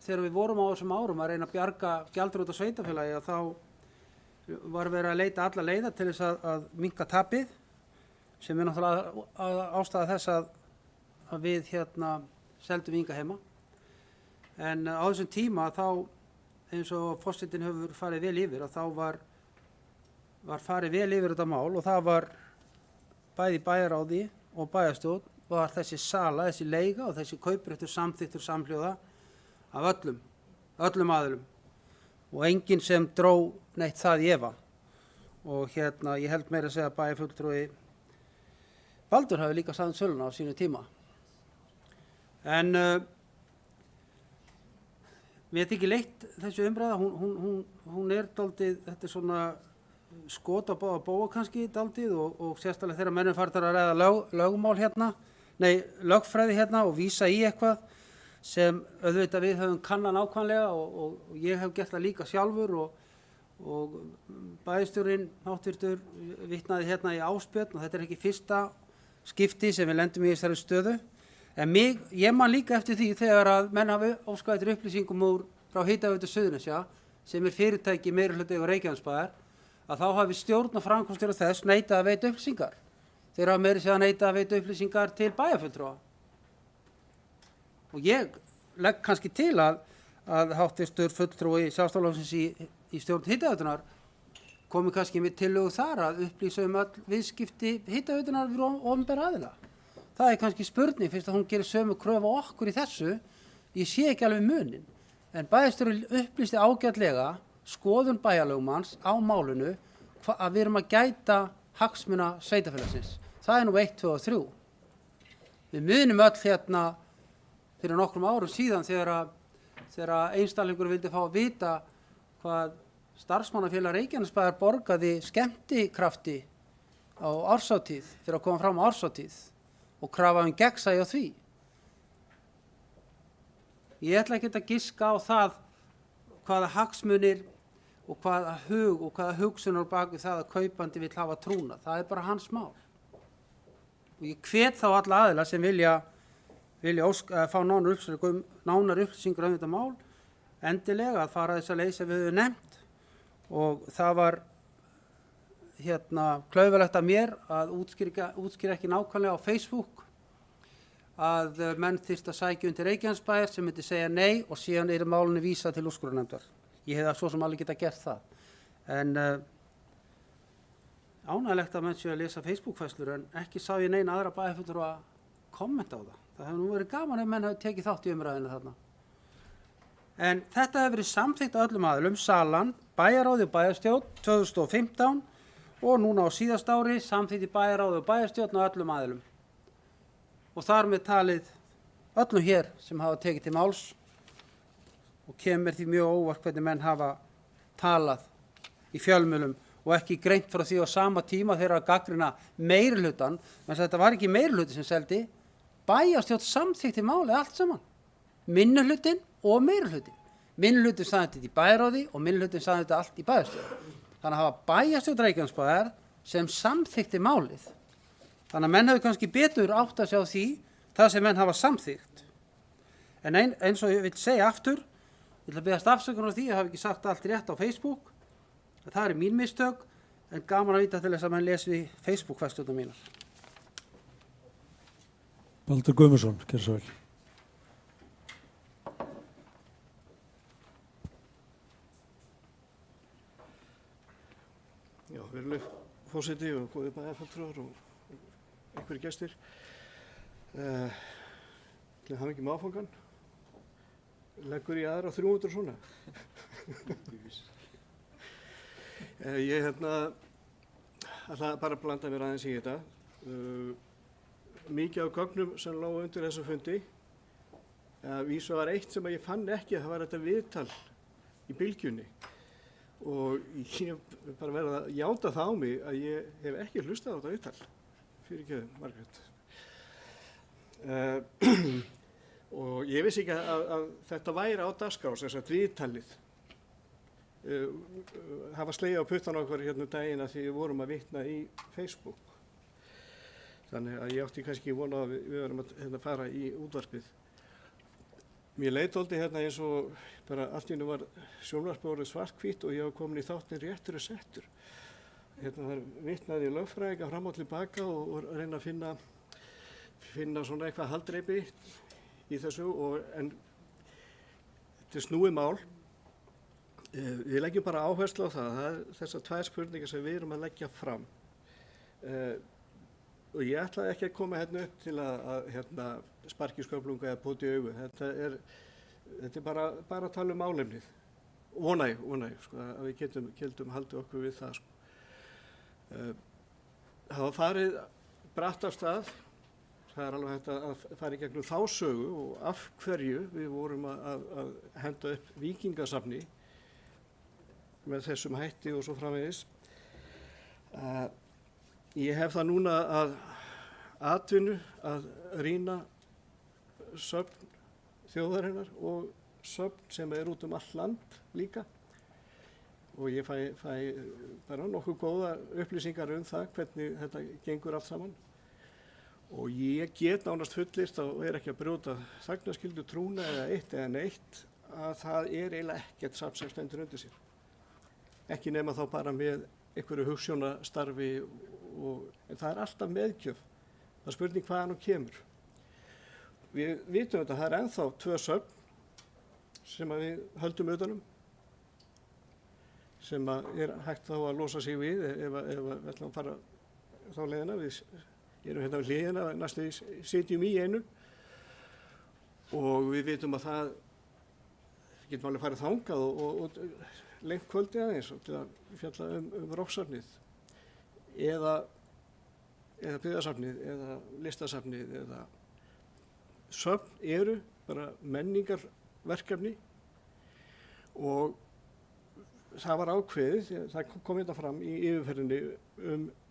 þegar við vorum á þessum árum að reyna að bjarga gjaldþrota sveitarfélagi að þá var verið að leita alla leiða til þess að minnka tapið sem er náttúrulega ástæða þess að við seldum Vingaheima. En á þessum tíma þá eins og forsetinn hefur farið vel yfir, að þá var farið vel yfir þetta mál og það var bæði bæjaráði og bæjarstjórn var þessi sala, þessi leiga og þessi kaupréttur samþykktur samhljóða af öllum aðilum og enginn sem dró neitt það í efa. Og ég held meira að segja að bæjarfulltrúi Baldur hafi líka staðið söluna á sínu tíma. En mér þykir leitt þessu umræða, hún dálítið, þetta er svona skot á bóa kannski dálítið og sérstaklega þegar mennum farið að ræða lögfræði og vísa í eitthvað sem auðvitað við höfum kannað nákvæmlega og ég hef gert það líka sjálfur og bæjarstjórinn háttvirtur vitnaði í áspjöld og þetta er ekki fyrsta skipti sem við lendum í þessari stöðu. En ég man líka eftir því þegar að menn hafi óskað eftir upplýsingum frá Hitaveitu Suðurnesja sem er fyrirtæki meirihluta yfir Reykjanesbæjar að þá hafi stjórn og framkvæmdastjóri þess neitað að veita upplýsingar. Þeir hafa meira segja neitað að veita upplýsingar til bæjarfulltrúa. Og ég legg kannski til að háttvirtur fulltrúi Sjálfstæðisflokksins í stjórn Hitaveitunar komi kannski með tillögu þar að upplýsa öll viðskipti Hitaveitunar við opinbera aðila. Það er kannski spurning fyrst að hún gerir sömu kröfu á okkur í þessu. Ég sé ekki alveg munin. En bæjarstjóri upplýsti ágætlega skoðun bæjarlögmanns á málinu að við erum að gæta hagsmuna sveitarfélagsins. Það er nú 1, 2 og 3. Við munum öll fyrir nokkrum árum síðan þegar einstaklingur vildi fá að vita hvað starfsmannafélag Reykjanesbæjar borgaði skemmtikrafti á árshátíð fyrir að koma fram á árshátíð og krafa gegnsæi á því. Ég ætla ekki að giska á það hvaða hagsmunir og hvaða hug og hvaða hugsunar bak við það að kaupandi vill hafa trúnað. Það er bara hans mál. Og ég hvet þá alla aðila sem vilja fá nánar upplýsingar um þetta mál endilega að fara þessa leið sem við höfum nefnt og það var klaufalegt af mér að útskýra ekki nákvæmlega á Facebook að menn þyrftu að sækja undir Reykjanesbæjar sem myndi segja nei og síðan málinu vísað til úrskurðarnefndar. Ég hef svo sem alveg geta gert það. En ánægilegt að menn séu að lesa Facebook-fæslur en ekki sá ég neina aðra bæjarfulltrúa að kommenta á það. Það hefur nú verið gaman ef menn hafi tekið þátt í umræðinu þarna. En þetta hefur verið samþykkt af öllum aðilum, salan, bæjarráði og bæjarstjórn 2015 og núna á síðast ári samþykkt í bæjarráði og bæjarstjórn af öllum aðilum. Og þar með talið öllum hér sem hafa tekið til máls og kemur því mjög óvart hvernig menn hafa talað í fjölmiðlum og ekki greint frá því á sama tíma þegar að gagnrýna meirihlutann, menn þetta var ekki meirihluti sem seldi, bæjarstjórn samþykkti málið allt saman, minnihlutin og meirihlutin. Minnihlutin sagði þetta í bæjarráði og minnihlutin sagði þetta allt í bæjarstjórn. Þannig að hafa bæjarstjórn Reykjanesbæjar sem samþykkti málið. Þannig að menn hefur kannski betur átt að sjá því það sem menn hafa samþykkt. En eins og ég vil segja aftur, ég ætla að biðjast afsökunar á því, ég hafi ekki sagt allt rétt á Facebook. Það er mín mistök, en gaman að vita til þess að menn lesi Facebook-fæslurnar mínar. Baldur Guðmundsson, gerðu svo vel. Já, virðuleg forseti og góðir bæjarfulltrúar og einhverjir gestir. Til hafa ekki með áfangan. Leggur ég aðra 300 svona. Ég ætla bara að blanda mér aðeins í þetta. Mikið af gögnum sem lágu undir þessu fundi. Vísu var eitt sem ég fann ekki að það var þetta viðtal í Bylgjunni. Og ég bara verið að játa það á mig að ég hef ekki hlustað á þetta viðtal. Fyrirgefðu, Margrét. Og ég vissi ekki að þetta væri á dagskrá, sem sagt viðtalið. Hafa slegið á puttan okkur hérna daginn að því við vorum að vitna í Facebook. Þannig að ég átti kannski vona að við verum að fara í útvarpið. Mér leit dálítið hérna eins og bara allt í einu var sjónvarpið svarthvítt og ég var komin í þáttinn réttur og settur. Hérna þar vitnaði lögfræðinga fram og tilbaka og reyna að finna svona eitthvað haldreipi í þessu en þetta er snúið mál Við leggjum bara áherslu á það er þessar 2 spurningar sem við erum að leggja fram. Og ég ætla ekki að koma hérna upp til að sparki sköflunga eða poti augu. Þetta er bara að tala um málefnið. Vona ég sko, að við getum haldið okkur við það. Sko. Það var farið bratt af stað. Það er alveg hægt að fara í gegnum þá sögu og af hverju við vorum að henda upp Víkingasafni með þessum hætti og svo framvegis. Ég hef það núna að atvinnu að rýna söfn þjóðarinnar og söfn sem út allt land líka. Og ég fæ bara nokkuð góða upplýsingar það hvernig þetta gengur allt saman. Og ég get nánast fullyrt og ekki að brjóta þagnarskyldu trúna eða eitt eða neitt að það eiginlega ekkert safn sem stendur undir sér. Ekki nema þá bara með einhverju hugsjónastarfi en það alltaf meðgjöf. Það er spurning hvaðan hún kemur. Við vitum þetta, það ennþá 2 söfn sem við höldum utanum sem hægt þá að losa sig við ef við ætlum að fara þá leiðina. Við erum hérna við hliðina, næstu sitjum í einu og við vitum að það getum alveg farið þangað og lengt kvöldi aðeins til að fjalla Rokkssafnið eða byggðasafnið eða listasafnið eða söfn eru bara menningarverkefni og það var ákveðið, það kom þetta fram í yfirferðinni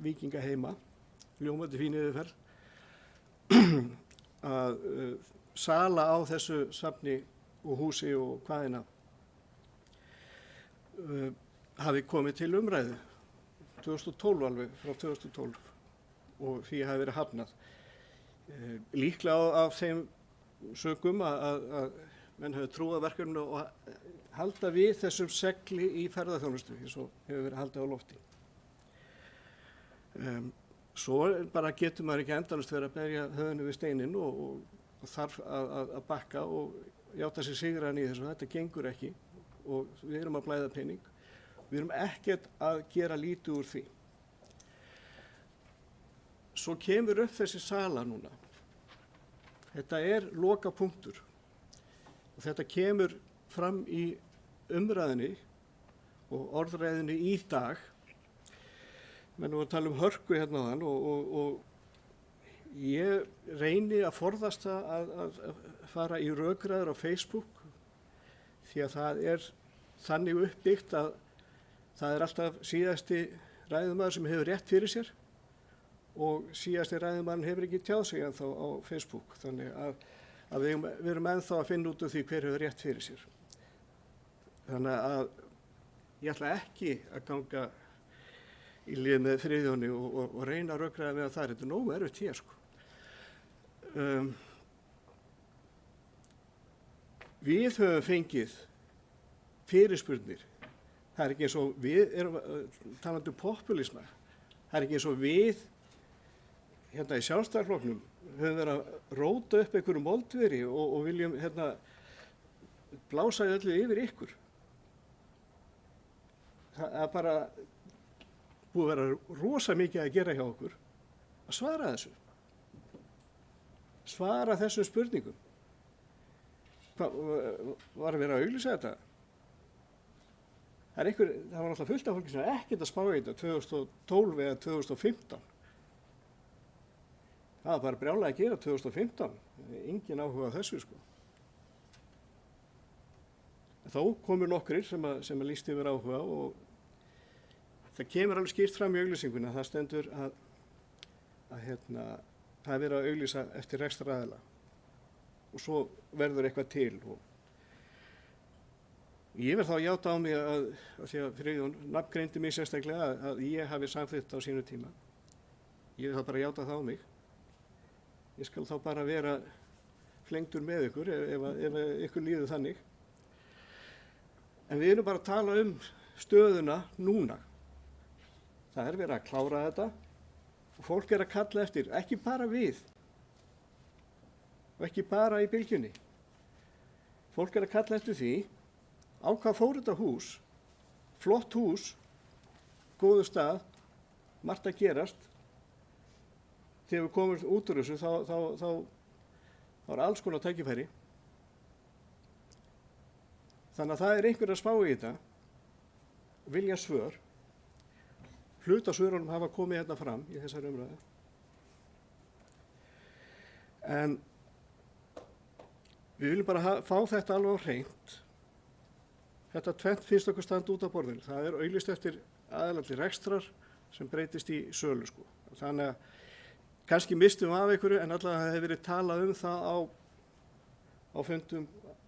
Víkingaheima, ljómandi fín yfirferð, að sala á þessu safni og húsi og hvaðina hafi komið til umræðu 2012 alveg, frá 2012 og því hafi verið hafnað. Líklega af þeim sökum að menn hafi trúað verkefninu og halda við þessum segli í ferðaþjónustu eins og hefur verið haldið á lofti. Svo bara getur maður ekki endalaust verið að berja höfðinu við steininn og þarf að bakka og játa sig sigraðan í þessu. Þetta gengur ekki og við erum að blæða pening. Við erum ekkert að gera lítið úr því. Svo kemur upp þessi sala núna. Þetta lokapunktur og þetta kemur fram í umræðinni og orðræðinni í dag. Menn voru að tala um hörku hérna áðan og ég reyni að forðast að fara í rökræður á Facebook því að það þannig uppbyggt að það alltaf síðasti ræðumaður sem hefur rétt fyrir sér og síðasti ræðumaður hefur ekki tjáð sig ennþá á Facebook. Þannig að við erum ennþá að finna út af því hver hefur rétt fyrir sér. Þannig að ég ætla ekki að ganga í lið með Friðjóni og reyna að rökræða með það. Þetta nógu erfitt hér sko. Við höfum fengið fyrirspurnir. Það ekki eins og við erum talandi um populisma. Það ekki eins og við hérna í Sjálfstæðisflokknum höfum verið að róta upp einhverju moldveri og viljum blása öllu yfir ykkur. Það er bara búið að vera rosa mikið að gera hjá okkur að svara þessu. Svara þessum spurningum. Var að vera að auglýsa þetta? Það var náttúrulega fullt af fólki sem ekkert að spá í þetta 2012 eða 2015. Það var bara brjálæði að gera 2015. Engin áhuga á þessu sko. Þó komu nokkrir sem að lýst yfir áhuga og það kemur alveg skýrt fram í auglýsingunni að það stendur að það er verið að auglýsa eftir rekstraraðila og svo verður eitthvað til. Ég verð þá að játa á mig að því að Friðjón nafngreindi mig sérstaklega að ég hafi samþykkt á sínu tíma. Ég verð þá bara að játa það á mig. Ég skal þá bara vera flengdur með ykkur ef ykkur líður þannig. En við erum bara að tala um stöðuna núna. Það er verið að klára þetta og fólk að kalla eftir, ekki bara við og ekki bara í Bylgjunni. Fólk að kalla eftir því á hvað fór þetta hús flott hús, góðu stað, margt að gerast. Þegar við komum út úr þessu þá er alls konar tækifæri. Þannig að það er einhver að spá í þetta, vilja svör. Hluta svörunum hafa komið hérna fram í þessari umræðu. En við viljum bara fá þetta alveg á hreint. Þetta tvennt finnst okkur standa út af borðinu. Það er auglýst eftir aðalandi rekstrar sem breytist í sölu, sko. Þannig að kannski mistum við af einhverju, en allavega hefur verið talað um það á fundum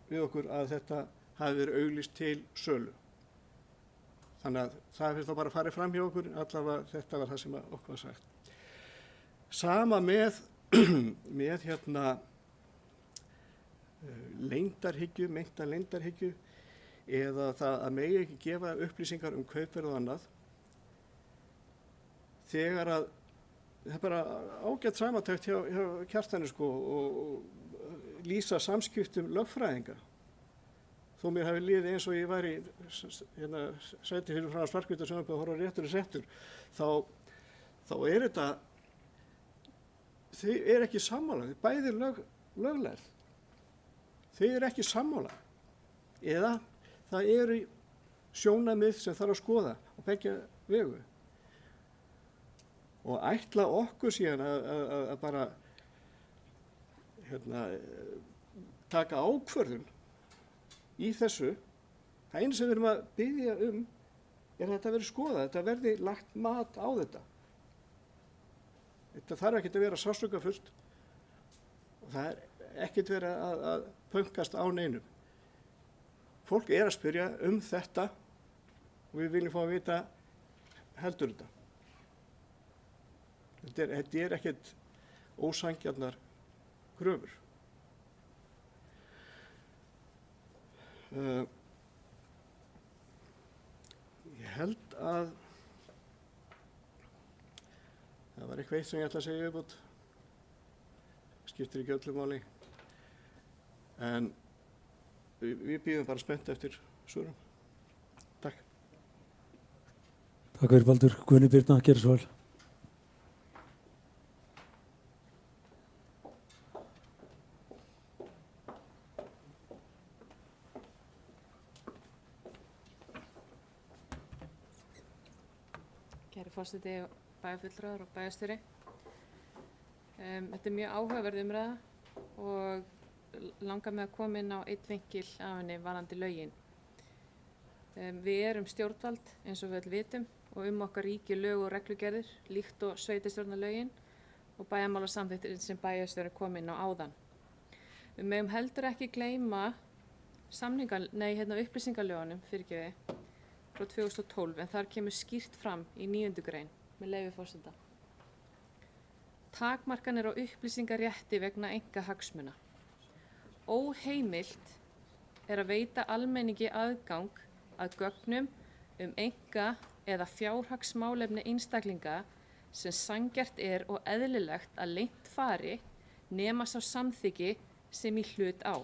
við okkur að þetta hafi verið auglýst til sölu. Þannig að það finnst þá bara að fara fram hjá okkur, allavega þetta var það sem okkur var sagt. Sama með leyndarhyggju, meinta leyndarhyggju, eða það að megi ekki gefa upplýsingar kaupverð og annað. Þegar að, það er bara ágætt samantekt hjá Kjartani, sko, og lýsa samskiptum lögfræðinga. Þó mér hafi liðið eins og ég væri sæti fyrir frá Svartkvíta sem að horfa réttur og settur, þá er þetta, þau er ekki sammála, bæði löglærð. Þau er ekki sammála. Eða það eru sjónarmið sem þarf að skoða og beggja vegu. Og ætla okkur síðan að bara taka ákvörðun í þessu. Það einu sem við erum að biðja er að þetta verði skoðað, þetta verði lagt mat á þetta. Þetta þarf ekkert að vera sársaukafullt og það er ekkert verið að pönkast á neinum. Fólk er að spyrja þetta og við viljum fá að vita heldur þetta. Þetta er ekkert ósangjarnar kröfur. Ég held að það var eitthvað eitt sem ég ætla að segja upp átt. Skiptir ekki öllu máli. En við bíðum bara spennt eftir svörum. Takk. Takk fyrir Baldur. Guðni Birna, gerðu svo vel. Kæri forseti og bæjarfulltrúar og bæjarstjóri. Þetta er mjög áhugaverð umræða og langar mig að koma inn á einn vinkil af henni varðandi lögin. Við erum stjórnvald eins og við öll vitum og okkar ríki lög og reglugerðir líkt og sveitarstjórnarlögin og bæjarmálasamþykktir sem bæjarstjóri kom inn á áðan. Við megum heldur ekki gleyma upplýsingalögunum frá 2012, en þar kemur skýrt fram í 9. grein með leyfi forseta. Takmarkanir á upplýsingarétti vegna einkahagsmuna. Óheimilt er að veita almenningi aðgang að gögnum einka- eða fjárhagsmálefni einstaklinga sem sanngjarnt er og eðlilegt að leynt fari nema sá samþykki sem í hlut á.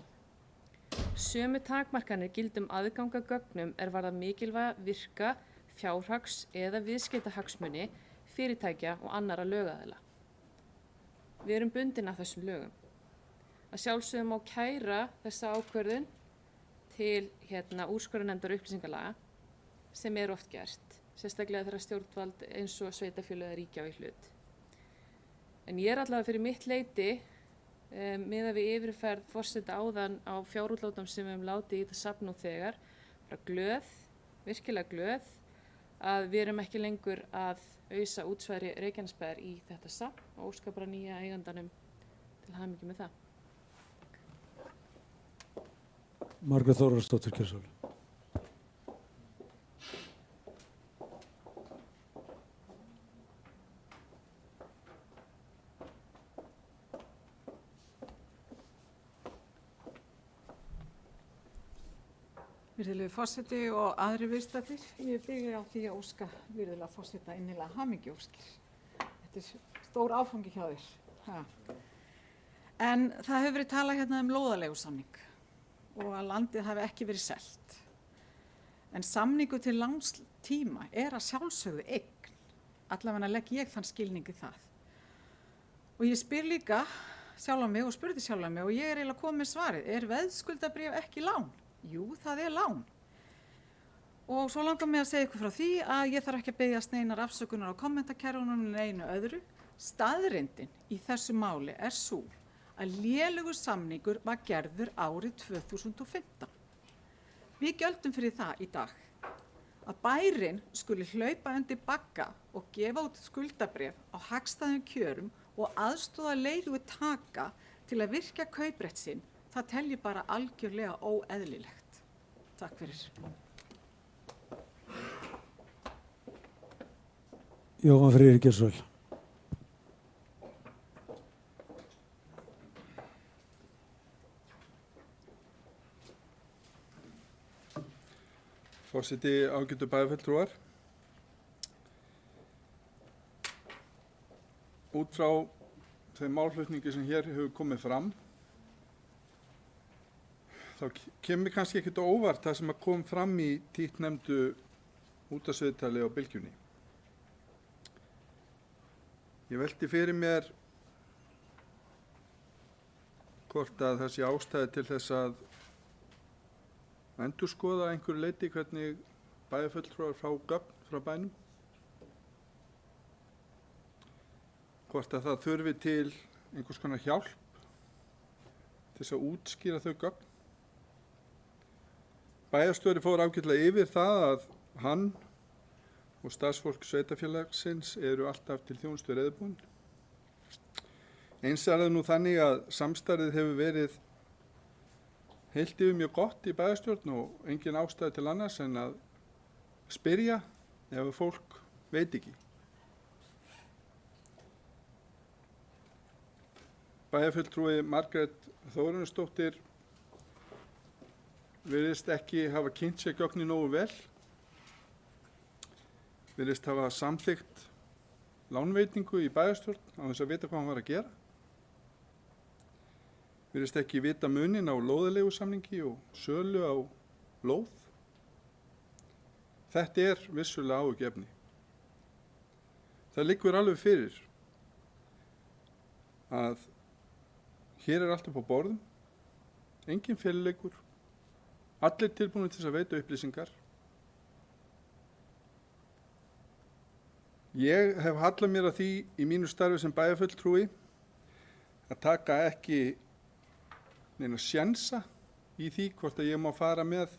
Sömu takmarkanir gilda aðgang að gögnum varða mikilvæga virka, fjárhags- eða viðskiptahagsmuni fyrirtækja og annarra lögaðila. Við erum bundin af þessum lögum. Að sjálfsögðu má kæra þessa ákvörðun til úrskurðarnefndar upplýsingalaga sem oft gert, sérstaklega þegar stjórnvald eins og sveitarfélög eða ríki á í hlut. En ég allavega fyrir mitt leyti miðað við yfirferð forseta áðan á fjárútlátum sem við höfum látið í þetta safn nú þegar, bara glöð, virkilega glöð, að við erum ekki lengur að ausa útsværi Reykjanesbæjar í þetta safn og óska bara nýja eigandanum til hamingju með það. Margrét Þórarinsdóttir, gerðu svo vel. Virðulegur forseti og aðrir viðstaddir, ég byrja á því að óska virðulega forseta innilega hamingjuóskir. Þetta er stór áfangi hjá þér. En það hefur verið talað hérna lóðaleigusamning og að landið hafi ekki verið selt. En samningu til langs tíma að sjálfsögðu eign. Allavega legg ég þann skilningi það. Og ég spyr líka sjálfa mig og spurði sjálfa mig og ég eiginlega komið með svarið. Veðskuldabréf ekki lán? Jú, það lán. Og svo langar mig að segja ykkur frá því að ég þarf ekki að biðjast neinar afsökunar á kommentakerfunum neinu öðru. Staðreyndin í þessu máli sú að lélegur samningur var gerður árið 2015. Við gjöldum fyrir það í dag að bærinn skuli hlaupa undir bagga og gefa út skuldabréf á hagstæðum kjörum og aðstoða leigutaka til að virkja kauprétt sinn, það telji bara algjörlega óeðlilegt. Takk fyrir. Jóhann Friðrik Geirsson. Forseti, ágætu bæjarfulltrúar. Út frá þeim málflutningi sem hér hefur komið fram, þá kemur kannski ekkert á óvart það sem kom fram í títtnefndu útvarpsviðtali á Bylgjunni. Ég velti fyrir mér hvort að það sé ástæði til þess að endurskoða einhverju leyti hvernig bæjarfulltrúar fá gögn frá bænum. Hvort að það þurfi til einhvers konar hjálp til þess að útskýra þau gögn. Bæjarstjóri fór ágætlega yfir það að hann og starfsfólk sveitarfélagsins eru alltaf til þjónustu reiðubúin. Eins það nú þannig að samstarfið hefur verið heilt yfir mjög gott í bæjarstjórn og engin ástæði til annars en að spyrja ef fólk veit ekki. Bæjarfulltrúi Margrét Þórunsdóttir virðist ekki hafa kynnt sér gögnin nógu vel, virðist hafa samþykkt lánveitingu í bæjarstjórn á þess að vita hvað hann var að gera, virðist ekki vita munin á lóðaleigusamningi og sölu á lóð. Þetta vissulega áhyggjuefni. Það liggur alveg fyrir að hér allt upp á borðum, engin feluleikur, allir tilbúinir til þess að veita upplýsingar. Ég hef hallað mér að því í mínu starfi sem bæjarfulltrúi að taka ekki neina sjensa í því hvort að ég má fara með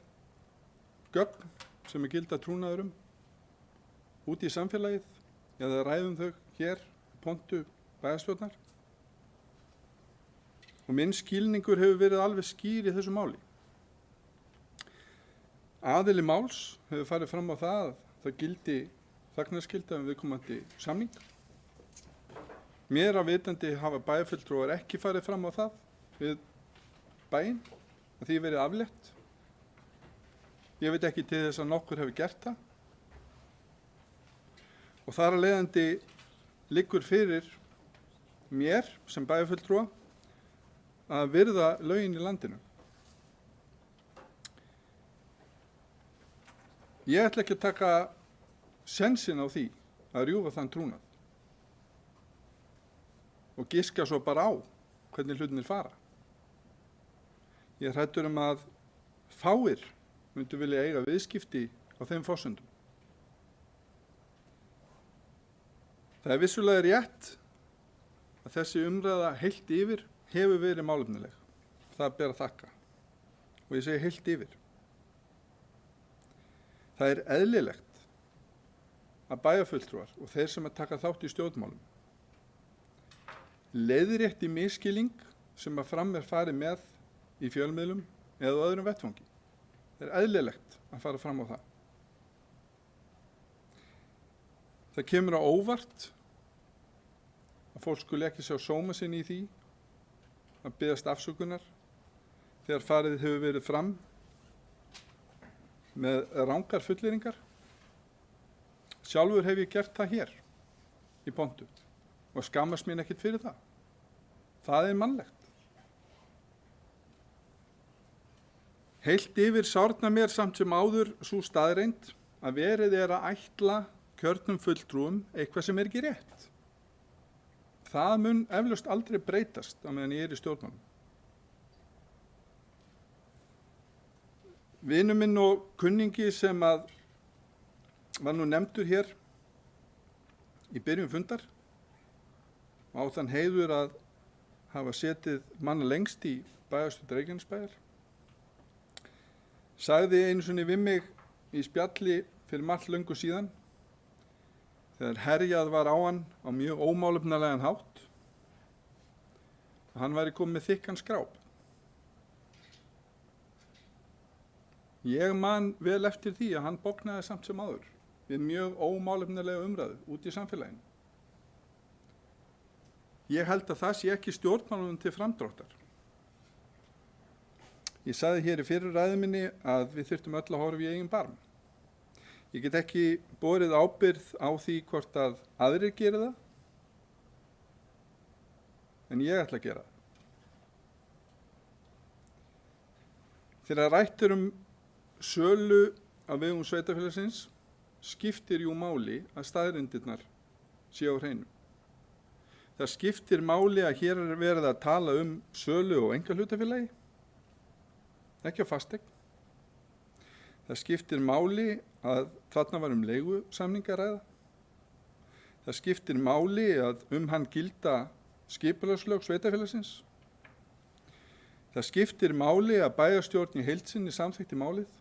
gögn sem gilda trúnaðurum út í samfélagið eða ræðum þau hér pontu bæjarstjórnar. Og minn skilningur hefur verið alveg skýr í þessu máli. Aðili máls hefur farið fram á það að það gildi þagnarskylda viðkomandi samning. Mér að vitandi hafa bæjarfulltrúar ekki farið fram á það við bæinn, að því verið aflétt. Ég veit ekki til þess að nokkur hefur gert það. Og þar að leiðandi liggur fyrir mér sem bæjarfulltrúa að virða lögin í landinu. Ég ætla ekki að taka sensin á því að rjúfa þann trúnað og giska svo bara á hvernig hlutinir fara. Ég hræddur að fáir myndu vilja eiga viðskipti á þeim forsendum. Það vissulega rétt að þessi umræða heilt yfir hefur verið málefnileg. Það ber að þakka. Og ég segi heilt yfir. Það eðlilegt að bæjarfulltrúar og þeir sem að taka þátt í stjórnmálum leiðrétti misskilning sem að fram farið með í fjölmiðlum eða á öðrum vettvangi. Það eðlilegt að fara fram á það. Það kemur á óvart að fólk skuli ekki sjá sóma sinn í því að biðjast afsökunar þegar farið hefur verið fram með rangar fullyrðingar. Sjálfur hef ég gert það hér í pontu og skammast mín ekkert fyrir það. Það mannlegt. Heilt yfir sárnar mér samt sem áður sú staðreynd að verið er að ætla kjörnum fulltrúum eitthvað sem er ekki rétt. Það mun eflaust aldrei breytast á meðan ég er í stjórnmálum. Vinur minn og kunningi sem að var nú nefndur hér í byrjun fundar og á þann heiður að hafa setið manna lengst í bæjarstjórn Reykjanesbæjar, sagði einu sinni við mig í spjalli fyrir margt löngu síðan þegar herjað var á hann á mjög ómálefnalegan hátt og hann væri komið með þykkan skráp. Ég man vel eftir því að hann bognaði samt sem áður við mjög ómálefnalega umræðu út í samfélaginu. Ég held að það sé ekki stjórnmálunum til framdráttar. Ég sagði hér í fyrir ræðu minni að við þyrftum öll að horfa í eigin barm. Ég get ekki borið ábyrgð á því hvort að aðrir geri það, en ég ætla að gera það. Þegar rætt sölu á vegum sveitarfélagsins skiptir jú máli að staðreyndirnar séu á hreinu. Það skiptir máli að hér er verið að tala sölu og einkahlutafélagi, ekki á fasteign. Það skiptir máli að þarna var leigusamninga að ræða. Það skiptir máli að hann gilda skipulagslög sveitarfélagsins. Það skiptir máli að bæjarstjórn í heild sinni samþykkti málið.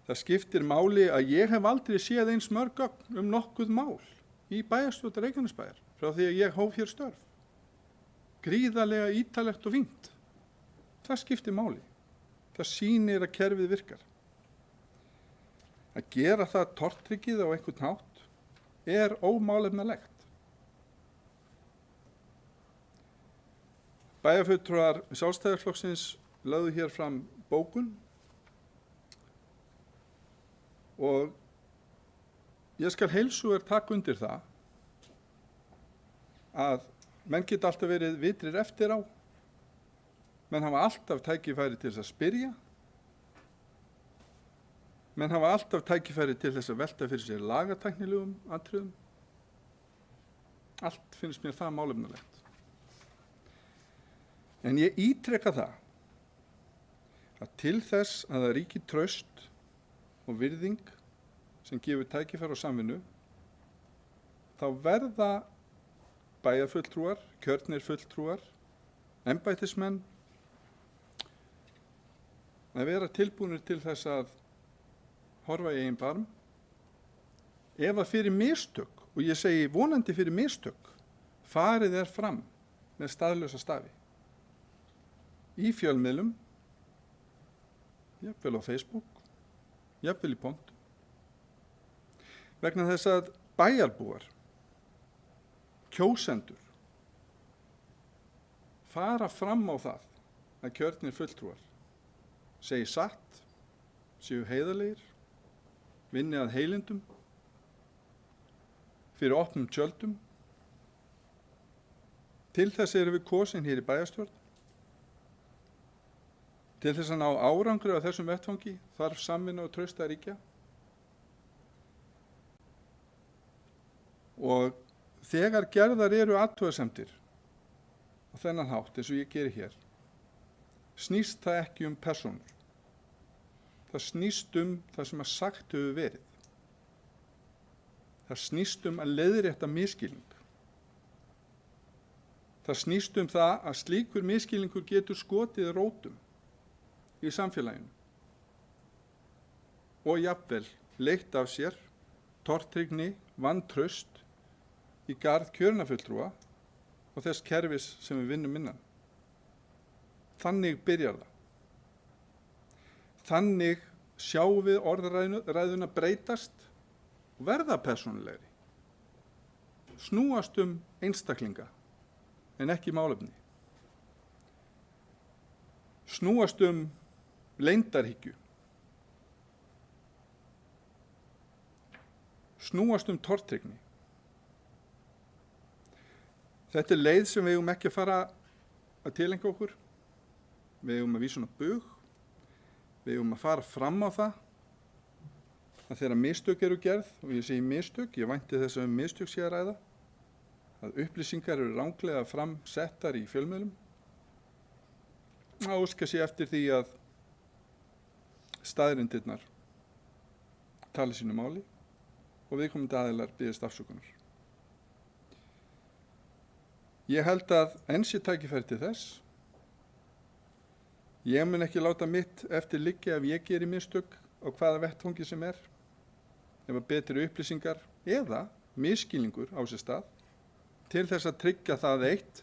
Það skiptir máli að ég hef aldrei séð eins mörg gögn nokkuð mál í bæjarstjórn Reykjanesbæjar frá því að ég hóf hér störf. Gríðarlega ítarlegt og fínt. Það skiptir máli. Það sýnir að kerfið virkar. Að gera það tortryggið á einhvern hátt er ómálefnalegt. Bæjarfulltrúar Sjálfstæðisflokksins lögðu hér fram bókun og ég skal heilshugar taka undir það að menn geta alltaf verið vitrir eftir á. Menn hafa alltaf tækifæri til þess að spyrja. Menn hafa alltaf tækifæri til þess að velta fyrir sér lagatæknilegum atriðum. Allt finnst mér það málefnalegt. En ég ítreka það að til þess að það ríki traust og virðing sem gefur tækifæri á samvinnu, þá verða bæjarfulltrúar, kjörnir fulltrúar, embættismenn að vera tilbúnir til þess að horfa í eigin barm. Ef að fyrir mistök, og ég segi vonandi fyrir mistök, farið er fram með staðlausa stafi. Í fjölmiðlum, jafnvel á Facebook, jafnvel í Pontu. Vegna þess að bæjarbúar, kjósendur, fara fram á það að kjörnir fulltrúar segi satt, séu heiðarlegir, vinni að heilindum, fyrir opnum tjöldum. Til þess erum við kosin hér í bæjarstjórn. Til þess að ná árangri á þessum vettvangi þarf samvinna og traust að ríkja. Og þegar gerðar eru athugasemdir á þennan hátt eins og ég geri hér, snýst það ekki persónur. Það snýst það sem að sagt hefur verið. Það snýst að leiðrétta misskilning. Það snýst það að slíkur misskilningur getur skotið rótum í samfélaginu og jafnvel leitt af sér tortryggni, vantraust í garð kjörinna fulltrúa og þess kerfis sem við vinnum innan. Þannig byrjar það. Þannig sjáum við orðræðuna breytast og verða persónulegri. Snúast einstaklinga en ekki málefni. Snúast leyndarhyggju. Snúast tortryggni. Þetta er leið sem við eigum ekki að fara að tilengja okkur. Við eigum að vísa á bug. Við eigum að fara fram á það að þegar mistök eru gerð, og ég segi mistök, ég vænti þess að mistök sé að ræða, að upplýsingar eru ranglega framsettar í fjölmiðlum, að óska sé eftir því að staðreyndirnar tali sínu máli og viðkomandi aðilar biðjast afsökunar. Ég held að enn sé tækifæri til þess. Ég mun ekki láta mitt eftir liggja ef ég geri mistök á hvaða vettvangi sem ef að betri upplýsingar eða misskilningur á sér stað til þess að tryggja það eitt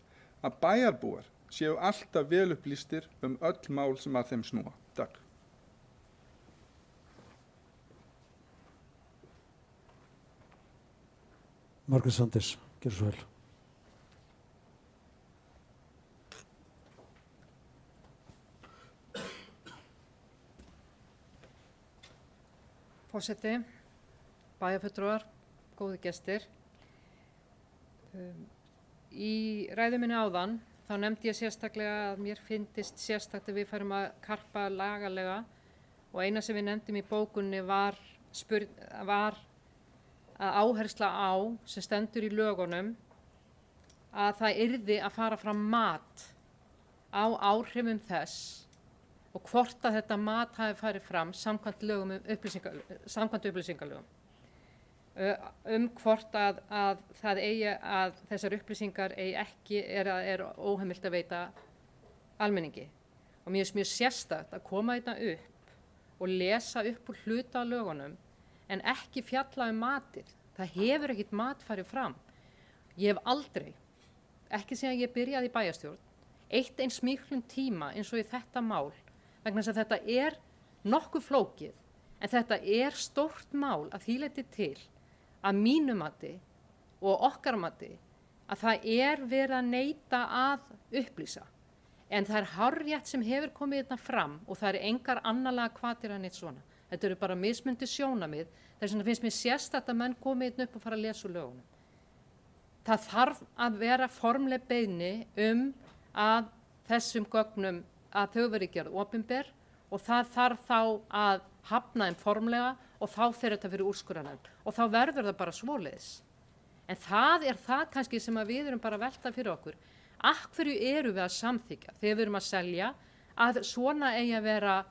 að bæjarbúar séu alltaf vel upplýstir öll mál sem að þeim snúa. Takk. Margrét Sanders, gerðu svo vel. Forseti, bæjarfulltrúar, góði gestir. Í ræðu minni áðan þá nefndi ég sérstaklega að mér fyndist sérstakt að við færum að karpa lagalega og eina sem við nefndum í bókunni var að áhersla á sem stendur í lögunum að það yrði að fara fram mat á áhrifum þess og hvort að þetta mat hafi farið fram samkvæmt upplýsingalögum hvort að það eigi að þessar upplýsingar er óheimilt að veita almenningi. Og mér finnst mjög sérstakt að koma þetta upp og lesa upp úr hluta á lögunum en ekki fjalla matið. Það hefur ekkert mat farið fram. Ég hef aldrei, ekki síðan ég byrjaði í bæjarstjórn, eitt eins miklum tíma eins og í þetta mál, vegna þess að þetta er nokkuð flókið, en þetta er stórt mál að því leyti til að mínu mati og okkar mati að það er verið að neita að upplýsa. En það er hárrétt sem hefur komið þetta fram og það er engar annarlega hvatir en eitt svona. Þetta eru bara mismundi sjónamið, þess vegna finnst mér sérstakt að menn komið inn upp og fara að lesa úr lögunum. Það þarf að vera formleg beiðni að þessum gögnum að þau verið gerð opinber og það þarf þá að hafna þeim formlega og þá fer þetta fyrir úrskurðarnefnd og þá verður það bara svoleiðis. En það er það kannski sem að við erum bara að velta fyrir okkur. Af hverju eru við að samþykja þegar við erum að selja að svona eigi að vera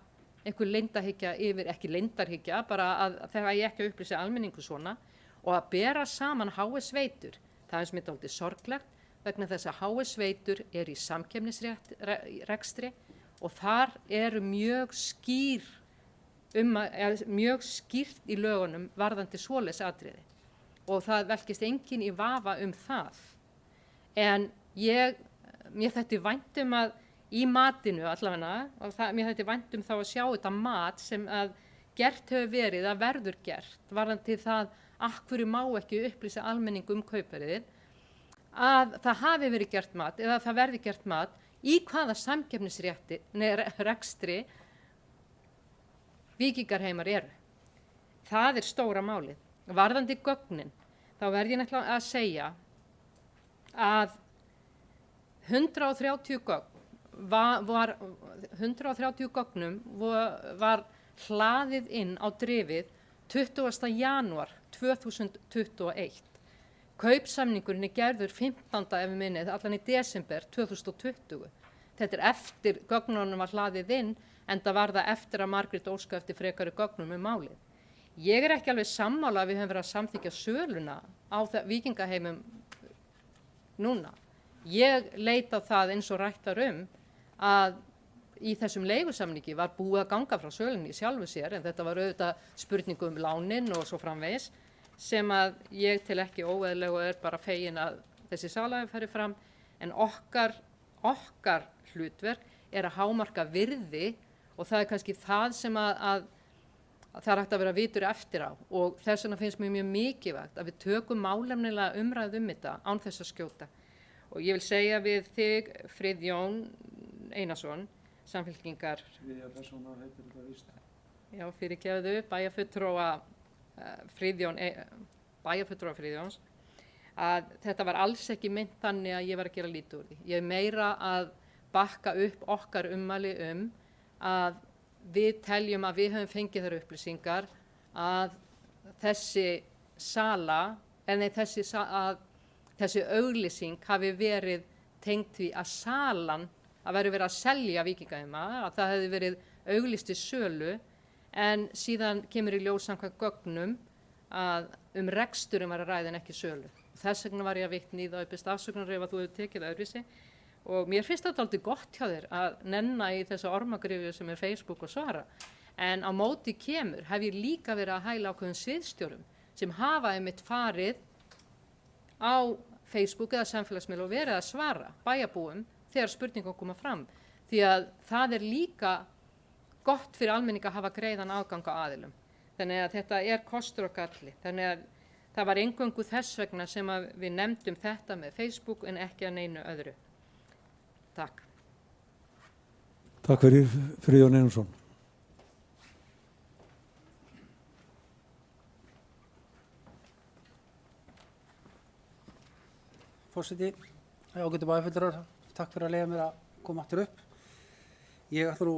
einhver leyndarhyggja yfir, ekki leyndarhyggja, bara að þegar ég ekki að upplýsa almenningu svona og að bera saman HS veitur. Það er sem er dálítið sorglegt vegna þess að HS veitur er í samkeppnisrekstri og þar eru mjög skýrt í lögunum varðandi svoleiðis atriði og það velkist enginn í vafa það. En mér þætti vænt að í matinu allavega, og mér þætti vænt þá að sjá þetta mat sem að gert hefur verið að verður gert varðandi það af hverju má ekki upplýsa almenning kaupverðið, að það hafi verið gert mat eða það verði gert mat í hvaða samkeppnisrekstri Víkingarheimar eru. Það er stóra málið. Varðandi gögnin, þá verð ég náttúrulega að segja að 130 gögnum var hlaðið inn á drifið 20. janúar 2021. Kaupsamningurinn er gerður 15. ef við minnið, allan í desember 2020. Þetta er eftir gögnunum var hlaðið inn, en það var það eftir að Margrét óska eftir frekari gögnum málið. Ég er ekki alveg sammála að við höfum verið að samþykkja söluna á Víkingaheimum núna. Ég leita það eins og rættar að í þessum leigusamningi var búið að ganga frá sölunni í sjálfu sér, en þetta var auðvitað spurningu lánin og svo framvegis, sem að ég til ekki óeðlileg og er bara fegin að þessi sala færi fram, en okkar hlutverk er að hámarka virði og það er kannski það sem að það er hægt að vera vitur eftir á og þess vegna finnst mér mjög mikilvægt að við tökum málefnilega umræðu þetta án þess að skjóta. Og ég vil segja við þig, Friðjón Einarsson, Samfylkingar, fyrirgefðu, bæjarfulltrúa Friðjóns, að þetta var alls ekki meint þannig að ég var að gera lítið úr því. Ég er meira að bakka upp okkar ummæli að við teljum að við höfum fengið þær upplýsingar að þessi sala, þessi auglýsing hafi verið tengt því að salan, að væri verið að selja Víkingaheima, að það hefði verið auglýst í sölu, en síðan kemur í ljós samkvæmt gögnum að reksturinn var að ræða en ekki sölu. Þess vegna var ég að vitna í það og byrst afsökunar ef að þú hefur tekið það öðruvísi. Og mér finnst þetta aldrei gott hjá þér að nenna í þessu ormagrifju sem er Facebook og svara. En á móti kemur hef ég líka verið að hæla ákveðum sviðsstjórum sem hafa einmitt farið á Facebook eða samfélagsmiðla og verið að svara bæjarbúum þegar spurningum koma fram. Því að það er líka gott fyrir almenning að hafa greiðan aðgang á aðilum. Þannig að þetta er kostur og galli. Þannig að það var eingöngu þess vegna sem að við nefndum þetta með Facebook en ekki að neinu öðru. Takk. Takk fyrir Friðjón Einarsson. Forseti, ágætu bæjarfulltrúar, takk fyrir að leyfa mér að koma aftur upp. Ég ætla nú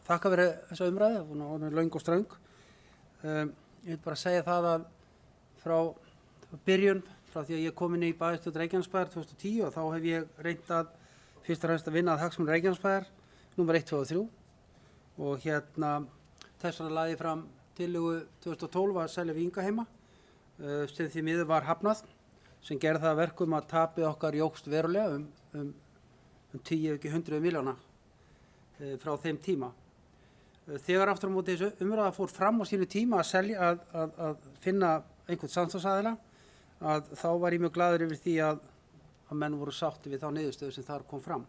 þakka fyrir þessa umræðu, hún er löng og ströng. Ég vil bara segja það að frá byrjun, frá því að ég kom inn í bæjarstjórn Reykjanesbæjar 2010 og þá hef ég reynt að fyrst og fremst að vinna að hagsmunum Reykjanesbæjar, númer 1, 2 og 3 og þess vegna lagði ég fram tillögu 2012 að selja Víkingaheima sem því miður var hafnað, sem gerði það að verkum að tapið okkar jókst verulega um 10 ekki 100 milljóna frá þeim tíma. Þegar aftur á móti þessu umræða fór fram á sínu tíma að selja, að finna einhvern samstarfsaðila, að þá var ég mjög glaður yfir því að menn voru sátti við þá niðurstöðu sem þar kom fram.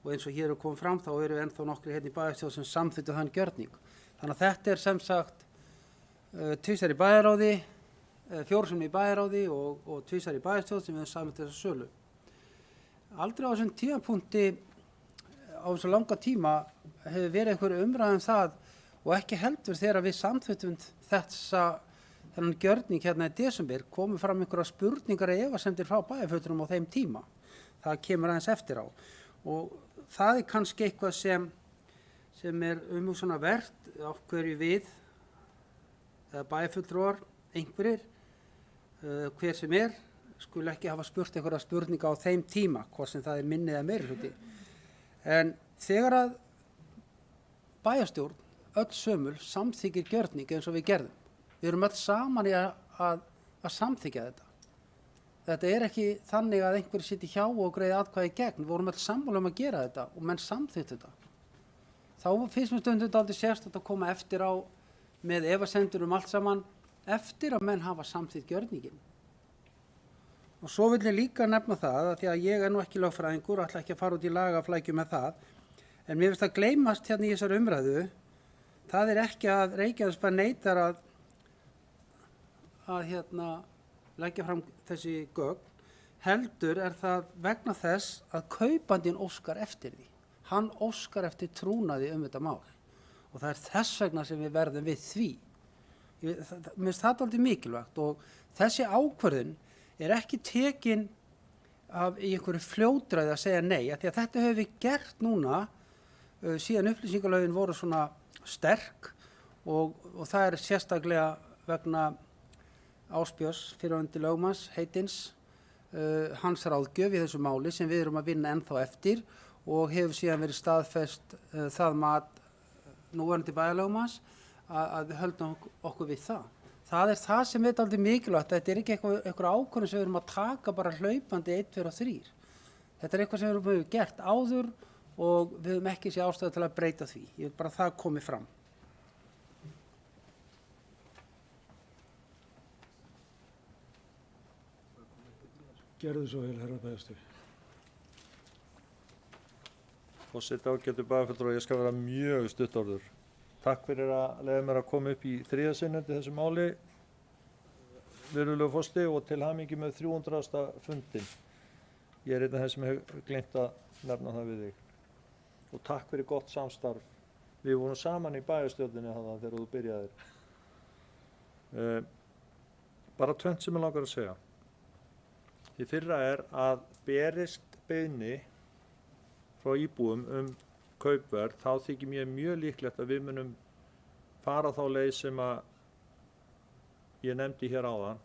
Og eins og hér kom fram þá eru ennþá nokkri hérna í bæjarstjórn sem samþykktu þann gjörning. Þannig að þetta er sem sagt tvisvar í bæjarráði, 4 sinnum í bæjarráði og tvisvar í bæjarstjórn sem við höfum samþykkt þessa sölu. Aldrei á þessum tímapunkti á þessu langa tíma hefur verið einhver umræða það og ekki heldur þegar við samþykktum þennan gjörning hérna í desember komu fram einhverja spurningar eða efasemdir frá bæjarfulltrúum á þeim tíma. Það kemur aðeins eftir á og það er kannski eitthvað sem er umhugsunarvert af hverju við eða bæjarfulltrúar einhverjir hver sem skuli ekki hafa spurt einhverja spurninga á þeim tíma, hvort sem það er minni eða meirihluti. En þegar að bæjarstjórn öll sömul samþykkir gjörning eins og við gerðum, við erum öll saman í að samþykja þetta. Þetta er ekki þannig að einhver sitji hjá og greiði atkvæði gegn, við vorum öll sammála að gera þetta og menn samþykkt þetta. Þá finnst mér stundum aldrei sérstakt að koma eftir á með efasemdir allt saman eftir að menn hafa samþykkt gjörningin. Og svo vil ég líka nefna það að því að ég er nú ekki lögfræðingur og ætla ekki að fara út í lagaflækju með það, en mér finnst að gleymast hérna í þessari umræðu, það er ekki að Reykjanesbær neitar að leggja fram þessi gögn, heldur er það vegna þess að kaupandinn óskar eftir því. Hann óskar eftir trúnaði þetta mál og það er þess vegna sem við verðum við því. Mér finnst það dálítið mikilvægt og þessi ákvörðun er ekki tekin í einhverju fljótræði að segja nei, af því að þetta höfum við gert núna síðan upplýsingalögin voru svona sterk og það er sérstaklega vegna Ásbjörns fyrrverandi lögmanns heitins, hans ráðgjöf í þessu máli sem við erum að vinna ennþá eftir og hefur síðan verið staðfest það mat núverandi bæjarlögmanns að við höldum okkur við það. Það er það sem er aldrei mikilvægt, þetta er ekki eitthvað ákvörðun sem við erum að taka bara hlaupandi 1, 2 og 3. Þetta er eitthvað sem við erum gert áður og við höfum ekki séð ástæðu til að breyta því. Ég vil bara það komi fram. Gerðu svo vel, herra bæjarstjóri. Forseti, ágætu bæjarfulltrúar, ég skal vera mjög stuttorður. Takk fyrir að leyfa mér að koma upp í 3. sinn undir þessu máli, virðulegur forseti, og til hamingju með 300. fundinn. Ég er einn af þeim sem hef gleymt að nefna það við þig. Og takk fyrir gott samstarf. Við vorum saman í bæjarstjórninni þarna þegar þú byrjaðir. Bara tvennt sem ég langar að segja. Því fyrra er að berist beiðni frá íbúum kaupverð, þá þykir mér mjög líklegt að við munum fara þá leið sem að ég nefndi hér áðan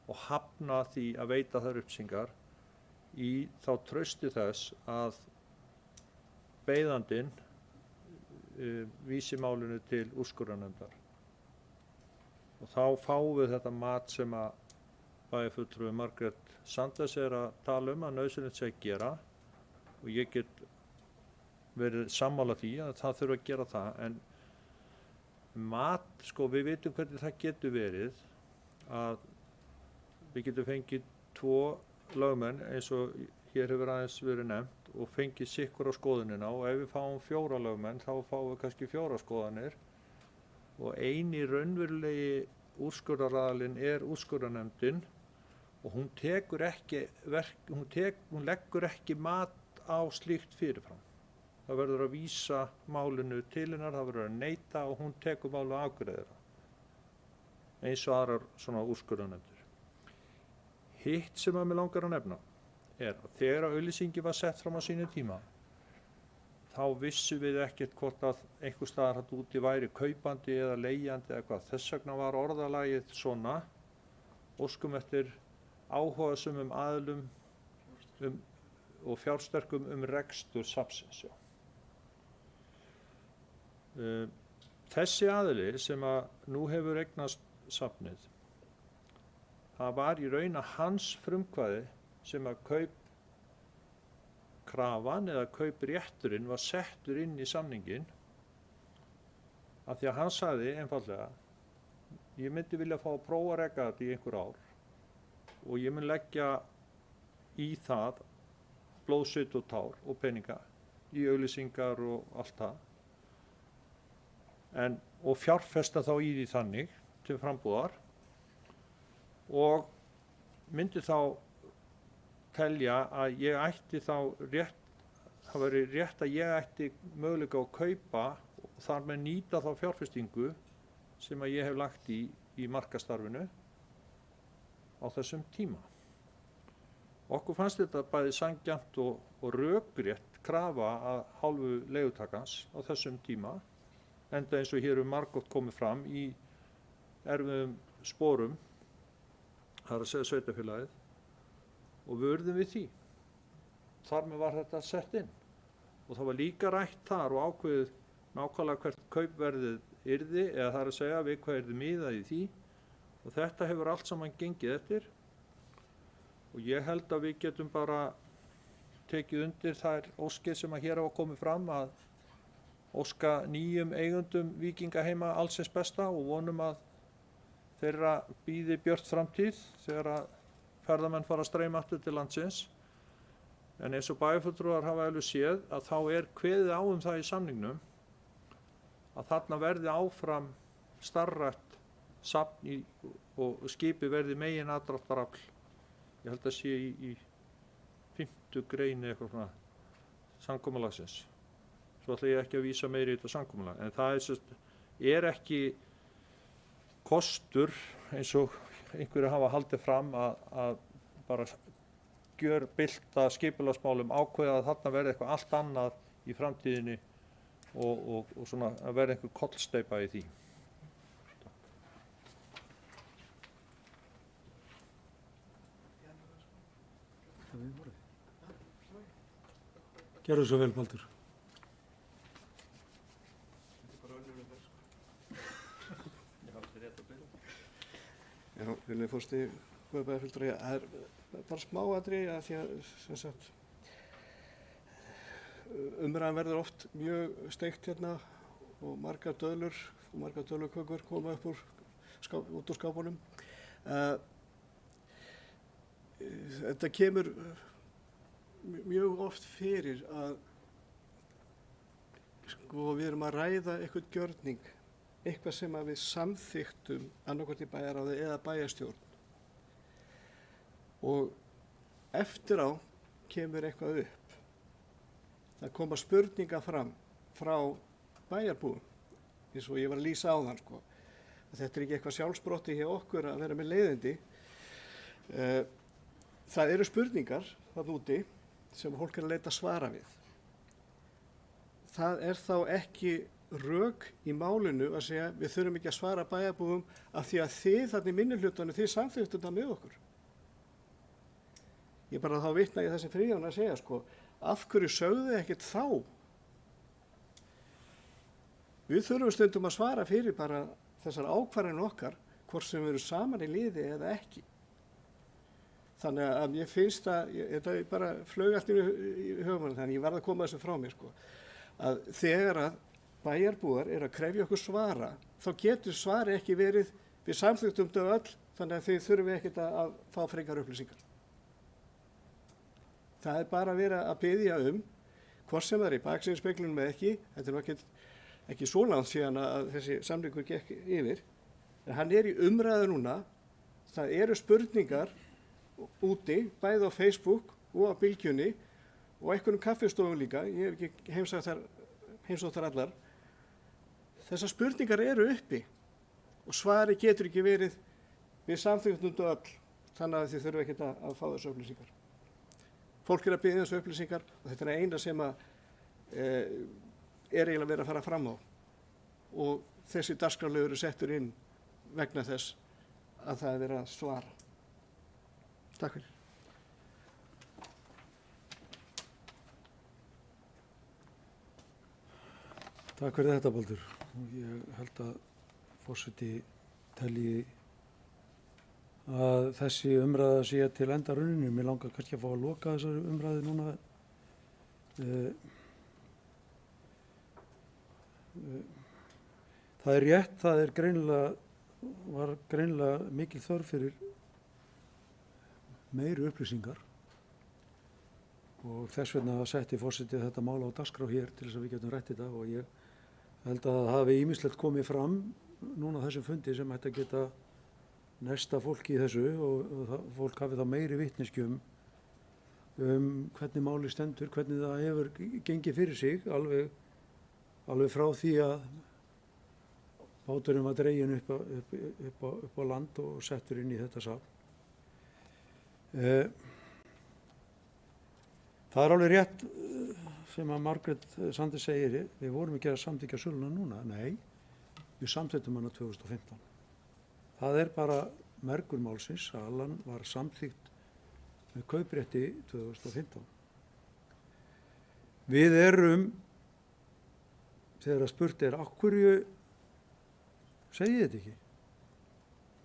og hafna því að veita þær upplýsingar í þá trausti þess að beiðandinn vísi málinu til úrskurðarnefndar. Og þá fáum við þetta mat sem að bæjarfulltrúi Margrét Sanders að tala að nauðsynlegt sé að gera, og ég get verið sammála því að það þurfa að gera það, en mat, sko, við vitum hvernig það getur verið að við getum fengið 2 lögmenn eins og hér hefur aðeins verið nefnt og fengið sikkur á skoðunina, og ef við fáum 4 lögmenn þá fáum við kannski 4 skoðanir, og eini raunverulegi úrskurðaraðilinn úrskurðarnefndin, og hún leggur ekki mat á slíkt fyrirfram. Það verður að vísa málinu til hennar, það verður að neita og hún tekur málu að afgreiða það, eins og aðrar svona úrskurðarnefndir. Hitt sem að mig langar að nefna að þegar auglýsingi var sett fram á sínu tíma, þá vissum við ekkert hvort að einhver staðar þarna úti væri kaupandi eða leigjandi eða hvað. Þess vegna var orðalagið svona: óskum eftir áhugasömum aðilum og fjársterkum rekstur safnsins. Þessi aðili sem að nú hefur eignast safnið, það var í raun að hans frumkvæði sem að kaupkrafan eða kauprétturinn var settur inn í samningin, af því að hann sagði einfaldlega: ég myndi vilja fá að prófa að reka þetta í einhver ár og ég mun leggja í það blóð, svit og tár og peninga í auglýsingar og allt það, og fjárfesta þá í því þannig til frambúðar, og myndi þá telja að ég ætti þá rétt, það væri rétt að ég ætti möguleika að kaupa og þar með nýta þá fjárfestingu sem að ég hef lagt í markastarfinu á þessum tíma. Okkur fannst þetta bæði sanngjarnt og rökrétt krafa að hálfu leigutakans á þessum tíma, enda eins og hér margoft komið fram í erfiðum sporum, það er að segja sveitarfélagið, og við urðum við því. Þar með var þetta sett inn, og það var líka rætt þar og ákveðið nákvæmlega hvert kaupverðið yrði, eða það er að segja við hvað yrði miðað í því, og þetta hefur allt saman gengið eftir, og ég held að við getum bara tekið undir þær óskir sem að hér hafa komið fram, að óska nýjum eigundum Víkingaheima alls hins besta og vonum að þeirra bíði björt framtíð þegar að ferðamenn fara að streyma aftur til landsins. En eins og bæjarfulltrúar hafa alveg séð að þá kveðið á það í samningnum að þarna verði áfram starfrækt safn og skipi verði megin aðdráttarafl. Ég held að sé í 5. greini eitthvað svona samkomulagsins. Svo ætla ég ekki að vísa meiri í þetta samkomulag. En það er ekki kostur, eins og einhverju hafa haldið fram, að bara gjörbylta skipulagsmálum, ákveða að þarna verði eitthvað allt annað í framtíðinni og svona að verði einhver kollsteypa í því. Gerðu svo vel, Baldur. Já, virðulegi forseti, bæjarfulltrúi, það er bara smáatriði að því að sem sagt, umræðan verður oft mjög steikt hérna og margar döðlukökur koma upp út úr skápunum. Þetta kemur mjög oft fyrir að sko, við erum að ræða eitthvað gjörning, eitthvað sem að við samþyktum annarkvort í bæjarráði eða bæjarstjórn, og eftir á kemur eitthvað upp. Það koma spurningar fram frá bæjarbúum, eins og ég var að lýsa áðan, sko. Þetta er ekki eitthvað sjálfsbrotti hjá okkur að vera með leiðindi. Það eru spurningar þarna úti sem fólk er að leita svara við. það er þá ekki rök í málinu að segja við þurfum ekki að svara bæjarbúum af því að þið þarna í minnihlutanum, þið samþykktu þetta með okkur. Ég bara þá vitna í þessi Friðjón að segja sko, af hverju sögðu þið ekkert þá? Við þurfum stundum að svara fyrir bara þessar ákvarðanir okkar, hvort sem við erum saman í liði eða ekki. Þannig að ég finnst að, þetta bara flög allt í hugum, þannig ég varð að koma þessu frá mér sko, að þegar að bæjarbúar eru að krefja okkur svara, þá getur svari ekki verið við samþykktum þau öll, þannig að þið þurfum ekkert að fá frekar upplýsingar. Það er bara að vera að biðja hvort sem það er í baksýnisspeglinum eða ekki, þetta er ekki svo langt síðan að þessi samningur gekk yfir, en hann er í umræðu núna, það eru spurningar úti, bæði á Facebook og á Bylgjunni og einhvernum kaffistofum líka, ég hef ekki heimsótt þar allar. Þessar spurningar eru uppi og svari getur ekki verið við samþykktum öll, þannig að þið þurfum ekkert að fá þessu upplýsingar. Fólk er að biðja þessu upplýsingar og þetta er eina sem er eiginlega verið að fara fram á og þessi dagskrárliður er settur inn vegna þess að það er verið að svara. Takk fyrir. Takk fyrir þetta, Baldur. Ég held að forseti telji að þessi umræða sé til enda runninu. Mér langar kannski að fá að loka þessari umræðu núna. Það er rétt, það er var greinilega mikil þörf fyrir meiri upplýsingar og þess vegna setti forseti þetta mál á dagskrá hér til þess að við getum rætt þetta og ég held að það hafi ýmislegt komið fram núna á þessum fundi sem ætti að geta næsta fólki í þessu og fólk hafi þá meiri vitneskju hvernig máli stendur, hvernig það hefur gengið fyrir sig alveg frá því að báturinn var dreginn upp á land og settur inn í þetta safn. Það er alveg rétt sem að Margrét Sandri segir, við vorum ekki að samþykkja söluna núna, nei, við samþykktum hana 2015. Það er bara mergur málsins, salan var samþykkt með kauprétti 2015. Við erum, þegar að spurt af hverju segið þetta ekki?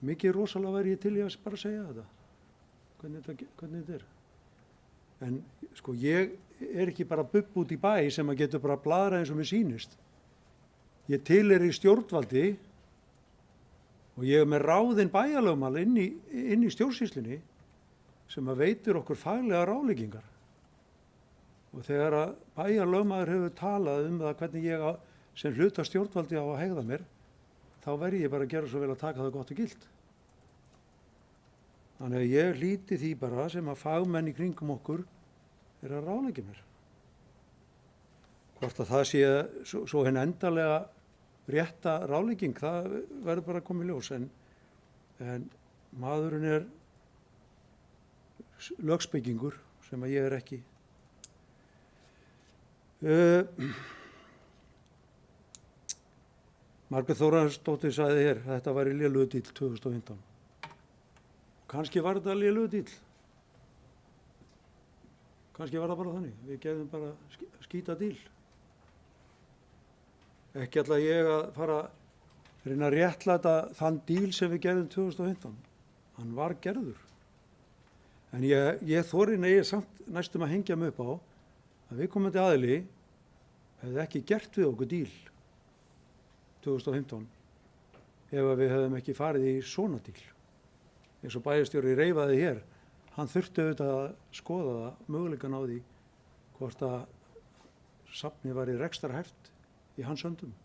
Mikið rosalega væri ég til í að bara segja þetta. Hvernig þetta er. En sko ég er ekki bara bubb út í bæ sem að getur bara að bladra eins og mér sýnist. Ég tilheyri stjórnvaldi og ég er með ráðinn bæjarlögmál inn í stjórnsýslunni sem að veitir okkur faglega ráðleggingar. Og þegar að bæjarlögmaður hefur talað það hvernig ég sem hluta stjórnvaldi á að hegða mér, þá verð ég bara að gera svo vel að taka það gott og gilt. Þannig að ég hlíti því bara sem að fagmenn í kringum okkur er að ráðleggja mér. Hvort að það sé svo hinn endalega rétta ráðlegging, það verður bara að koma í ljós. En maðurinn er lögspekingur sem að ég er ekki. Margrét Þórarinsdóttir sagði hér að þetta væri lélegur díll 2015. Kannski var þetta lélegur díll. Kannski var það bara þannig. Við gefðum bara skýta díll. Ekki ætla ég að fara að reyna að réttlæta þann díl sem við gerðum 2015. Hann var gerður. En ég þori samt næstum að hengja mig upp á að viðkomandi aðili hefði ekki gert við okkur díl 2015 ef við hefðum ekki farið í svona díl. Eins og bæjarstjóri reifaði hér, hann þurfti auðvitað að skoða það möguleikann á því hvort að safnið var í rekstrarhæft í hans höndum.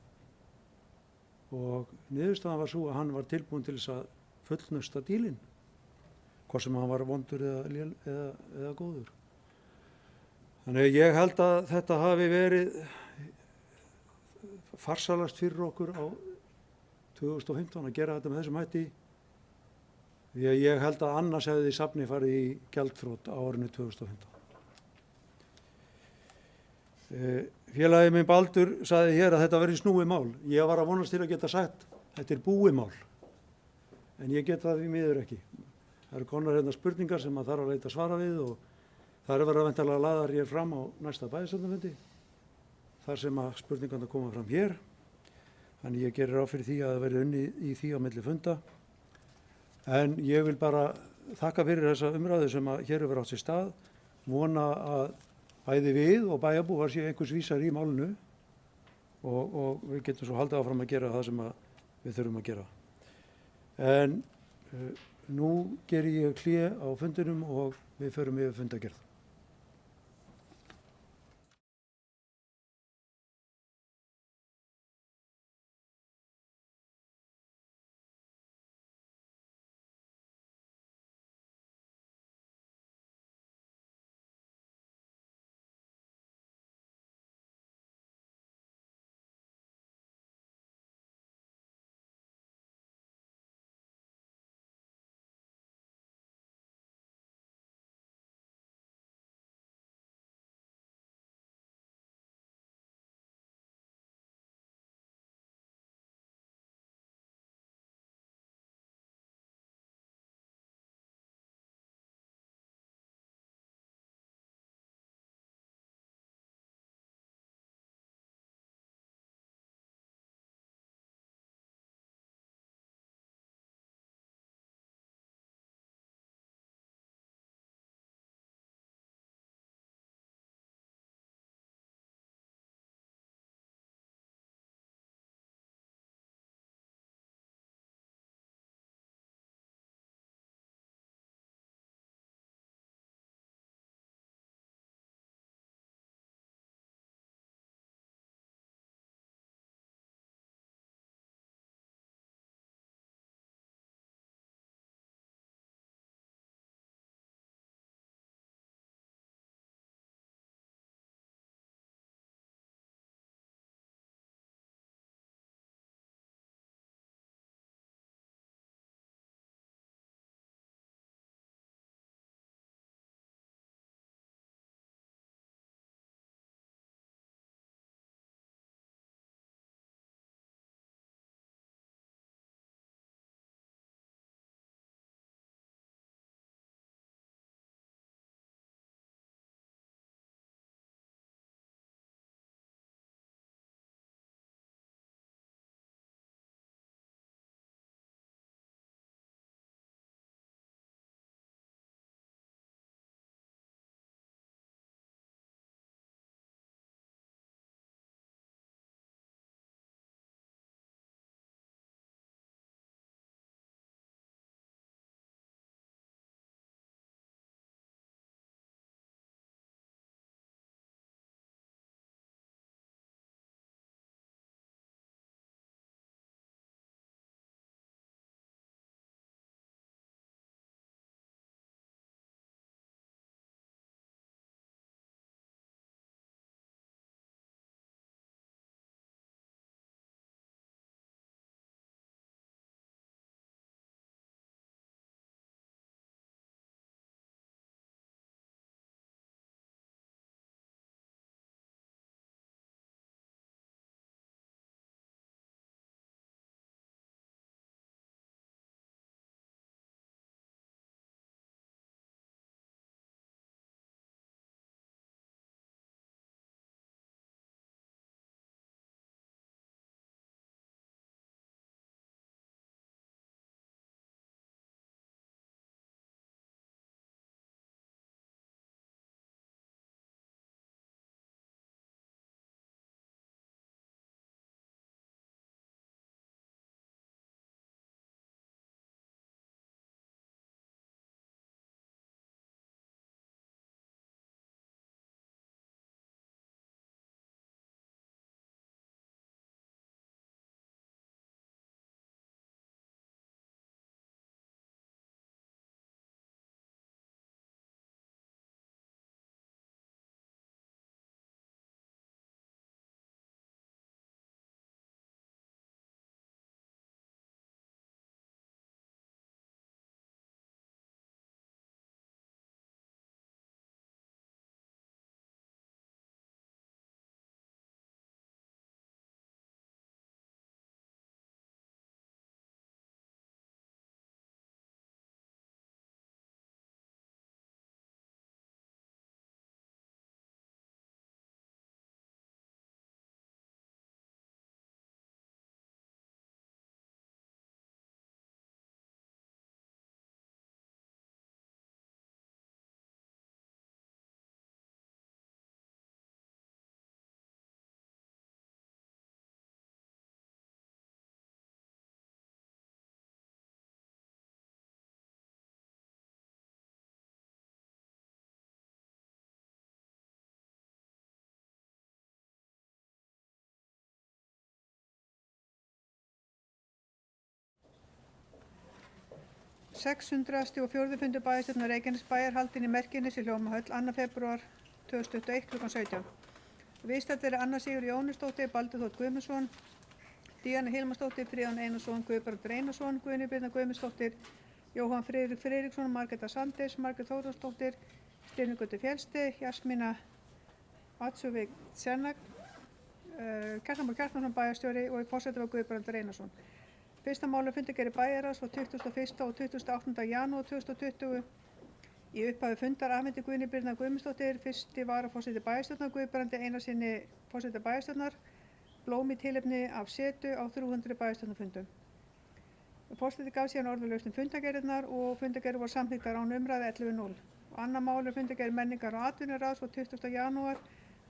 Og niðurstaðan var svo að hann var tilbúinn til þess að fullnusta dílinn, hvort sem hann var vondur eða góður. Þannig að ég held að þetta hafi verið farsalast fyrir okkur á 2015 að gera þetta með þessum hætti. Því að ég held að annars hefði safnið farið í gjaldþrot á árinu 2015. Félagið minn Baldur sagði hér að þetta verði snúið mál. Ég var að vonast til að geta sagt þetta er búið mál. En ég get það því miður ekki. Það eru konar hérna spurningar sem maður þarf að leita svara við og það eru verið að væntanlega laðar hér fram á næsta bæjarstjórnarfundi. Þar sem að spurningarna koma fram hér. Þannig ég gerir ráð fyrir því að það verði unnið í því á milli funda. En ég vil bara þakka fyrir þessa umræðu sem að hér hefur átt sér stað. Vona að bæði við og bæjarbúar séu einhvers vísar í málinu og við getum svo haldið áfram að gera það sem að við þurfum að gera. En nú gerir ég hlé á fundinum og við förum yfir fundagerð. 604. fundur bæjarstjórnar Reykjanesbæjar haldinn í Merkinesi Hljómahöll 2. febrúar 2021 kl. 17. Viðstaddir eru Anna Sigur Jónusdóttir, Baldur Þór Guðmundsson, Díana Hilmarsdóttir, Friðjón Einarsson, Guðbrandur Einarsson, Guðný Birna Guðmundsdóttir, Jóhann Friðrik Friðriksson, Margreta Sanders, Margrét Þórðarsdóttir, Styrmi Gauti Fjellsti, Jasmína Matsuvik Tsernak, Kjartan Már Kjartansson bæjarstjóri og forseti var Guðbrandur Einarsson. Fyrsta máli fundargerð bæjarráðs var 21. og 28. janúar 2020. Í upphafi fundar afhenti Guðný Birna Guðmundsdóttir, fyrsti varaforseti bæjarstjórnar, Guðbrandi Einarssyni forseta bæjarstjórnar, blóm í tilefni af setu á 300 bæjarstjórnarfundum. Forseti gaf síðan orðalaust fundargerðirnar og fundargerðir voru samþykktar án umræðu 11:0. Annað mál fundargerð menningar og atvinnuráðs var 20. janúar.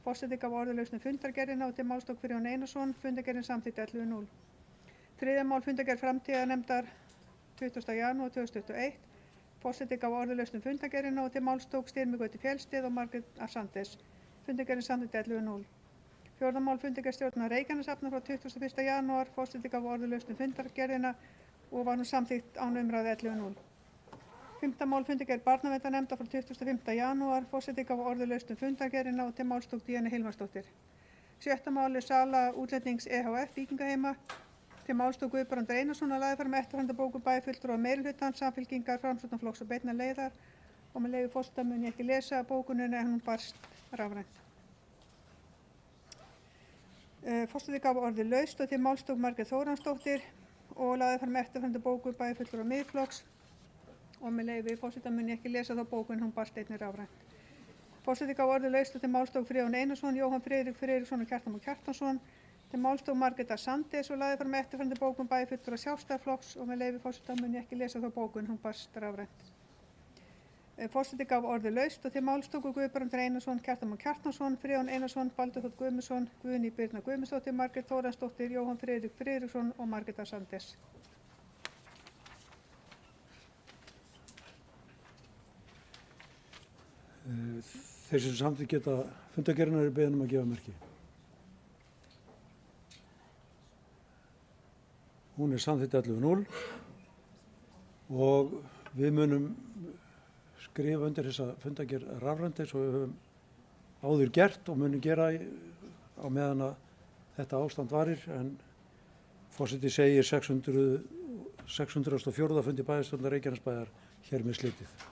Forseti gaf orðalaust fundargerðina og til málstokk Friðjón Einarsson, fundargerðin samþykkt 11:0. Þriðja mál fundargerð framtíðarnefndar 20. janúar 2021. Forseti gaf orðalaust fundargerðina og til málstokk Styrmi Gauti Fjellsti og Margrét Sanders, fundargerðin samþykkt 11:0. Fjórða mál fundargerð stjórnar Reykjaneshafnar frá 21. janúar. Forseti gaf orðalaust fundargerðina og var nú samþykkt án umræðu 11:0. Fimmta mál fundargerð barnaverndarnefndar frá 25. janúar. Forseti gaf orðalaust fundargerðina og til málstokk Díana Hilmarsdóttir. Sjötta mál sala útlendings EHF Víkingaheima. Til málstokk Guðbrandur Einarsson að lagði fram eftirfarandi bæjarfulltrúa meirihlutans, Samfylkingar, Framsóknarflokks og Beinna leiðar og með leyfi forseta mun ég ekki lesa bókunina en hún barst rafrænt. Forseti gaf orðið laust og til málstokk Margrét Þórhallsdóttir og lagði fram eftirfarandi bæjarfulltrúa Miðflokks og með leyfi forseta mun ég ekki lesa þá bókun, hún barst einnig rafrænt. Forseti gaf orðið laust og til málstokk Friðjón Einarsson, Jóhann Friðrik Friðriksson og Kjartan Már Kjartansson, til málstokk Margrétar Sanders og lagði fram eftirfarandi bókun bæjarfulltrúa Sjálfstæðisflokks og með leyfi forseta mun ég ekki lesa þá bókun, hún barst rafrænt. Forseti gaf orðið laust og til málstokk Guðbrandur Einarsson, Kjartan Már Kjartansson, Friðjón Einarsson, Baldur Þór Guðmundsson, Guðný Birna Guðmundsdóttir, Margrét Þórhallsdóttir, Jóhann Friðrik Friðriksson og Margrétar Sanders. Þeir sem samþykkja fundargerðirnar eru beðin að gefa merki. Hún samþykkt 11:0 og við munum skrifa undir þessa fundargerð rafrænt eins og við höfum áður gert og munum gera á meðan að þetta ástand varir, en forseti segir 604. fundi bæjarstjórnar Reykjanesbæjar hér með slitið.